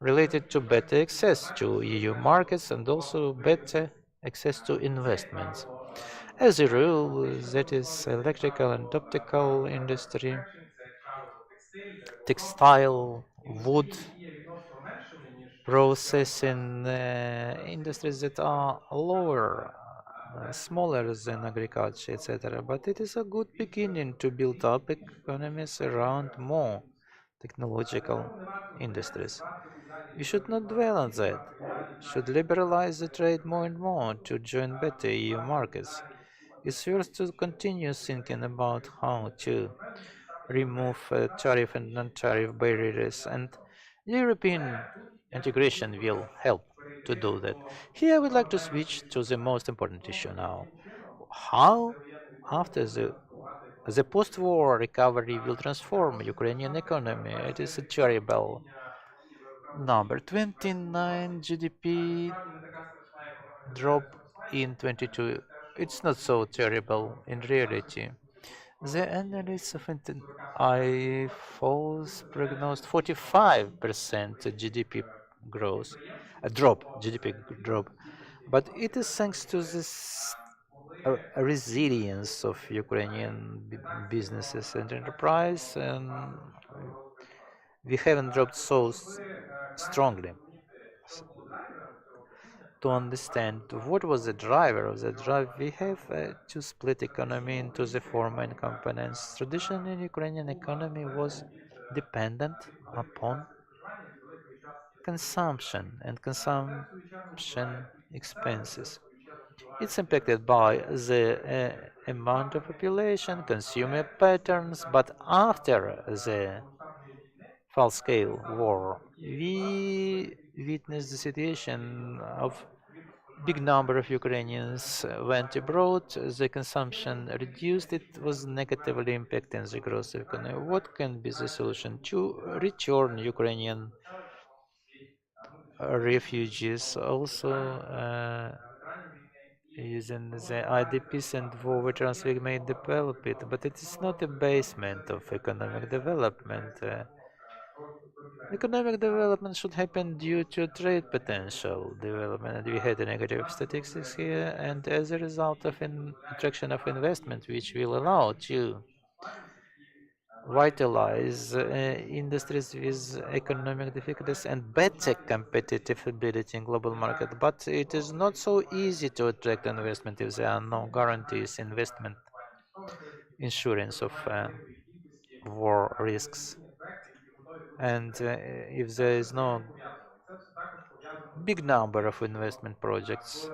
related to better access to EU markets and also better access to investments. As a rule, that is electrical and optical industry, textile, wood processing industries that are lower smaller than agriculture, etc. But it is a good beginning to build up economies around more technological industries. We should not dwell on that. Should liberalize the trade more and more to join better EU markets. It's worth to continue thinking about how to remove tariff and non-tariff barriers, and European integration will help to do that. Here I would like to switch to the most important issue now. How, after the post-war recovery will transform Ukrainian economy? It is a terrible number. 29 GDP drop in 22. It's not so terrible in reality. The analysts of IFO's prognosed 45% GDP growth, GDP drop, but it is thanks to this resilience of Ukrainian businesses and enterprise, and we haven't dropped so strongly. To understand what was the driver of the drop, we have to split economy into the four main components. Traditionally, Ukrainian economy was dependent upon consumption and consumption expenses. It's impacted by the amount of population, consumer patterns, but after the full-scale war, we witnessed the situation of big number of Ukrainians went abroad, the consumption reduced, it was negatively impacting the growth of economy. What can be the solution? To return Ukrainian refugees, also using the IDPs and war veterans we may develop it, but it is not a basement of economic development. Economic development should happen due to trade potential development, and we had negative statistics here, and as a result of attraction of investment, which will allow to vitalize industries with economic difficulties and better competitive ability in global market. But it is not so easy to attract investment if there are no guarantees, investment insurance of war risks, and if there is no big number of investment projects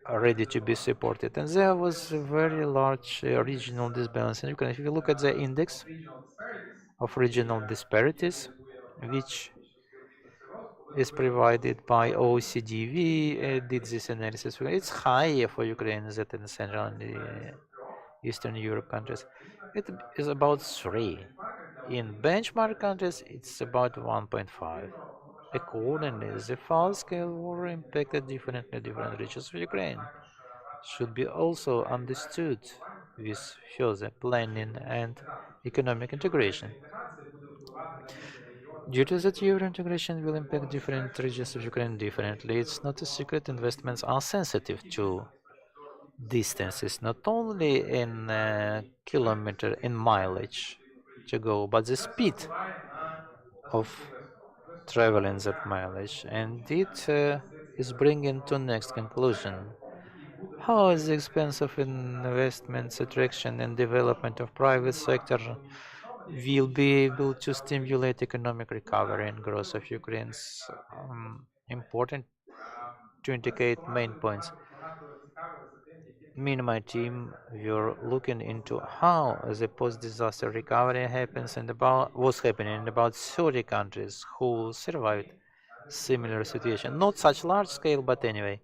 are ready to be supported, and there was a very large regional disbalance. And you can, if you look at the index of regional disparities, which is provided by OECD, we did this analysis. It's higher for Ukraine than in Central and Eastern Europe countries. It is about 3. In benchmark countries, it's about 1.5. Accordingly, the full-scale war impacted differently different regions of Ukraine. Should be also understood with further planning and economic integration. Due to that, Euro integration will impact different regions of Ukraine differently. It's not a secret investments are sensitive to distances, not only in kilometer, in mileage to go, but the speed of traveling that mileage. And it is bringing to next conclusion. How is the expense of investments, attraction and development of private sector will be able to stimulate economic recovery and growth of Ukraine's important to indicate main points. Me and my team were looking into how the post-disaster recovery happens and about what's happening in about 30 countries who survived similar situation. Not such large scale, but anyway,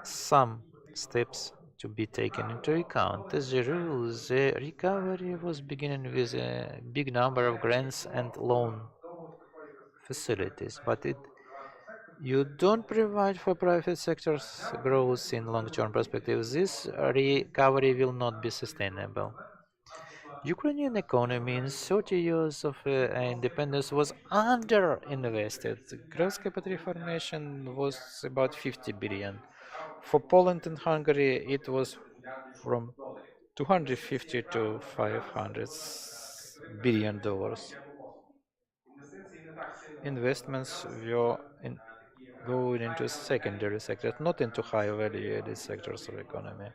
some steps to be taken into account. As a rule, the recovery was beginning with a big number of grants and loan facilities, but you don't provide for private sector's growth in long-term perspective. This recovery will not be sustainable. Ukrainian economy in 30 years of independence was under-invested. Gross capital formation was about 50 billion. For Poland and Hungary, it was from 250 to 500 billion dollars. Investments going into secondary sectors, not into high value added sectors of economy.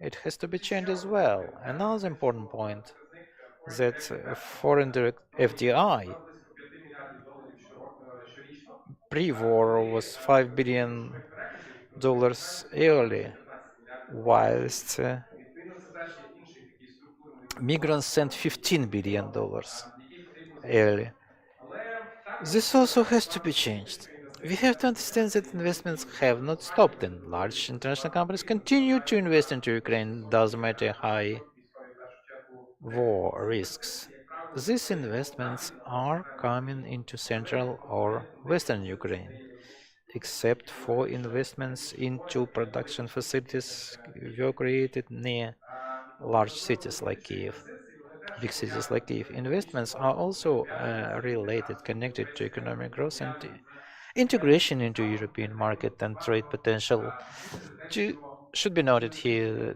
It has to be changed as well. Another important point that foreign direct FDI pre-war was $5 billion yearly, whilst migrants sent $15 billion yearly. This also has to be changed. We have to understand that investments have not stopped, and large international companies continue to invest into Ukraine, doesn't matter high war risks. These investments are coming into central or western Ukraine, except for investments into production facilities were created near large cities like Kiev. Big cities like Kiev. Investments are also related, connected to economic growth and integration into European market and trade potential. Should be noted here,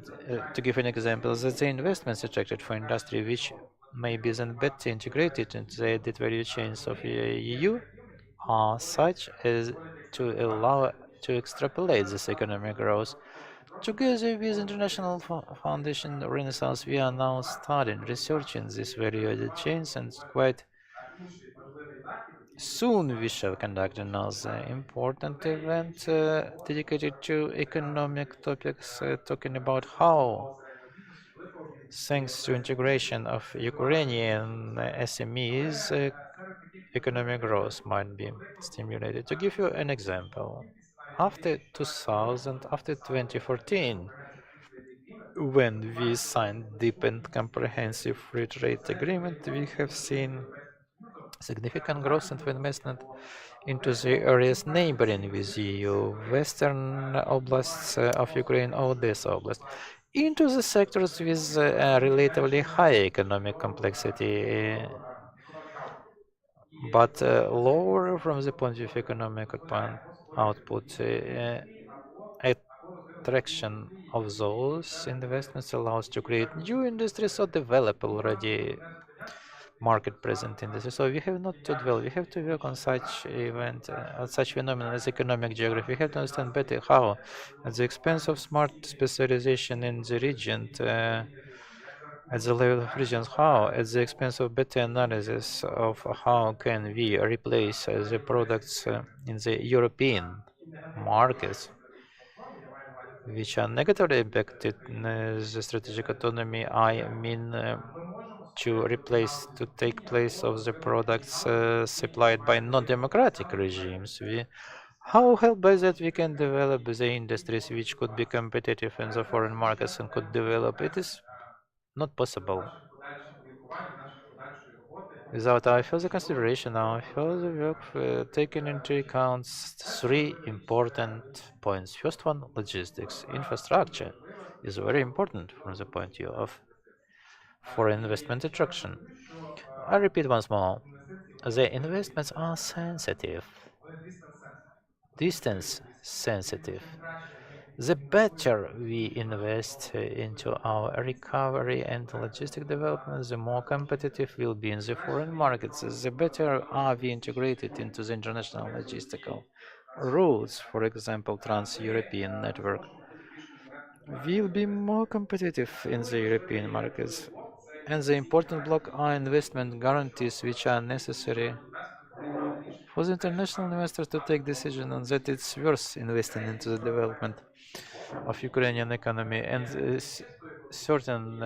to give an example, that the investments attracted for industry which may be then better integrated into the added value chains of EU are such as to allow to extrapolate this economic growth. Together with International Foundation Renaissance, we are now starting researching these value-added chains, and quite soon we shall conduct another important event dedicated to economic topics, talking about how, thanks to integration of Ukrainian SMEs, economic growth might be stimulated. To give you an example, after 2000, after 2014, when we signed deep and comprehensive free trade agreement, we have seen significant growth and investment into the areas neighboring with EU, western oblasts of Ukraine, Odessa Oblast, into the sectors with relatively high economic complexity, but lower from the point of economic output. Attraction of those investments allows to create new industries or develop already market present industries. So we have not to dwell, we have to work on such event, such phenomenon as economic geography. We have to understand better how, at the expense of smart specialization in the region, at the level of regions, how, at the expense of better analysis of how can we replace the products in the European markets, which are negatively impacted the strategic autonomy. I mean, to take place of the products supplied by non-democratic regimes. How help by that we can develop the industries which could be competitive in the foreign markets and could develop? It is not possible without our further consideration, our further work, taking into account three important points. First one, logistics. Infrastructure is very important from the point of view of foreign investment attraction. I repeat once more, the investments are sensitive, distance sensitive. The better we invest into our recovery and logistic development, the more competitive we'll be in the foreign markets, the better are we integrated into the international logistical routes, for example, trans-European network. We'll be more competitive in the European markets, and the important block are investment guarantees which are necessary for the international investors to take decision on that it's worth investing into the development of Ukrainian economy, and certain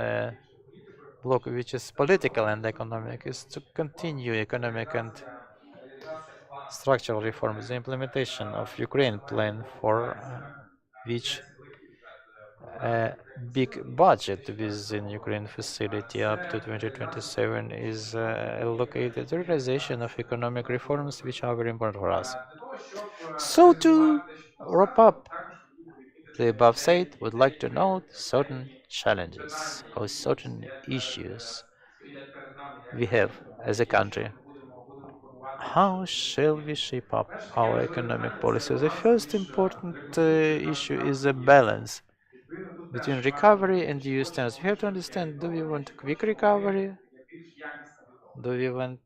block which is political and economic is to continue economic and structural reforms. The implementation of Ukraine plan for which a big budget within Ukraine facility up to 2027 is allocated to realization of economic reforms which are very important for us. So to wrap up the above said, would like to note certain challenges or certain issues we have as a country. How shall we shape up our economic policy? The first important issue is a balance between recovery and EU standards. We have to understand, do we want quick recovery? Do we want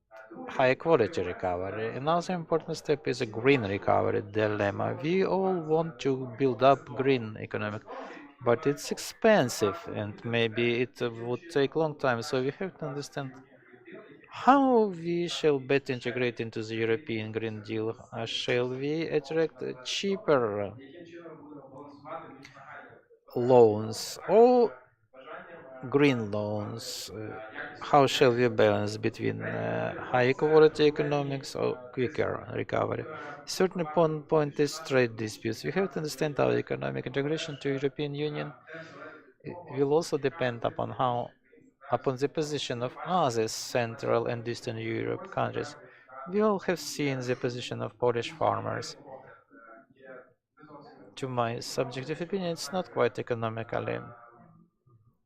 high quality recovery. Another important step is a green recovery dilemma. We all want to build up green economic, but it's expensive and maybe it would take long time. So we have to understand how we shall better integrate into the European Green Deal. Shall we attract cheaper loans or green loans? How shall we balance between high quality economics or quicker recovery? Certain point is trade disputes. We have to understand our economic integration to European Union will also depend upon the position of other Central and Eastern Europe countries. We all have seen the position of Polish farmers. To my subjective opinion, it's not quite economically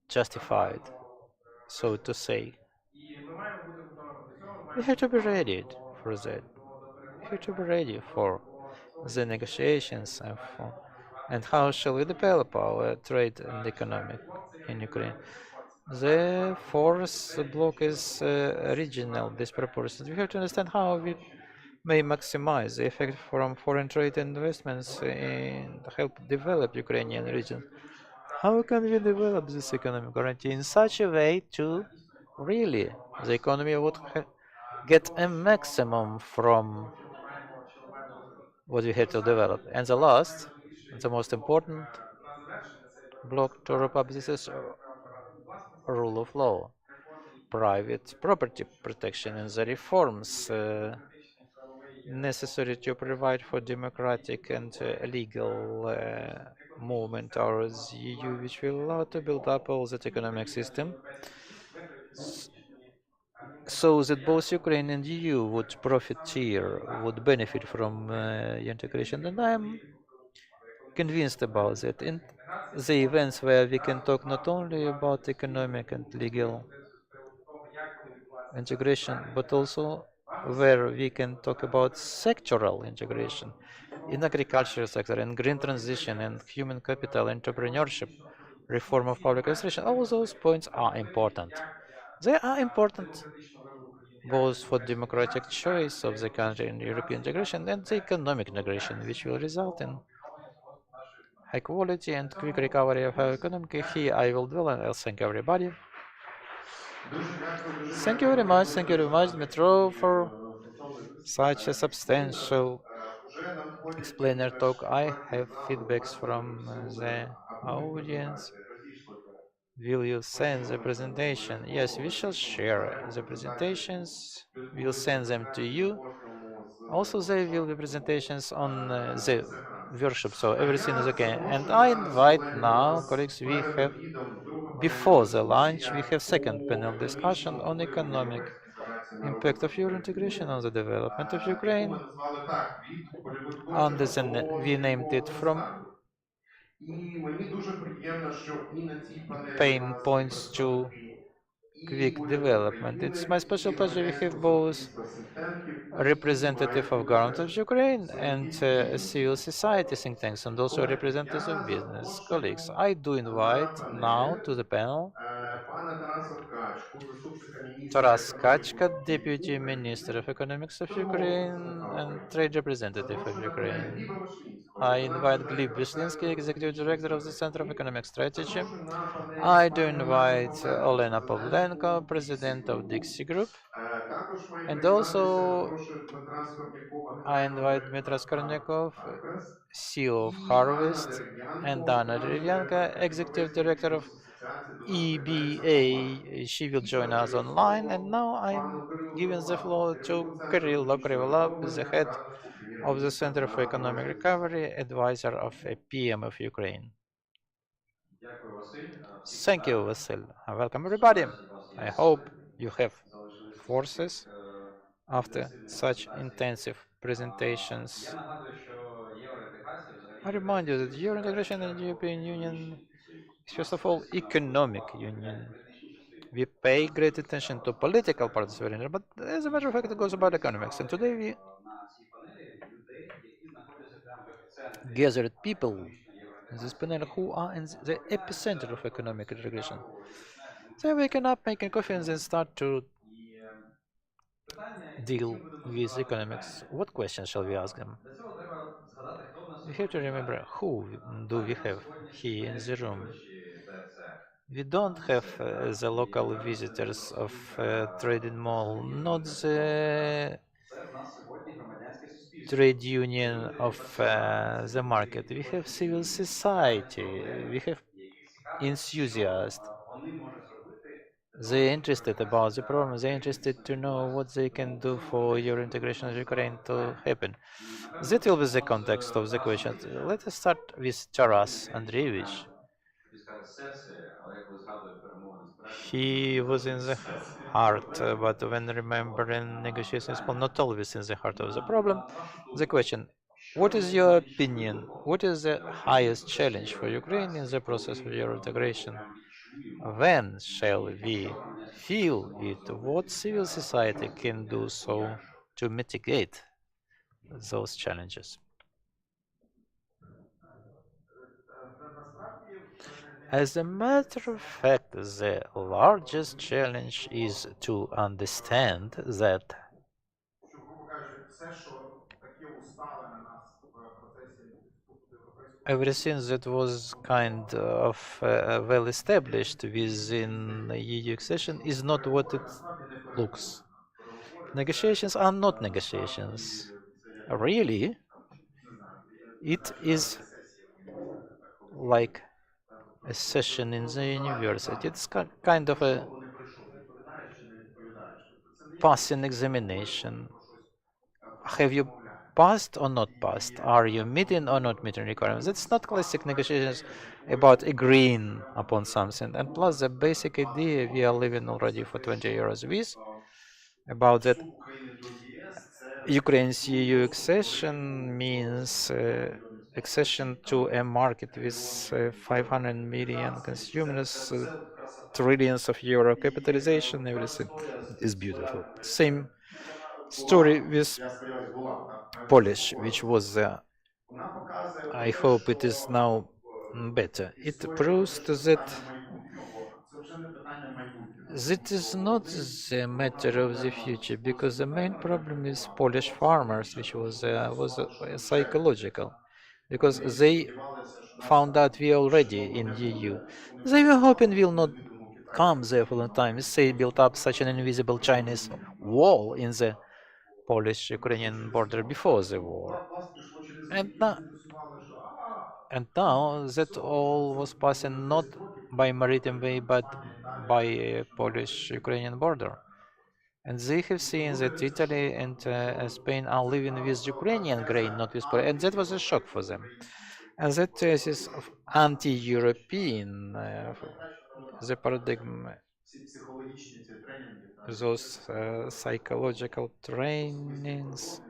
justified, so to say. We have to be ready for that. We have to be ready for the negotiations and how shall we develop our trade and economic in Ukraine. The fourth block is regional disproportions. We have to understand how we may maximize the effect from foreign trade investments and help develop Ukrainian region. How can we develop this economic guarantee in such a way to really the economy would get a maximum from what we have to develop? And the last, the most important block to wrap up this is rule of law, private property protection, and the reforms necessary to provide for democratic and legal movement towards the EU, which will allow to build up all that economic system so that both Ukraine and EU would profiteer, would benefit from integration. And I'm convinced about that. In the events where we can talk not only about economic and legal integration, but also where we can talk about sectoral integration in agricultural sector and green transition and human capital entrepreneurship, reform of public administration. All those points are important. They are important both for democratic choice of the country in European integration and the economic integration, which will result in high quality and quick recovery of our economy. Here I will dwell and I'll thank everybody. Thank you very much, Dmitro, for such a substantial explainer talk. I have feedbacks from the audience. Will you send the presentation? Yes, we shall share the presentations. We'll send them to you. Also, there will be presentations on the workshop, so everything is okay. And I invite now, colleagues, we have, before the lunch, we have second panel discussion on economic impact of Euro integration on the development of Ukraine. Under the, we named it from pain points to quick development. It's my special pleasure we have both a representative of government of Ukraine and civil society think tanks and also representatives of business colleagues. I do invite now to the panel Taras Kachka, Deputy Minister of Economics of Ukraine and Trade Representative of Ukraine. I invite Gleb Vyslinsky, Executive Director of the Center of Economic Strategy. I do invite Olena Pavlenko, President of Dixie Group. And also I invite Dmitry Skornyakov, CEO of Harvest, and Dana Derevyanka, Executive Director of EBA. She will join us online. And now I'm giving the floor to Kirill Krivolov, the head of the Center for Economic Recovery, advisor of a PM of Ukraine. Thank you, Vasil. Welcome, everybody. I hope you have forces after such intensive presentations. I remind you that Euro integration in the European Union is first of all economic union. We pay great attention to political parts of it, but as a matter of fact, it goes about economics. And today we gathered people in this panel who are in the epicenter of economic integration. They're waking up, making coffee, and then start to deal with economics, what question shall we ask them? We have to remember who do we have here in the room. We don't have the local visitors of trading mall, not the trade union of the market. We have civil society. We have enthusiasts. They're interested about the problem. They're interested to know what they can do for your integration of Ukraine to happen. That will be the context of the question. Let us start with Taras Andreevich. He was in the heart, but when remembering negotiations, well, not always in the heart of the problem. The question, what is your opinion? What is the highest challenge for Ukraine in the process of your integration? When shall we feel it? What civil society can do so to mitigate those challenges? As a matter of fact, the largest challenge is to understand that everything that was kind of well established within EU accession is not what it looks. Negotiations are not negotiations. Really, it is like a session in the university. It's kind of a passing examination. Have you passed or not passed? Are you meeting or not meeting requirements? It's not classic negotiations about agreeing upon something. And plus the basic idea we are living already for 20 years with about that Ukraine's EU accession means accession to a market with 500 million consumers, trillions of euro capitalization, everything is beautiful. Same story with Polish, which was, I hope it is now better. It proves that it is not the matter of the future, because the main problem is Polish farmers, which was psychological, because they found out we already in EU. They were hoping we'll not come there for a long time. They built up such an invisible Chinese wall in the Polish-Ukrainian border before the war. And now, and now that all was passing not by maritime way, but by a Polish-Ukrainian border. And they have seen that Italy and Spain are living with Ukrainian grain, not with Polish, and that was a shock for them. And that is of anti-European, the paradigm, those psychological trainings,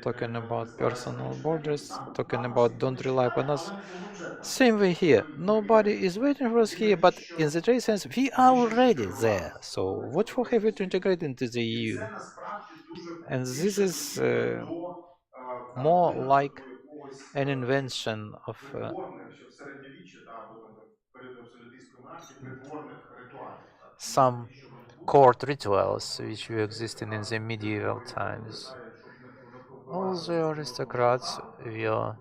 talking about personal borders, talking about don't rely upon us. Same way here. Nobody is waiting for us here, but in the trade sense, we are already there. So what for have we to integrate into the EU? And this is more like an invention of some court rituals which were existing in the medieval times. All the aristocrats were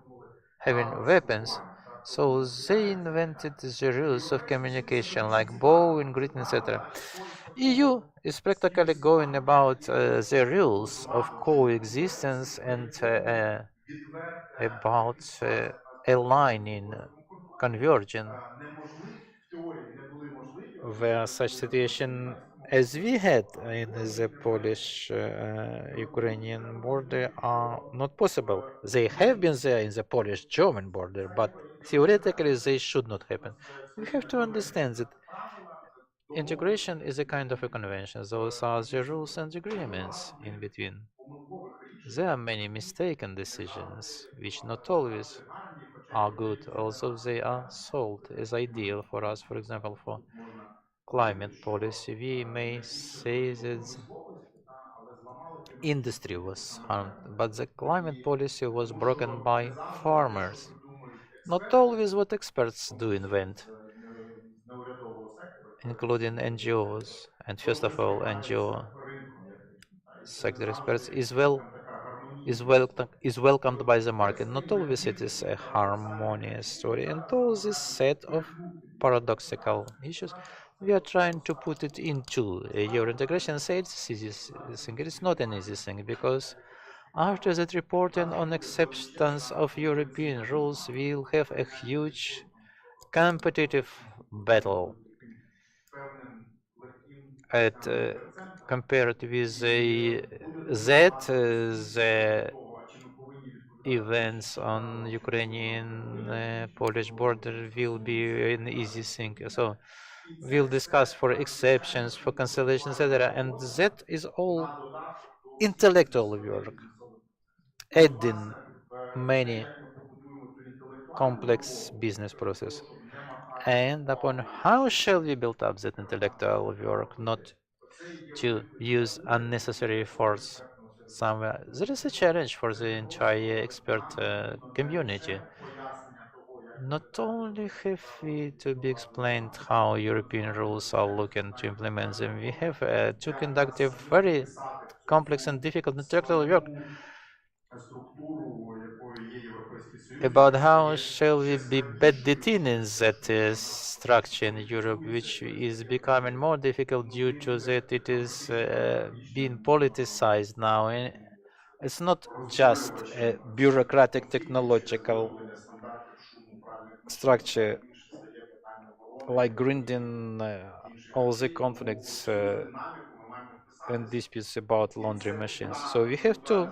having weapons, so they invented the rules of communication like bowing, greeting, etc. EU is practically going about the rules of coexistence and about aligning, converging, where such situation as we had in the Polish-Ukrainian border are not possible. They have been there in the Polish-German border, but theoretically they should not happen. We have to understand that integration is a kind of a convention. Those are the rules and agreements in between. There are many mistaken decisions, which not always are good, although they are sold as ideal for us, for example, for climate policy. We may say that industry was harmed, but the climate policy was broken by farmers. Not always what experts do invent, including NGOs, and first of all NGO sector experts is welcomed by the market. Not always it is a harmonious story, and all this set of paradoxical issues, we are trying to put it into your integration. Say it's easy thing. It is not an easy thing because after that reporting on acceptance of European rules, we'll have a huge competitive battle at compared with the events on Ukrainian Polish border will be an easy thing. So we'll discuss for exceptions, for cancellation, etc. And that is all intellectual work, adding many complex business process. And upon how shall we build up that intellectual work, not to use unnecessary force somewhere? There is a challenge for the entire expert community. Not only have we to be explained how European rules are looking to implement them, we have to conduct a very complex and difficult intellectual work about how shall we be bedded in that structure in Europe, which is becoming more difficult due to that it is being politicized now. And it's not just a bureaucratic technological structure like grinding all the conflicts and disputes about laundry machines. So we have to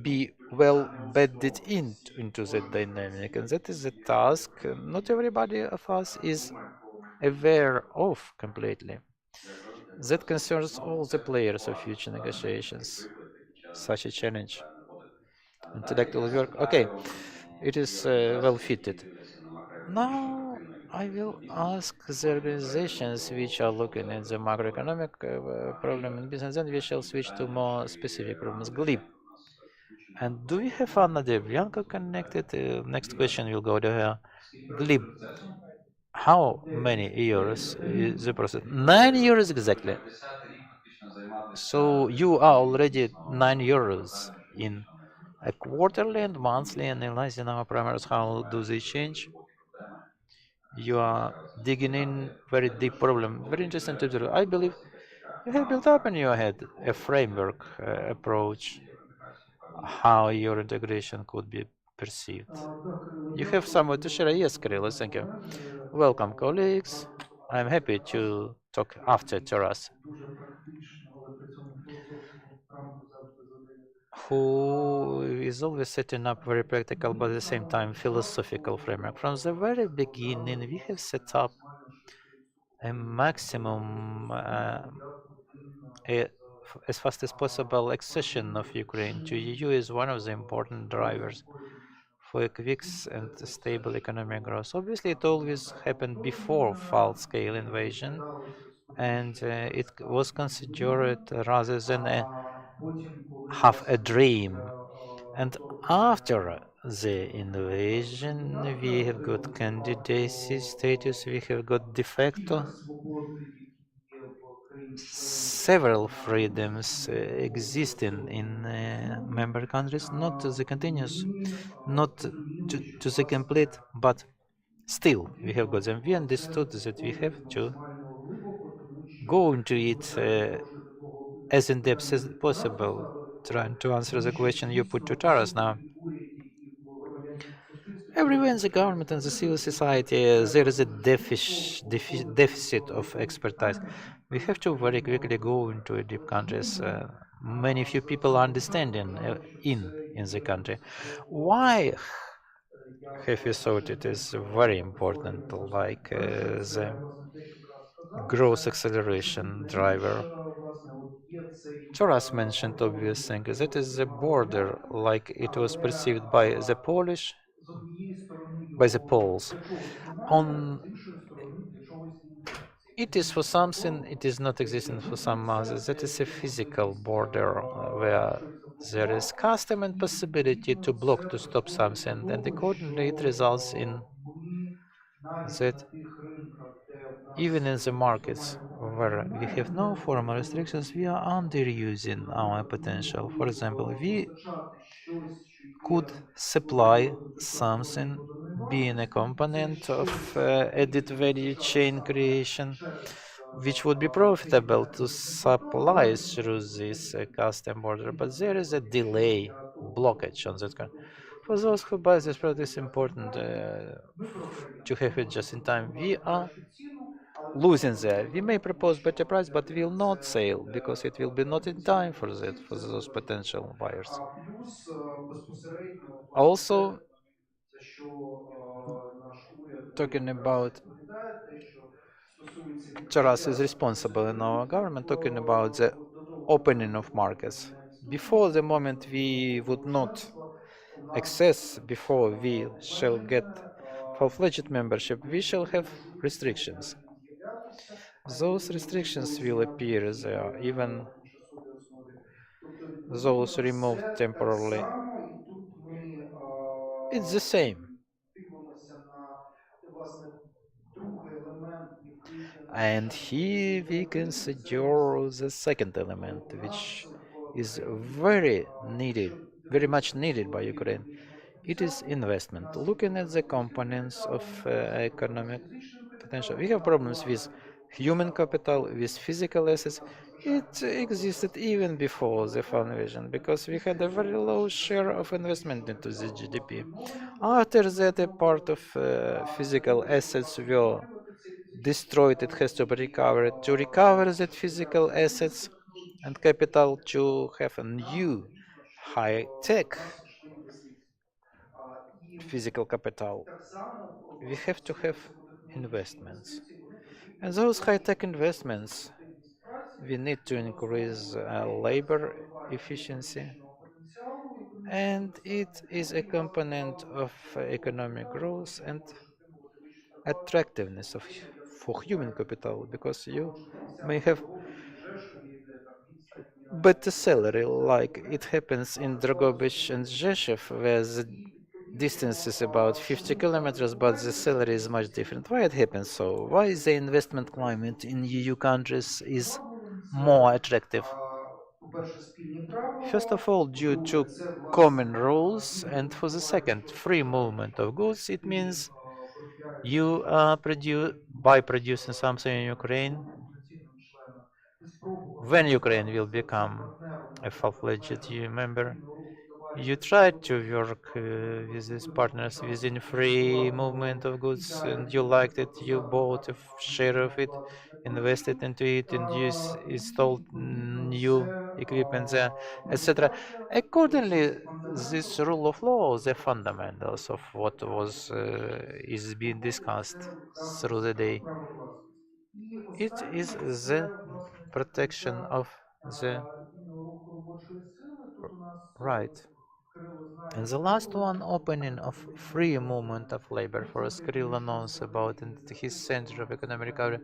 be well bedded into that dynamic, and that is a task not everybody of us is aware of completely. That concerns all the players of future negotiations. Such a challenge. Intellectual work, okay, it is well fitted. Now I will ask the organizations which are looking at the macroeconomic problem in business, then we shall switch to more specific problems. GLIB. And do we have Anna Devyanko connected? Next question will go to her. Glib, how many euros is the process? 9 euros exactly. So you are already 9 euros in a quarterly and monthly, analyzing our parameters. How do they change? You are digging in very deep problem. Very interesting to observe. I believe you have built up in your head a framework approach how your integration could be perceived. You have somewhat to share? Yes, Kirill, thank you. Welcome, colleagues. I'm happy to talk after Taras, who is always setting up very practical but at the same time philosophical framework. From the very beginning, we have set up a maximum as fast as possible accession of Ukraine to EU is one of the important drivers for a quick and stable economic growth. Obviously, it always happened before full-scale invasion, and it was considered rather than a half a dream. And after the invasion, we have got candidacy status, we have got de facto several freedoms existing in member countries, not to the continuous, not to the complete, but still we have got them. We understood that we have to go into it as in depth as possible, trying to answer the question you put to Taras now. Everywhere in the government and the civil society, there is a deficit of expertise. We have to very quickly go into deep countries. Many few people are understanding in the country. Why have you thought it is very important, like the growth acceleration driver? Taras mentioned obvious thing. That is the border, like it was perceived by the Polish, by the Poles. On it is for something, it is not existing for some others. That is a physical border where there is custom and possibility to block, to stop something, and accordingly it results in that even in the markets where we have no formal restrictions, we are underusing our potential. For example, we could supply something being a component of added value chain creation, which would be profitable to supply through this custom border, but there is a delay, blockage on that. For those who buy this product, it's important to have it just in time. We are losing there. We may propose better price, but will not sell because it will be not in time for that, for those potential buyers. Also, talking about Taras is responsible in our government, talking about the opening of markets. Before the moment we would not access, before we shall get full-fledged membership, we shall have restrictions. Those restrictions will appear there, even those removed temporarily. It's the same. And here we consider the second element, which is very much needed by Ukraine. It is investment. Looking at the components of economic potential, we have problems with human capital, with physical assets. It existed even before the foundation because we had a very low share of investment into the GDP. After that, a part of physical assets were destroyed. It has to be recovered. To recover that physical assets and capital, to have a new high-tech physical capital, we have to have investments. And those high-tech investments, we need to increase labor efficiency, and it is a component of economic growth and attractiveness for human capital, because you may have better salary, like it happens in Dragobich and Rzeszów, where the distance is about 50 kilometers, but the salary is much different. Why it happens so? Why the investment climate in EU countries is more attractive? First of all, due to common rules, and for the second, free movement of goods. It means you by producing something in Ukraine, when Ukraine will become a full-fledged EU member, you try to work with these partners within free movement of goods, and you liked it, you bought a share of it, invested into it, and you installed new equipment there, etc. Accordingly, this rule of law, the fundamentals of what was is being discussed through the day, it is the protection of the right. And the last one, opening of free movement of labor, for Skrill announced about in his Center of Economic Recovery.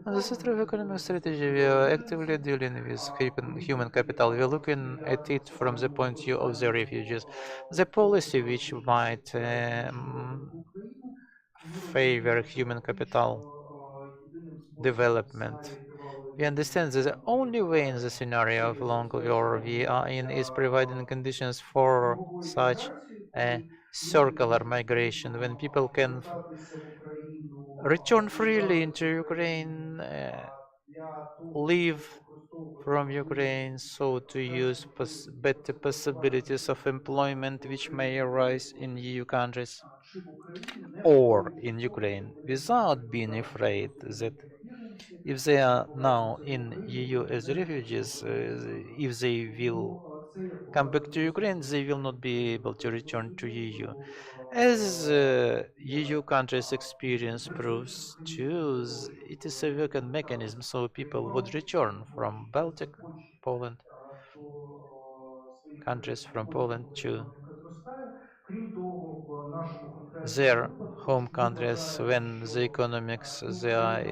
On the Center of Economic Strategy, we are actively dealing with human capital. We are looking at it from the point of view of the refugees. The policy which might favor human capital development. We understand that the only way in the scenario of long war we are in is providing conditions for such a circular migration when people can return freely into Ukraine, leave from Ukraine, so to use better possibilities of employment which may arise in EU countries or in Ukraine, without being afraid that if they are now in EU as refugees, if they will come back to Ukraine, they will not be able to return to EU. As EU countries' experience proves too, it is a working mechanism, so people would return from Baltic, Poland, countries from Poland to their home countries when the economics there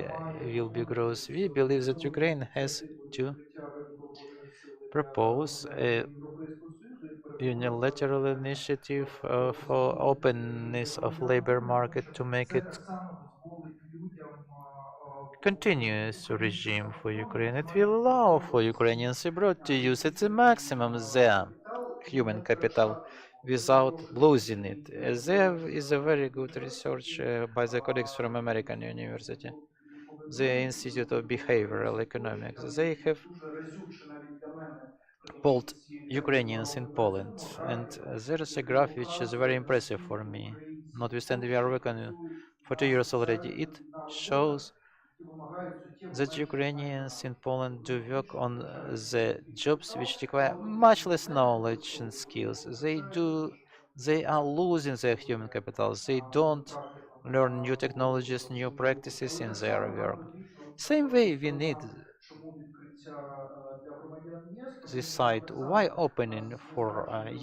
will be growth. We believe that Ukraine has to propose a unilateral initiative for openness of labor market to make it continuous regime for Ukraine. It will allow for Ukrainians abroad to use at the maximum their human capital without losing it. There is a very good research by the colleagues from American University, the Institute of Behavioral Economics. They have polled Ukrainians in Poland, and there is a graph which is very impressive for me. Notwithstanding we are working for 2 years already, it shows that Ukrainians in Poland do work on the jobs which require much less knowledge and skills. They are losing their human capital. They don't learn new technologies, new practices in their work. Same way we need this site wide opening for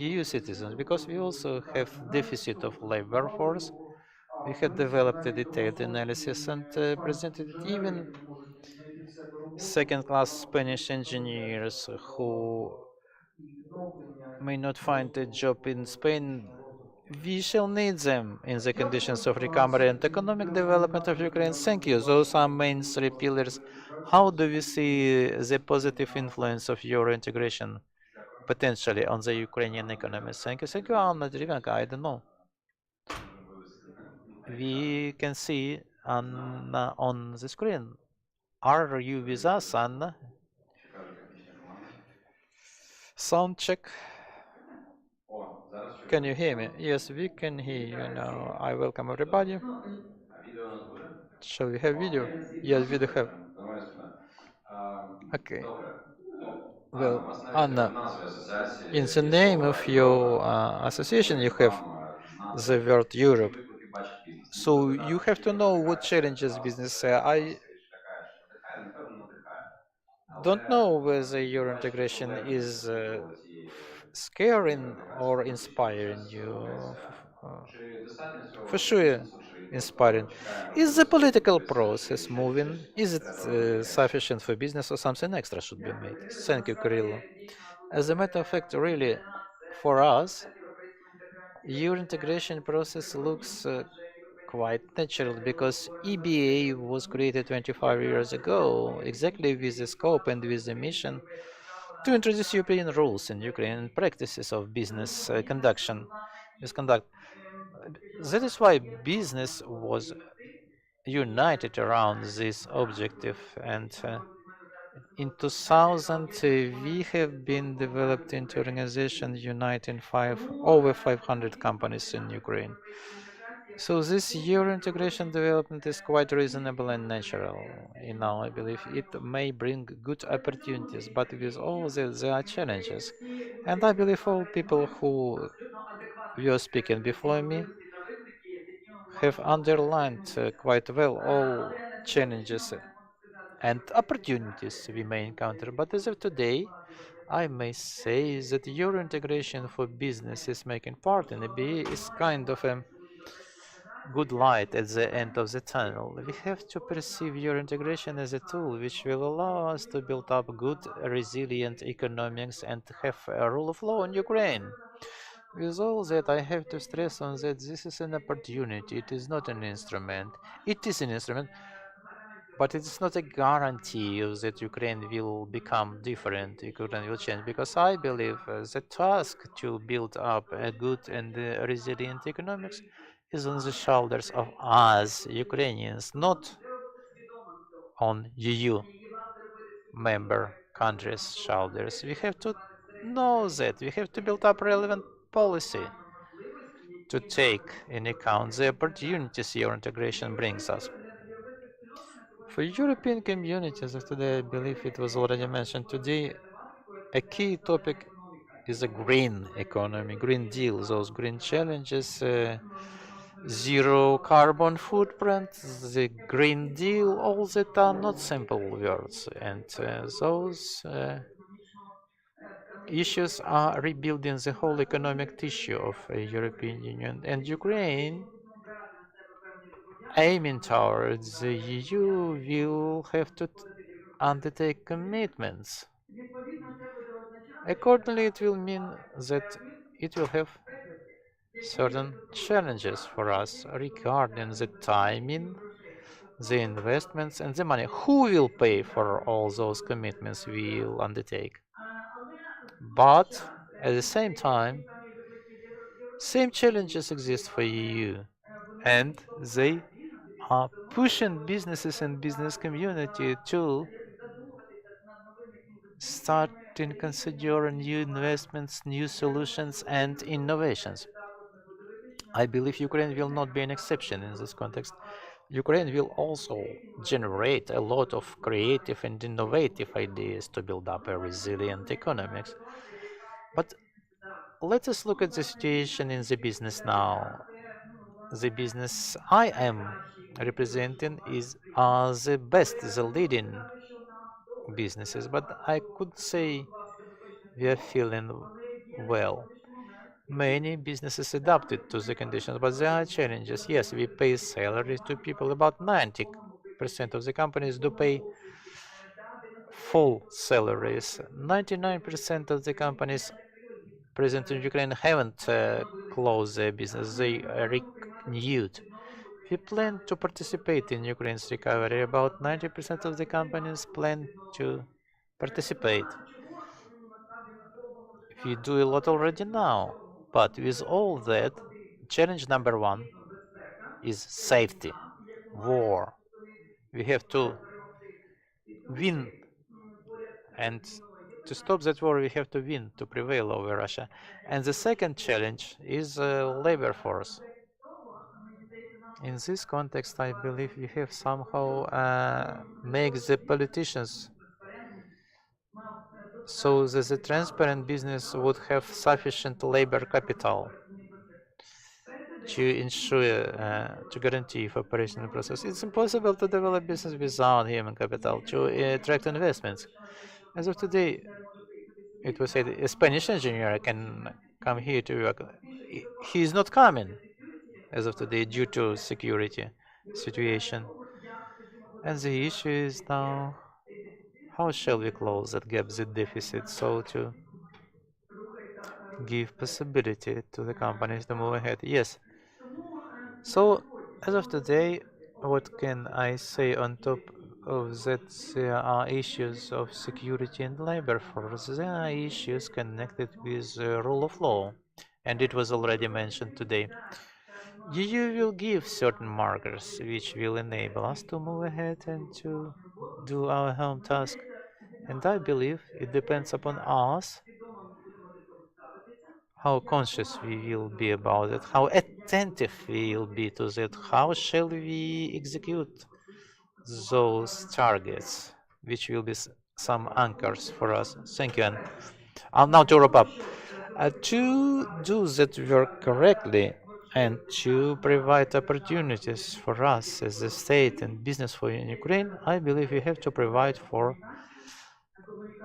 EU citizens, because we also have deficit of labor force. We have developed a detailed analysis and presented it. Even second-class Spanish engineers who may not find a job in Spain, we shall need them in the conditions of recovery and economic development of Ukraine. Thank you. Those are main three pillars. How do we see the positive influence of Euro integration potentially on the Ukrainian economy? Thank you. Thank you, Anna Derivenko. I don't know. We can see Anna on the screen. Are you with us, Anna? Sound check. Can you hear me? Yes, we can hear you now. I welcome everybody. Shall we have video? Yes, we do have. Okay. Well, Anna, in the name of your association, you have the word Europe. So you have to know what challenges business. I don't know whether your integration is scaring or inspiring you. For sure, inspiring. Is the political process moving? Is it sufficient for business, or something extra should be made? Thank you, Kirill. As a matter of fact, really, for us, your integration process looks quite natural, because EBA was created 25 years ago, exactly with the scope and with the mission to introduce European rules in Ukraine and practices of business misconduct. That is why business was united around this objective, and in 2000 we have been developed into organization uniting over 500 companies in Ukraine. So this Euro integration development is quite reasonable and natural. I believe it may bring good opportunities, but with all this, there are challenges. And I believe all people who were speaking before me have underlined quite well all challenges and opportunities we may encounter. But as of today, I may say that Euro integration for business is making part in EBA is kind of a good light at the end of the tunnel. We have to perceive Euro integration as a tool which will allow us to build up good, resilient economics and have a rule of law in Ukraine. With all that, I have to stress on that this is an opportunity. It is not an instrument. It is an instrument, but it is not a guarantee that Ukraine will become different, Ukraine will change, because I believe the task to build up a good and resilient economics is on the shoulders of us, Ukrainians, not on EU member countries' shoulders. We have to know that. We have to build up relevant policy to take in account the opportunities your integration brings us. For European communities of today, I believe it was already mentioned today, a key topic is a green economy, Green Deal, those green challenges, zero carbon footprint, the Green Deal, all that are not simple words, and those issues are rebuilding the whole economic tissue of a European Union, and Ukraine, aiming towards the EU, will have to undertake commitments. Accordingly, it will mean that it will have certain challenges for us regarding the timing the investments and the money. Who will pay for all those commitments we will undertake? But at the same time, same challenges exist for EU, and they are pushing businesses and business community to starting considering new investments, new solutions, and innovations. I believe Ukraine will not be an exception in this context. Ukraine will also generate a lot of creative and innovative ideas to build up a resilient economics. But let us look at the situation in the business now. The business I am representing is the best, the leading businesses, but I could say we are feeling well. Many businesses adapted to the conditions, but there are challenges. Yes, we pay salaries to people. About 90% of the companies do pay full salaries. 99% of the companies present in Ukraine haven't closed their business. They renewed. We plan to participate in Ukraine's recovery. About 90% of the companies plan to participate. We do a lot already now, but with all that, challenge number one is safety, war. We have to win, and to stop that war, we have to win to prevail over Russia. And the second challenge is labor force. In this context, I believe we have somehow make the politicians so that the transparent business would have sufficient labor capital to ensure, to guarantee for operational process. It's impossible to develop business without human capital to attract investments. As of today, it was said a Spanish engineer can come here to work. He is not coming as of today due to security situation. And the issue is now, how shall we close that gap, that deficit, so to give possibility to the companies to move ahead? Yes. So as of today, what can I say on top of that? There are issues of security and labor force. There are issues connected with the rule of law, and it was already mentioned today. EU will give certain markers which will enable us to move ahead and to do our home task. And I believe it depends upon us how conscious we will be about it, how attentive we will be to that, how shall we execute those targets, which will be some anchors for us. Thank you. And now to wrap up. To do that work correctly and to provide opportunities for us as a state and business for Ukraine, I believe we have to provide for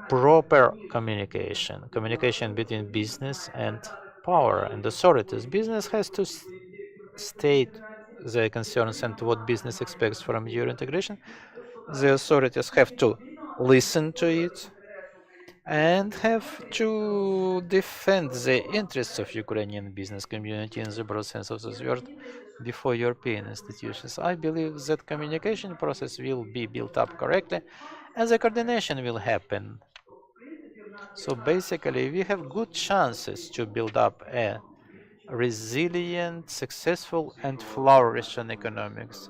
proper communication between business and power and authorities. Business has to state their concerns and what business expects from Euro integration. The authorities have to listen to it and have to defend the interests of Ukrainian business community in the broad sense of this word before European institutions. I believe that communication process will be built up correctly and the coordination will happen. So basically, we have good chances to build up a resilient, successful, and flourishing economics.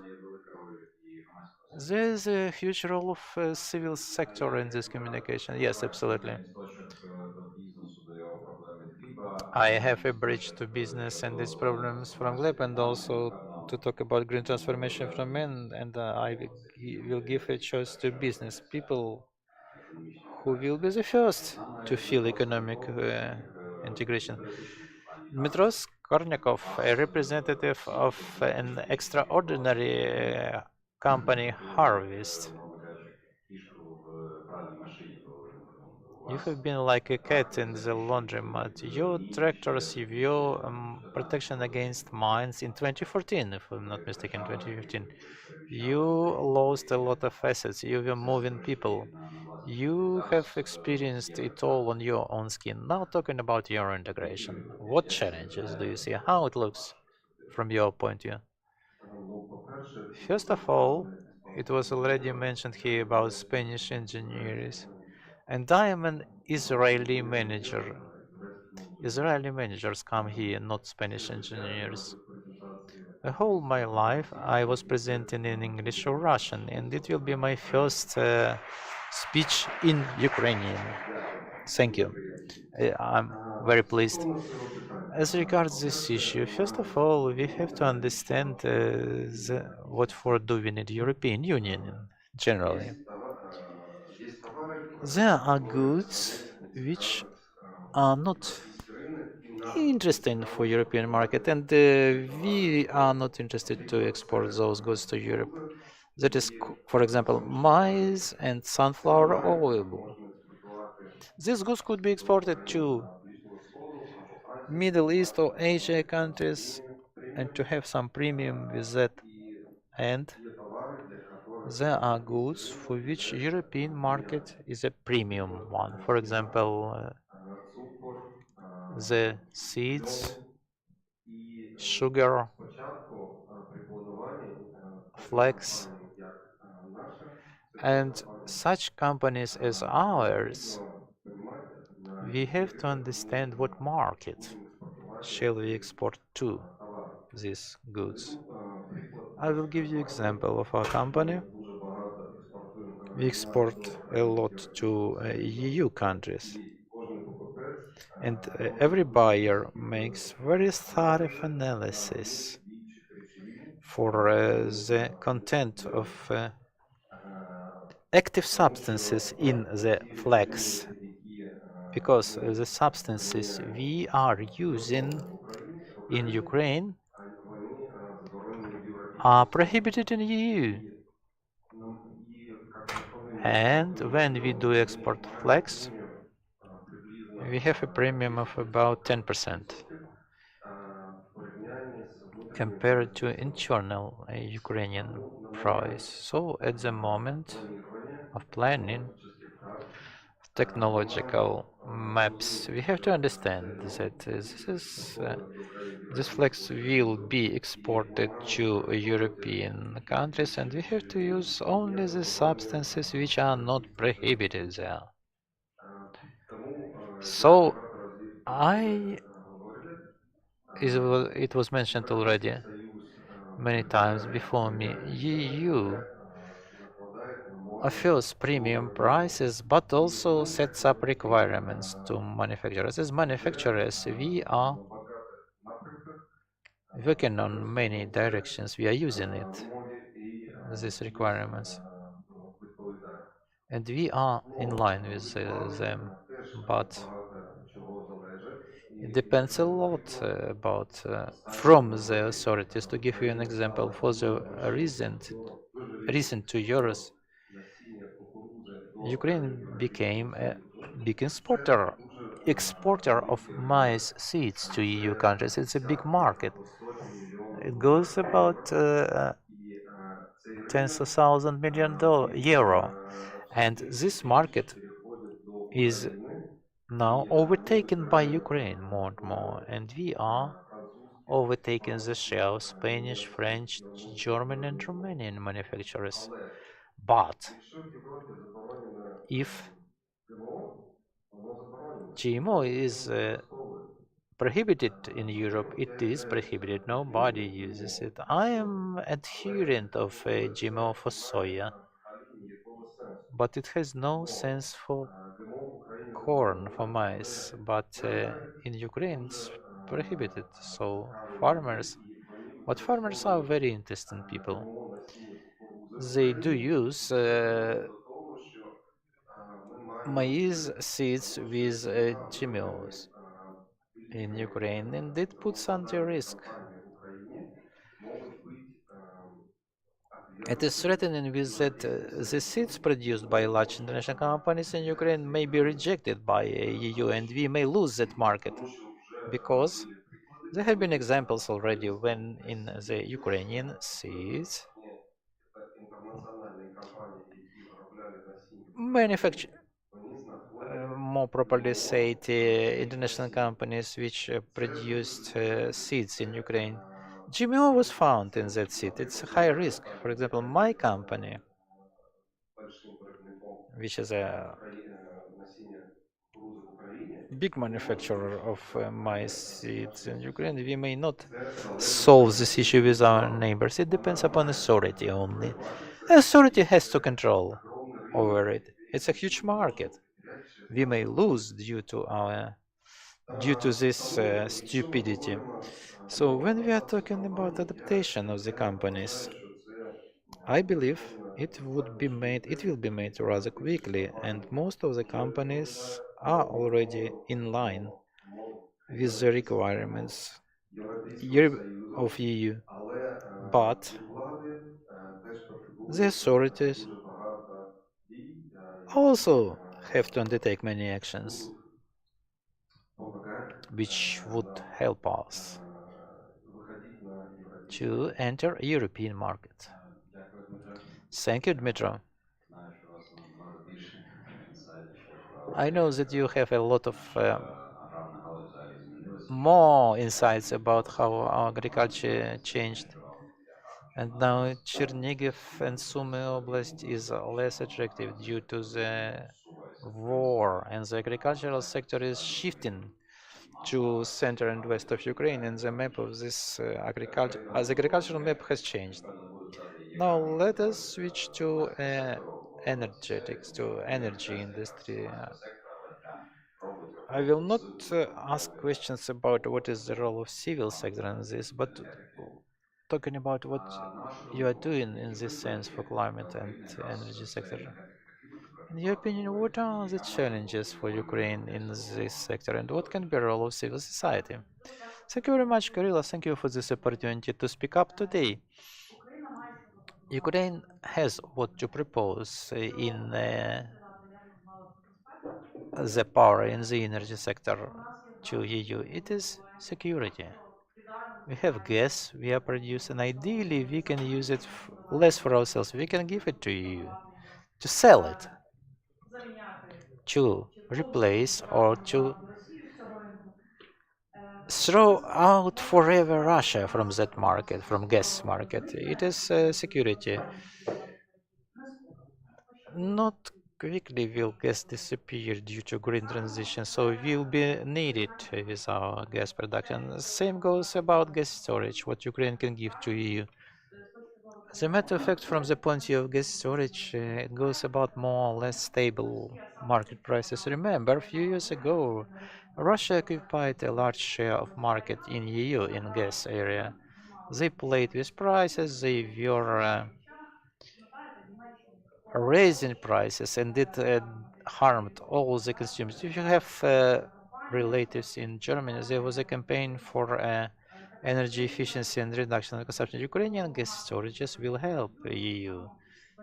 There is a huge role of civil sector in this communication. Yes, absolutely. I have a bridge to business and its problems from Gleb, and also to talk about green transformation from men, and I will give a choice to business people who will be the first to feel economic integration. Dmitros Kornikov, a representative of an extraordinary company Harvest. You have been like a cat in the laundromat. Your tractors, your protection against mines in 2014, if I'm not mistaken, 2015. You lost a lot of assets. You were moving people. You have experienced it all on your own skin. Now talking about your integration. What challenges do you see? How it looks from your point of view? First of all, it was already mentioned here about Spanish engineers. And I am an Israeli manager. Israeli managers come here, not Spanish engineers. The whole my life I was presenting in English or Russian, and it will be my first speech in Ukrainian. Thank you. I'm very pleased. As regards this issue, first of all, we have to understand what for do we need European Union generally. There are goods which are not interesting for European market, and we are not interested to export those goods to Europe. That is, for example, maize and sunflower oil. These goods could be exported to Middle East or Asia countries and to have some premium with that. And there are goods for which European market is a premium one. For example, the seeds, sugar, flax, and such companies as ours, we have to understand what market shall we export to these goods. I will give you example of our company. We export a lot to EU countries, and every buyer makes very thorough analysis for the content of active substances in the flax, because the substances we are using in Ukraine are prohibited in EU. And when we do export flax, we have a premium of about 10% compared to internal Ukrainian price. So at the moment of planning technological maps, we have to understand that this flax will be exported to European countries, and we have to use only the substances which are not prohibited there. So it was mentioned already many times before me, EU offers premium prices but also sets up requirements to manufacturers. As manufacturers, we are working on many directions. We are using it, these requirements, and we are in line with them. But it depends a lot about from the authorities. To give you an example, for the recent 2 years, Ukraine became a big exporter of maize seeds to EU countries. It's a big market. It goes about tens of thousands million euro, and this market is now overtaken by Ukraine more and more, and we are overtaking the share of Spanish, French, German, and Romanian manufacturers. But if GMO is prohibited in Europe, it is prohibited. Nobody uses it. I am adherent of GMO for soya, but it has no sense for corn, for maize. But in Ukraine, it's prohibited. So farmers are very interesting people. They do use maize seeds with GMOs in Ukraine, and it puts under risk. It is threatening with that the seeds produced by large international companies in Ukraine may be rejected by EU, and we may lose that market, because there have been examples already when in the Ukrainian seeds manufacture, more properly said, international companies which produced seeds in Ukraine GMO was found in that seed. It's a high risk. For example, my company, which is a big manufacturer of maize seeds in Ukraine, we may not solve this issue with our neighbors. It depends upon authority only. Authority has to control over it. It's a huge market. We may lose due to this stupidity. So when we are talking about adaptation of the companies, I believe it will be made rather quickly, and most of the companies are already in line with the requirements of EU. But the authorities also have to undertake many actions which would help us to enter European market. Thank you, Dmitro. I know that you have a lot of more insights about how our agriculture changed. And now Chernigiv and Sumy Oblast is less attractive due to the war, and the agricultural sector is shifting to center and west of Ukraine, and the map of this agricultural map has changed. Now let us switch to energetics, to energy industry. I will not ask questions about what is the role of civil sector in this, but talking about what you are doing in this sense for climate and energy sector. In your opinion, what are the challenges for Ukraine in this sector, and what can be the role of civil society? Thank you very much, Kirilla. Thank you for this opportunity to speak up today. Ukraine has what to propose in the power in the energy sector to EU. It is security. We have gas we are producing. Ideally, we can use it less for ourselves. We can give it to EU to sell it, to replace or to throw out forever Russia from that market, from gas market. It is security. Not quickly will gas disappear due to green transition, so we'll be needed with our gas production. Same goes about gas storage, what Ukraine can give to EU. As a matter of fact, from the point of view of gas storage, it goes about more or less stable market prices. Remember, a few years ago, Russia occupied a large share of market in EU in gas area. They played with prices, they were raising prices, and it harmed all the consumers. If you have relatives in Germany, there was a campaign for energy efficiency and reduction of consumption. Ukrainian gas storages will help EU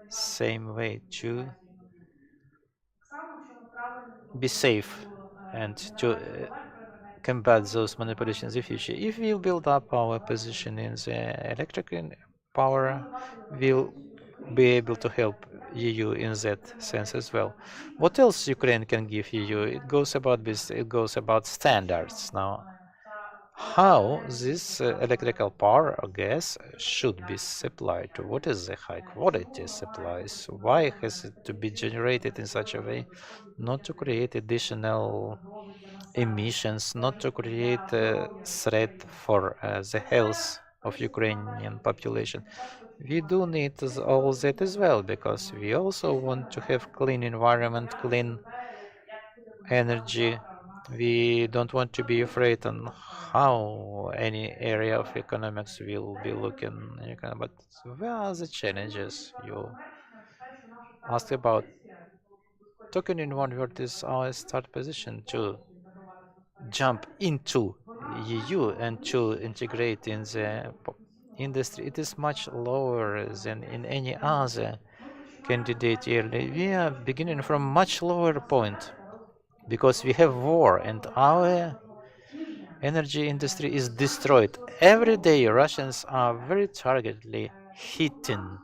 same way to be safe and to combat those manipulations in the future. If we build up our position in the electric power, we'll be able to help EU in that sense as well. What else Ukraine can give EU? It goes about this. It goes about standards now. How this electrical power or gas should be supplied? What is the high quality supplies? Why has it to be generated in such a way not to create additional emissions, not to create a threat for the health of Ukrainian population? We do need all that as well, because we also want to have clean environment, clean energy. We don't want to be afraid on how any area of economics will be looking, but where are the challenges you asked about? Talking in one word is our start position to jump into EU and to integrate in the industry. It is much lower than in any other candidate area. We are beginning from much lower point because we have war and our energy industry is destroyed. Every day Russians are very targetedly hitting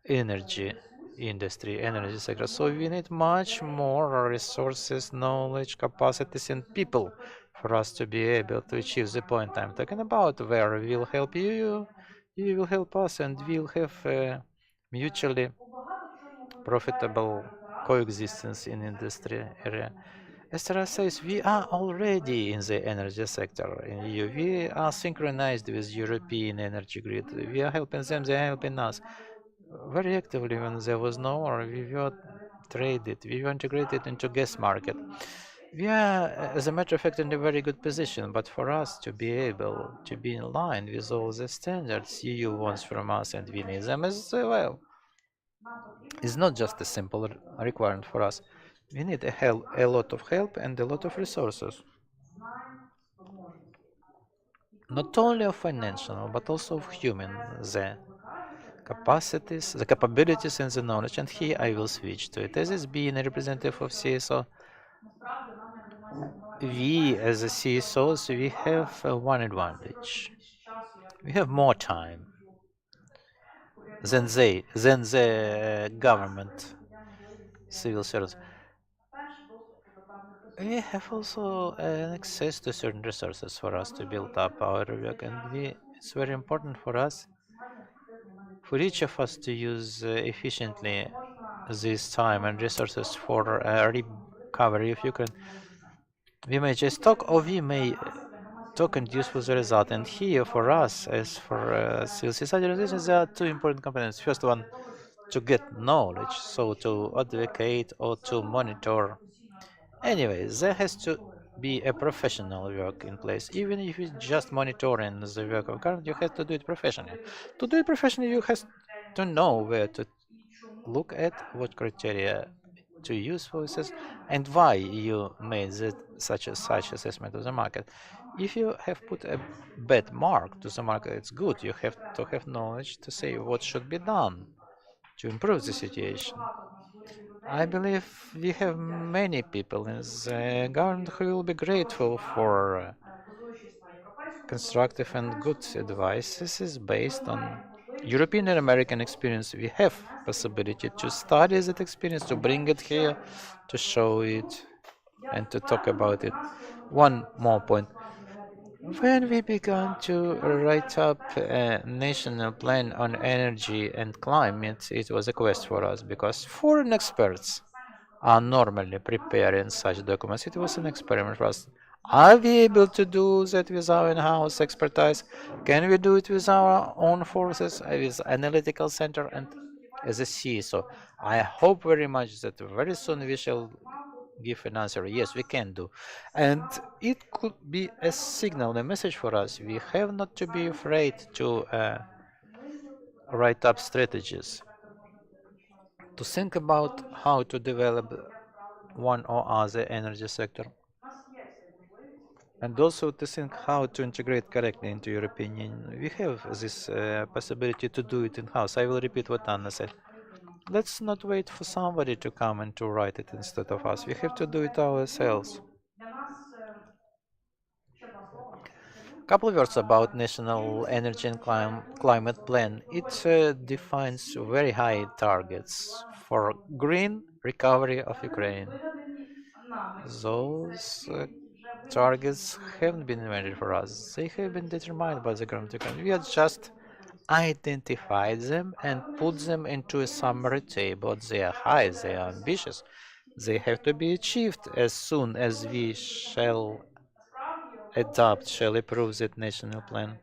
energy industry, energy sector. So we need much more resources, knowledge, capacities, and people for us to be able to achieve the point I'm talking about, where we will help you, you will help us, and we'll have mutually profitable coexistence in industry area. As Taras says, we are already in the energy sector in EU. We are synchronized with European energy grid. We are helping them, they are helping us. Very actively when there was no war, we were traded, we were integrated into gas market. We are, as a matter of fact, in a very good position, but for us to be able to be in line with all the standards EU wants from us and we need them as well, it's not just a simple requirement for us. We need a lot of help and a lot of resources. Not only of financial, but also of human, the capacities, the capabilities and the knowledge. And here I will switch to it. As being a representative of CSO, we as a CSOs, we have one advantage. We have more time than the government civil service. We have also access to certain resources for us to build up our work, and it's very important for us, for each of us, to use efficiently this time and resources for recovery of Ukraine. We may just talk, or we may talk and use for the result. And here, for us, as for civil society organizations, there are two important components. First one, to get knowledge, so to advocate or to monitor. Anyway, there has to be a professional work in place. Even if it's just monitoring the work of government, you have to do it professionally. To do it professionally, you have to know where to look at, what criteria to use for this, and why you made such assessment of the market. If you have put a bad mark to the market, it's good. You have to have knowledge to say what should be done to improve the situation. I believe we have many people in the government who will be grateful for constructive and good advice. This is based on European and American experience. We have possibility to study that experience, to bring it here, to show it, and to talk about it. One more point. When we began to write up a national plan on energy and climate, it was a quest for us because foreign experts are normally preparing such documents. It was an experiment for us. Are we able to do that with our in-house expertise? Can we do it with our own forces, with analytical center and as a CISO? I hope very much that very soon we shall give an answer. Yes, we can do. And it could be a signal, a message for us. We have not to be afraid to write up strategies, to think about how to develop one or other energy sector, and also to think how to integrate correctly into European Union. We have this possibility to do it in-house. I will repeat what Anna said. Let's not wait for somebody to come and to write it instead of us. We have to do it ourselves. Couple of words about National Energy and Climate Plan. It defines very high targets for green recovery of Ukraine. Those targets haven't been invented for us. They have been determined by the government of Ukraine. We have just identified them and put them into a summary table. They are high, they are ambitious. They have to be achieved as soon as we shall adopt, shall approve that national plan.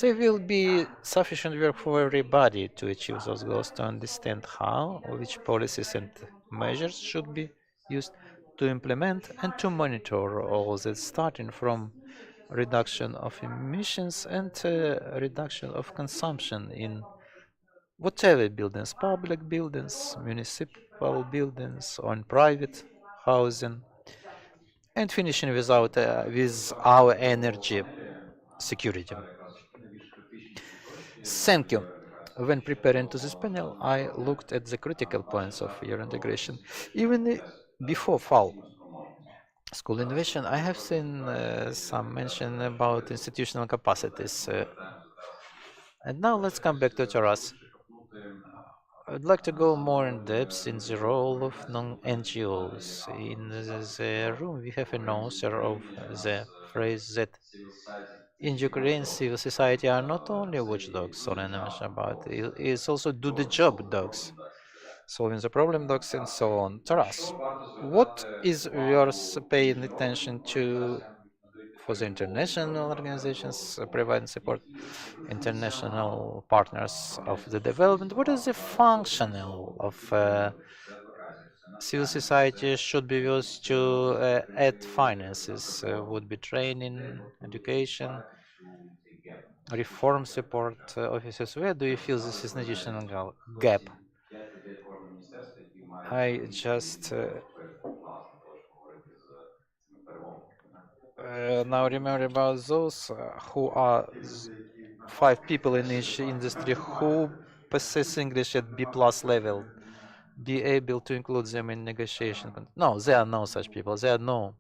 There will be sufficient work for everybody to achieve those goals, to understand how, or which policies and measures should be used to implement and to monitor all that, starting from reduction of emissions and reduction of consumption in whatever buildings, public buildings, municipal buildings, on private housing, and finishing with our energy security. Thank you. When preparing to this panel, I looked at the critical points of your integration. Even before fall, school innovation, I have seen some mention about institutional capacities. And now let's come back to Taras. I'd like to go more in depth in the role of non-NGOs. In the room, we have an author of the phrase that in Ukraine, civil society are not only watchdogs or enemies, but it's also do the job dogs, solving the problem dogs and so on. Taras, what is yours paying attention to for the international organizations providing support, international partners of the development? What is the functional of civil society should be used to add finances? Would be training, education, reform support offices. Where do you feel this is an additional gap? I just now remember about those who are 5 people in each industry who possess English at B plus level, be able to include them in negotiation. No, there are no such people. There are no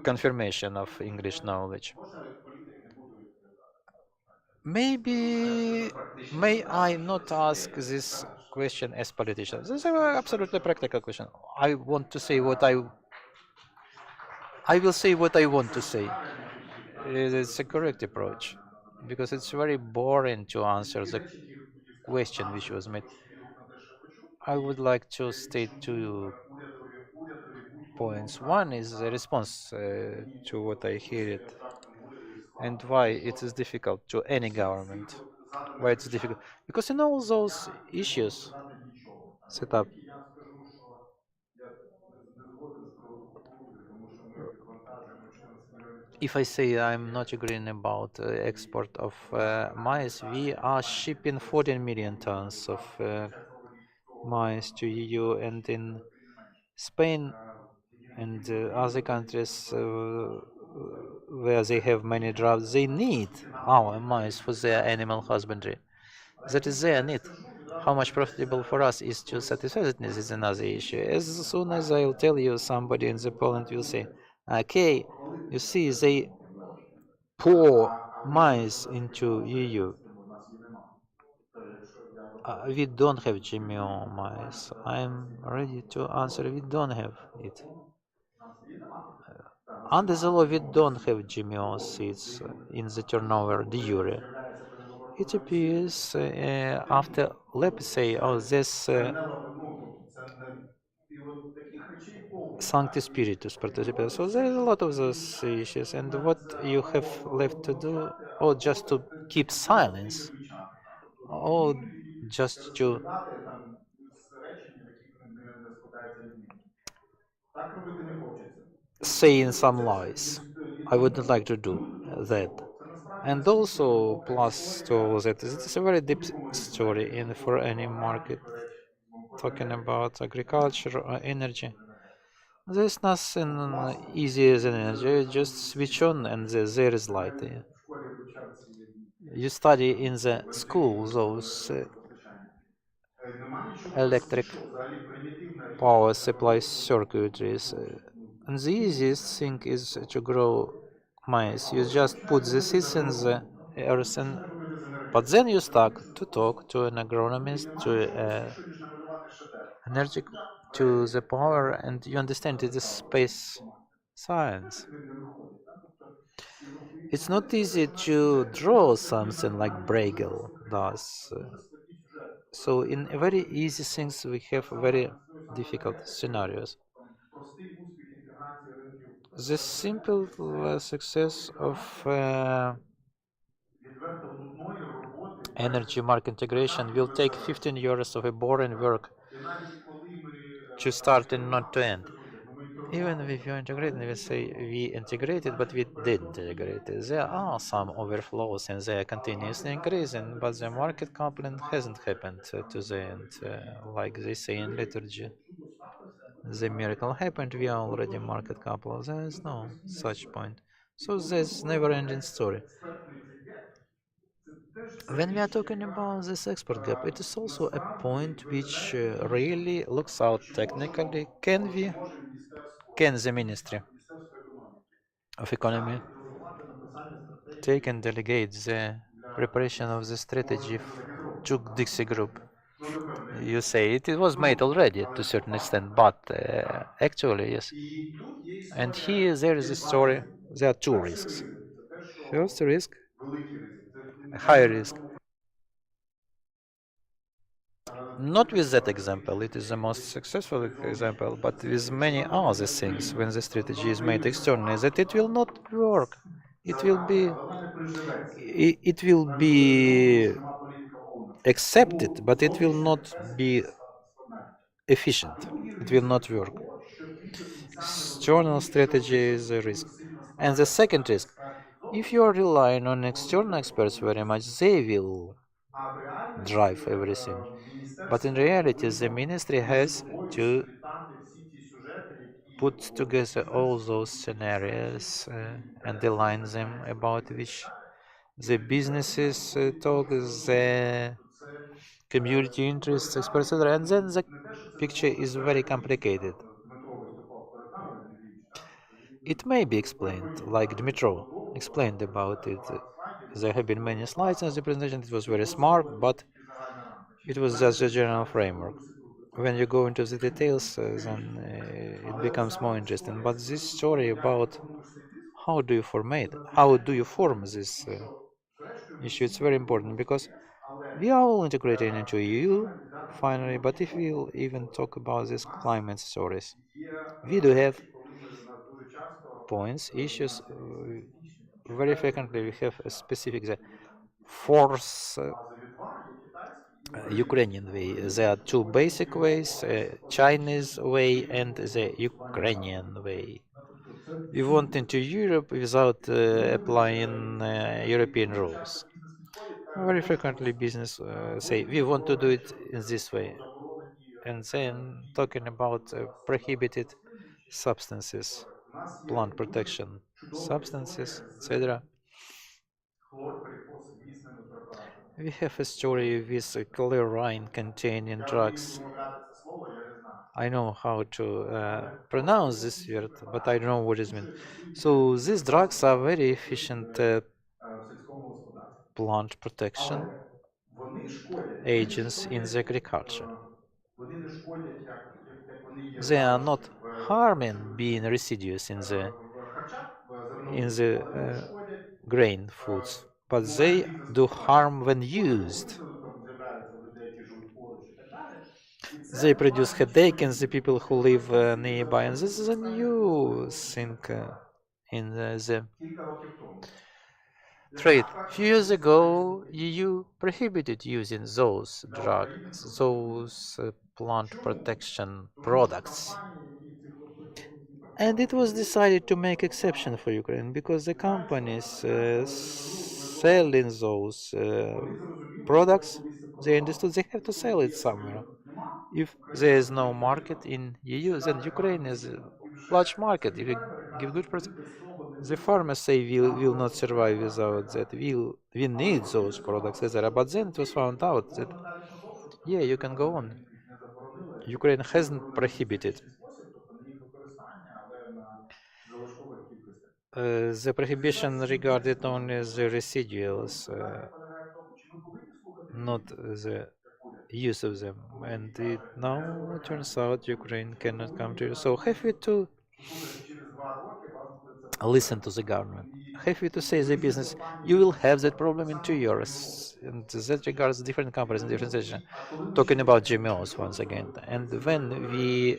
confirmation of English knowledge. Maybe may I not ask this question as politician? This is an absolutely practical question. I want to say what I will say what I want to say. It's a correct approach because it's very boring to answer the question which was made. I would like to state 2 points. One is the response to what I hear it and why it is difficult to any government. Why it's difficult? Because in all those issues set up, if I say I'm not agreeing about export of maize, we are shipping 14 million tons of maize to EU, and in Spain and other countries where they have many droughts, they need our maize for their animal husbandry. That is their need. How much profitable for us is to satisfy that need is another issue. As soon as I'll tell you, somebody in the Poland will say, okay, you see, they pour maize into EU. We don't have GMO maize. I'm ready to answer, we don't have it. Under the law, we don't have GMO seeds in the turnover de jure. It appears after, let's say, this Sancti Spiritus participate. So there is a lot of those issues, and what you have left to do, or just to keep silence, or just to say in some lies. I wouldn't like to do that. And also, plus to all that, it's a very deep story in for any market. Talking about agriculture or energy, there's nothing easier than energy. You just switch on and there is light. You study in the school those electric power supply circuitries. And the easiest thing is to grow maize. You just put the seeds in the earth, but then you start to talk to an agronomist, to energy, to the power, and you understand it is space science. It's not easy to draw something like Braille does. So in very easy things we have very difficult scenarios. The simple success of energy market integration will take 15 years of a boring work to start and not to end. Even if you integrate, we say we integrated, but we didn't integrate. There are some overflows and they are continuously increasing, but the market coupling hasn't happened to the end, like they say in liturgy. The miracle happened, we are already market couple. There is no such point. So there's never-ending story. When we are talking about this export gap, it is also a point which really looks out technically. Can the Ministry of Economy take and delegate the preparation of the strategy Chuk Dixie Group. You say it was made already to a certain extent, but actually, yes. And here there is a story. There are two risks. First risk, a high risk. Not with that example, it is the most successful example, but with many other things when the strategy is made externally, that it will not work. It will be accepted, but it will not be efficient. It will not work. External strategy is a risk. And the second risk, if you are relying on external experts very much, they will drive everything. But in reality, the ministry has to put together all those scenarios and align them about which the businesses talk, the community interests, etc. And then the picture is very complicated. It may be explained, like Dmitro explained about it. There have been many slides in the presentation. It was very smart, but it was just a general framework. When you go into the details, then it becomes more interesting. But this story about how do you form this issue, it's very important because we are all integrated into EU finally. But if we'll even talk about these climate stories, we do have points, issues. Very frequently, we have a specific force Ukrainian way. There are two basic ways, Chinese way and the Ukrainian way. We want into Europe without applying European rules. Very frequently business say we want to do it in this way, and then talking about prohibited substances, plant protection substances, etc. We have a story with chlorine containing drugs. I know how to pronounce this word, but I don't know what it means. So these drugs are very efficient plant protection agents in the agriculture. They are not harming being residues in the grain foods, but they do harm when used. They produce headache in the people who live nearby, and this is a new thing in the trade. A few years ago, EU prohibited using those drugs, those plant protection products. And it was decided to make exception for Ukraine because the companies selling those products, they understood they have to sell it somewhere. If there is no market in EU, then Ukraine is a large market. If you give good price, the farmers say will not survive without that. We need those products, etc. But then it was found out that yeah, you can go on. Ukraine hasn't prohibited the prohibition regarded only the residuals, not the use of them. And it now turns out Ukraine cannot come to. So have we to listen to the government? Have we to say the business, you will have that problem in 2 years? And that regards different companies in different situations. Talking about GMOs once again. And when we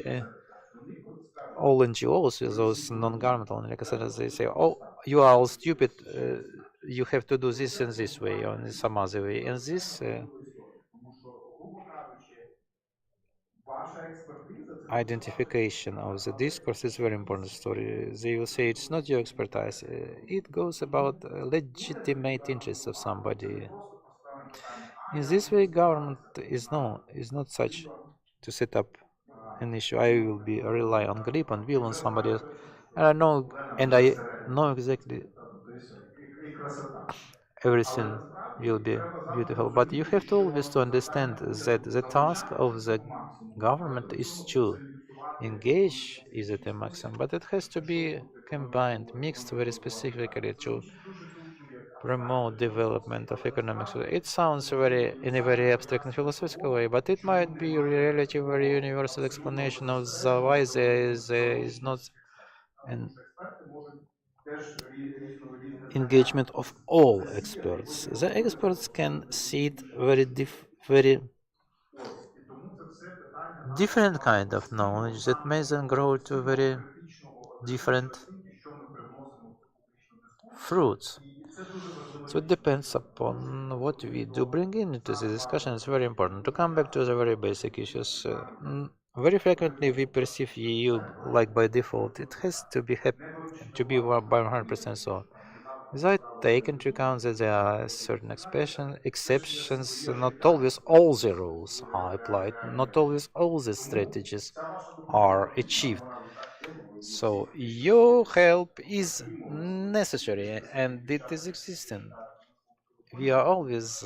all NGOs, those non-governmental organizations, they say, "Oh, you are all stupid. You have to do this in this way or in some other way." And this identification of the discourse is very important story. They will say it's not your expertise. It goes about legitimate interests of somebody. In this way, government is not such to set up an issue. I will be rely on Grip and will on somebody else. And I know exactly everything will be beautiful. But you have to always to understand that the task of the government is to engage is at a maximum, but it has to be combined, mixed very specifically to remote development of economics. It sounds very in a very abstract and philosophical way, but it might be really very universal explanation of the why there is not an engagement of all experts. The experts can see it very different kind of knowledge that may then grow to very different fruits. So it depends upon what we do bring into the discussion. It's very important to come back to the very basic issues. Very frequently we perceive EU like by default. It has to be by 100% so. Without taking into account that there are certain exceptions, not always all the rules are applied, not always all the strategies are achieved. So your help is necessary and it is existing. We are always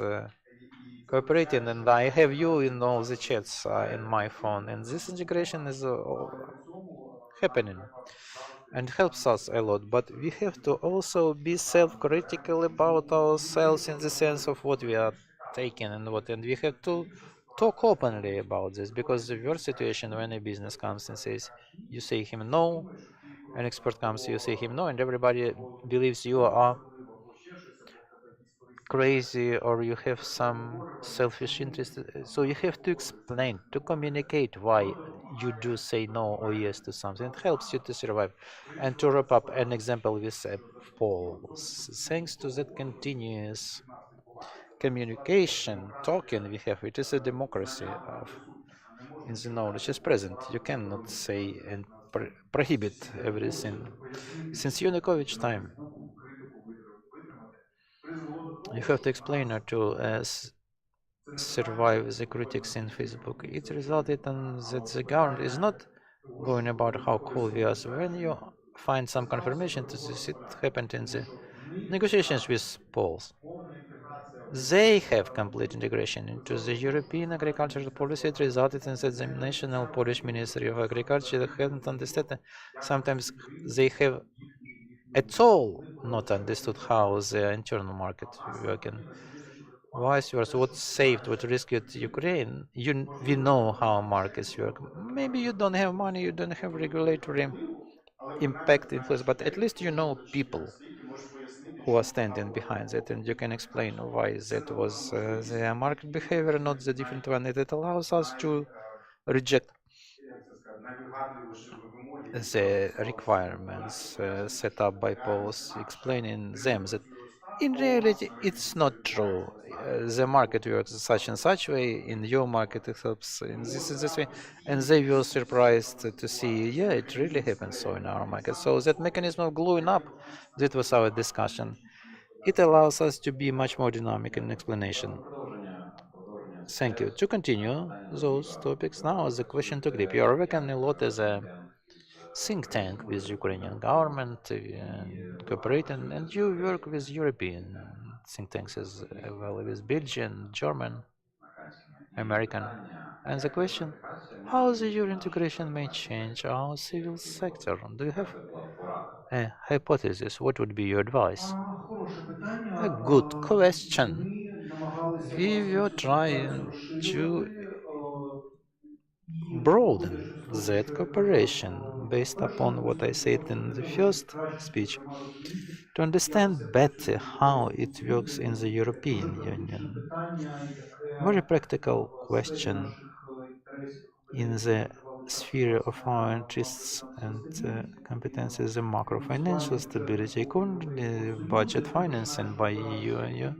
cooperating, and I have you in all the chats in my phone, and this integration is happening and helps us a lot. But we have to also be self-critical about ourselves in the sense of what we are taking and what, and we have to talk openly about this, because the worst situation when a business comes and says you say him no, an expert comes, you say him no, and everybody believes you are crazy or you have some selfish interest. So you have to explain, to communicate why you do say no or yes to something. It helps you to survive. And to wrap up, an example with polls. Thanks to that continuous communication, talking we have, it is a democracy of in the knowledge is present. You cannot say and prohibit everything. Since Yanukovych time, you have to explain how to survive the critics in Facebook. It resulted in that the government is not going about how cool we are. So when you find some confirmation to this, it happened in the negotiations with Poles. They have complete integration into the European agricultural policy. It resulted in that the national Polish Ministry of Agriculture hadn't understood. Sometimes they have at all not understood how the internal market working. Vice versa, what saved, what rescued Ukraine, we know how markets work. Maybe you don't have money, you don't have regulatory impact influence, but at least you know people who are standing behind that, and you can explain why that was their market behavior, not the different one. It allows us to reject the requirements set up by Poles, explaining them that in reality it's not true. The market works such and such way, in your market it helps in this and this way, and they were surprised to see, yeah, it really happens so in our market. So that mechanism of gluing up, that was our discussion. It allows us to be much more dynamic in explanation. Thank you. To continue those topics, now the question to grip. You are working a lot as a think tank with Ukrainian government and cooperating, and you work with European think tanks as well, with Belgian, German, American. And the question, how the Euro integration may change our civil sector? Do you have a hypothesis? What would be your advice? A good question. We were trying to broaden that cooperation based upon what I said in the first speech, to understand better how it works in the European Union. Very practical question in the sphere of our interests and competences, the macro-financial stability, currently budget financing by EU.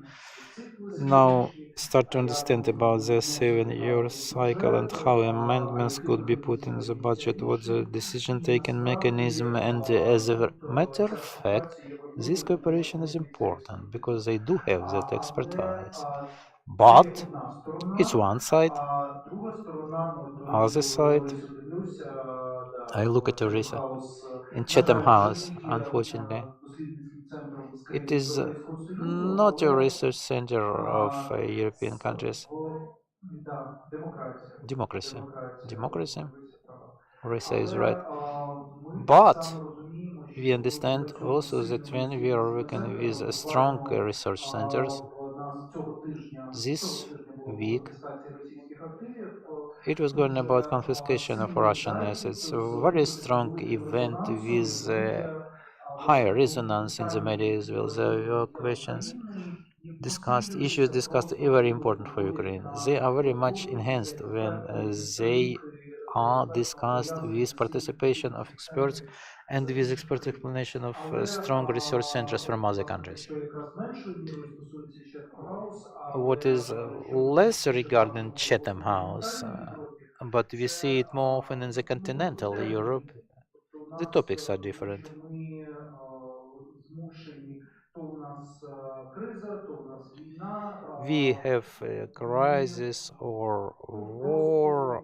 Now start to understand about the 7-year cycle and how amendments could be put in the budget, what the decision-taking mechanism, and as a matter of fact, this cooperation is important because they do have that expertise. But it's one side. Other side, I look at Teresa in Chatham House, unfortunately. It is not a research center of European countries. Democracy. Democracy. Risa is right. But we understand also that when we are working with strong research centers, this week it was going about confiscation of Russian assets, a very strong event with high resonance in the media as well. There were questions discussed, issues discussed, very important for Ukraine. They are very much enhanced when they are discussed with participation of experts and with expert explanation of strong research centers from other countries. What is less regarding Chatham House, but we see it more often in the continental Europe. The topics are different. We have a crisis or war.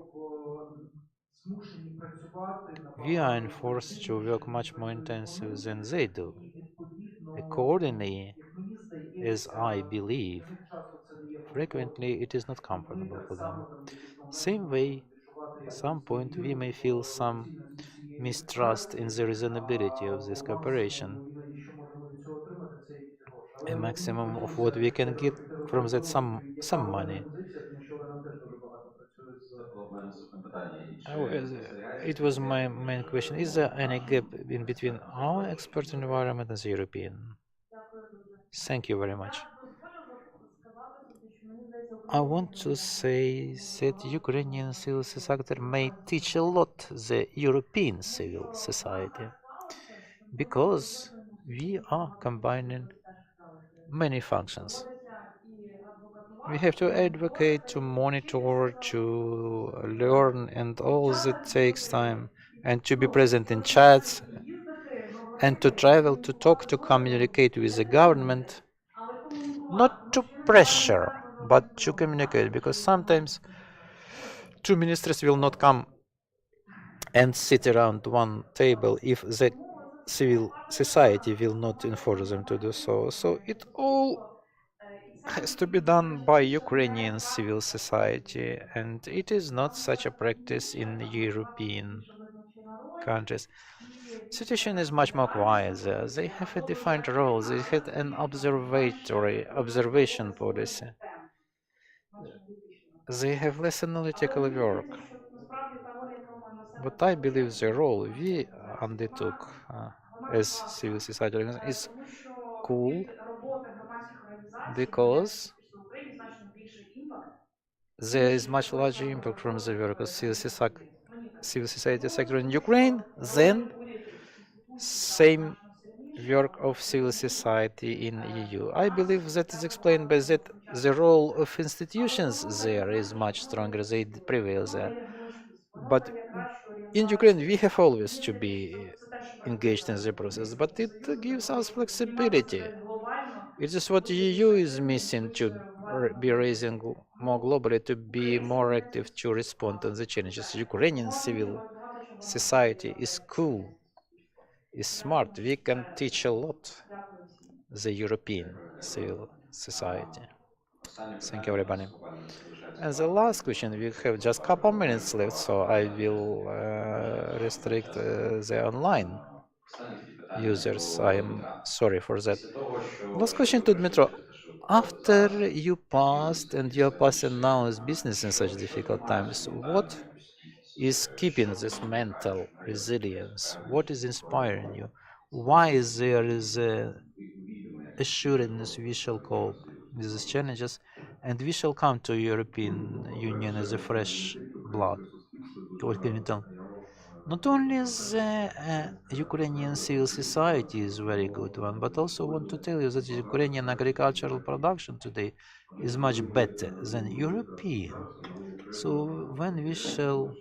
We are enforced to work much more intensive than they do. Accordingly, as I believe, frequently it is not comfortable for them. Same way, some point we may feel some mistrust in the reasonability of this cooperation. A maximum of what we can get from that some money. It was my main question. Is there any gap in between our expert environment and the European? Thank you very much. I want to say that Ukrainian civil society may teach a lot the European civil society because we are combining many functions. We have to advocate, to monitor, to learn, and all that takes time, and to be present in chats, and to travel, to talk, to communicate with the government, not to pressure, but to communicate, because sometimes two ministers will not come and sit around one table if the civil society will not enforce them to do so. So it all has to be done by Ukrainian civil society, and it is not such a practice in European countries. Situation is much more quiet there. They have a defined role. They had an observation policy. They have less analytical work. But I believe the role we undertook as civil society organization is cool because there is much larger impact from the work of civil society sector in Ukraine than same work of civil society in EU. I believe that is explained by that the role of institutions there is much stronger, they prevail there. But in Ukraine we have always to be engaged in the process, but it gives us flexibility. It is what EU is missing to be raising more globally, to be more active, to respond to the challenges. Ukrainian civil society is cool, is smart. We can teach a lot the European civil society. Thank you, everybody. And the last question, we have just a couple minutes left, so I will restrict the online users. I am sorry for that. Last question to Dmitro. After you passed and you're passing now as business in such difficult times, what is keeping this mental resilience? What is inspiring you? Why is there is a assuredness we shall cope with these challenges and we shall come to European Union as a fresh blood? What can you tell? Not only the Ukrainian civil society is a very good one, but also want to tell you that Ukrainian agricultural production today is much better than European. So when we shall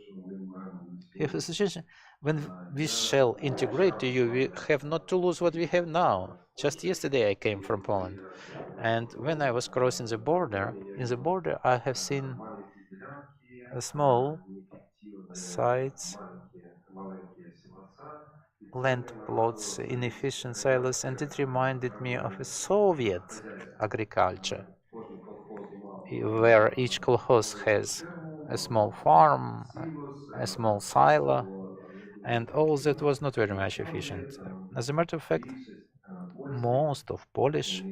have a situation, when we shall integrate to you, we have not to lose what we have now. Just yesterday I came from Poland, and when I was crossing the border, in the border I have seen a small sites, land plots, inefficient silos, and it reminded me of a Soviet agriculture, where each kolkhoz has a small farm, a small silo, and all that was not very much efficient. As a matter of fact, most of Polish,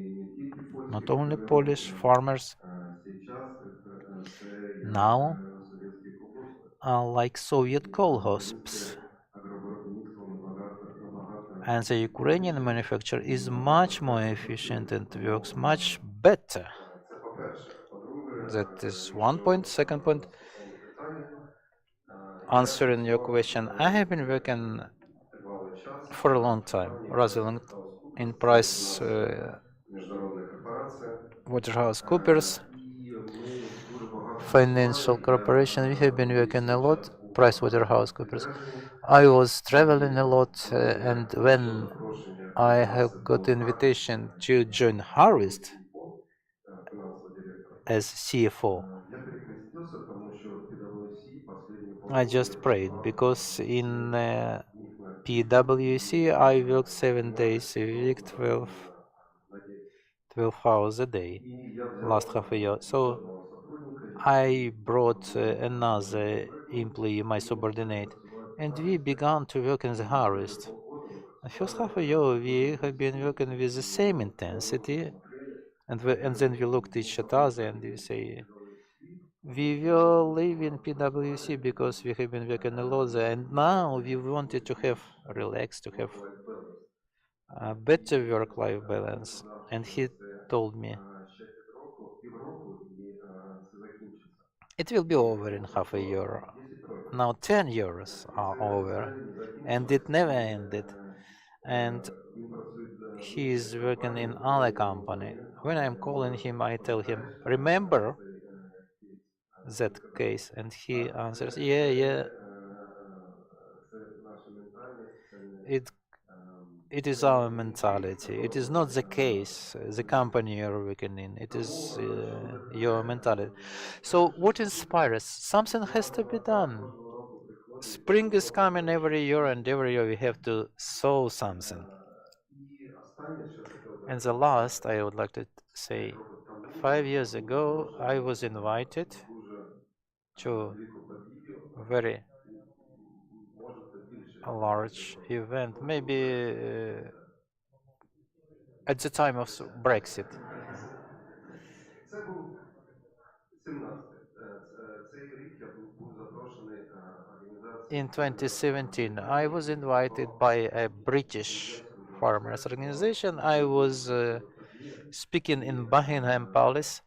not only Polish farmers, now are like Soviet kolhosps. And the Ukrainian manufacturer is much more efficient and works much better. That is one point. Second point, answering your question, I have been working for a long time, rather long, in Price Waterhouse Financial Corporation. We have been working a lot, Price Waterhouse Coopers. I was traveling a lot, and when I have got invitation to join Harvest as CFO, I just prayed because in PwC I worked 7 days a week, 12 hours a day, last half a year. So I brought another employee, my subordinate, and we began to work in the harvest. The first half a year we have been working with the same intensity, and then we looked at each other and we say, we will leave in PwC because we have been working a lot there, and now we wanted to have relaxed, to have a better work-life balance. And he told me, it will be over in half a year. Now 10 years are over, and it never ended. And he is working in other company. When I'm calling him, I tell him, remember that case? And he answers, yeah, yeah. It it is our mentality. It is not the case, the company you're working in. It is your mentality. So what inspires? Something has to be done. Spring is coming every year, and every year we have to sow something. And the last, I would like to say, 5 years ago, I was invited to a very large event, maybe at the time of Brexit. In 2017, I was invited by a British farmers organization. I was speaking in Buckingham Palace.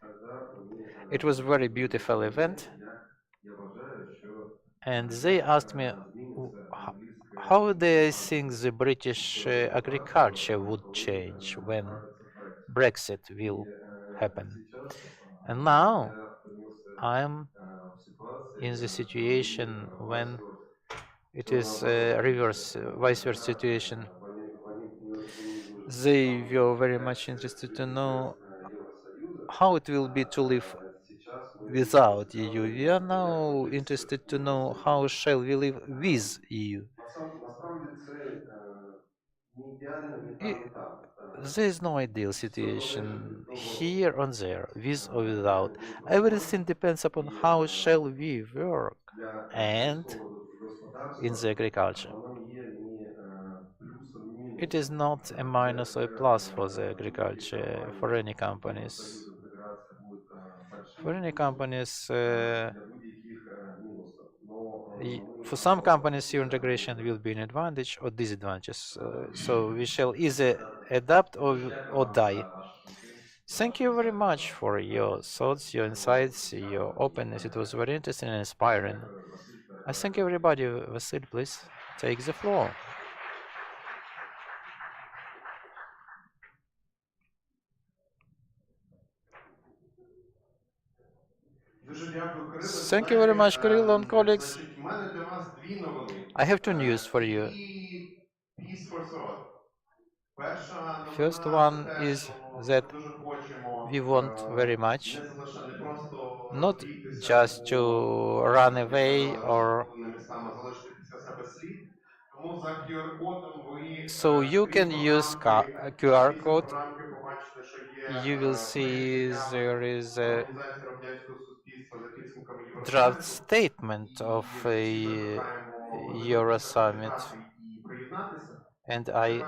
It was a very beautiful event. And they asked me how they think the British agriculture would change when Brexit will happen. And now I'm in the situation when it is reverse, vice versa situation. They were very much interested to know how it will be to live without EU. We are now interested to know how shall we live with EU. There is no ideal situation here or there, with or without. Everything depends upon how shall we work and in the agriculture. It is not a minus or a plus for the agriculture for any companies. For any companies, for some companies, your integration will be an advantage or disadvantage. So we shall either adapt or die. Thank you very much for your thoughts, your insights, your openness. It was very interesting and inspiring. I thank everybody. Vasil, please take the floor. Thank you very much, Kirill and colleagues. I have two news for you. First one is that we want very much not just to run away or so you can use QR code. You will see there is a draft statement of a EuroSummit, and I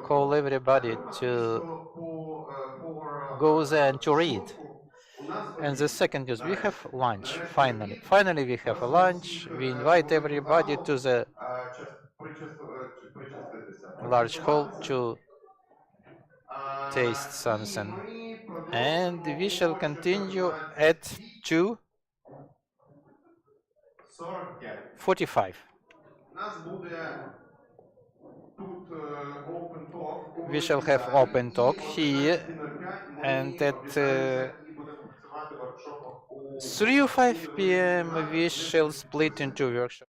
call everybody to go there and to read. And the second is we have lunch, finally. Finally we have a lunch. We invite everybody to the large hall to taste something. And we shall continue at 2:45. We shall have open talk here, and at 3 or 5 p.m. we shall split into workshops.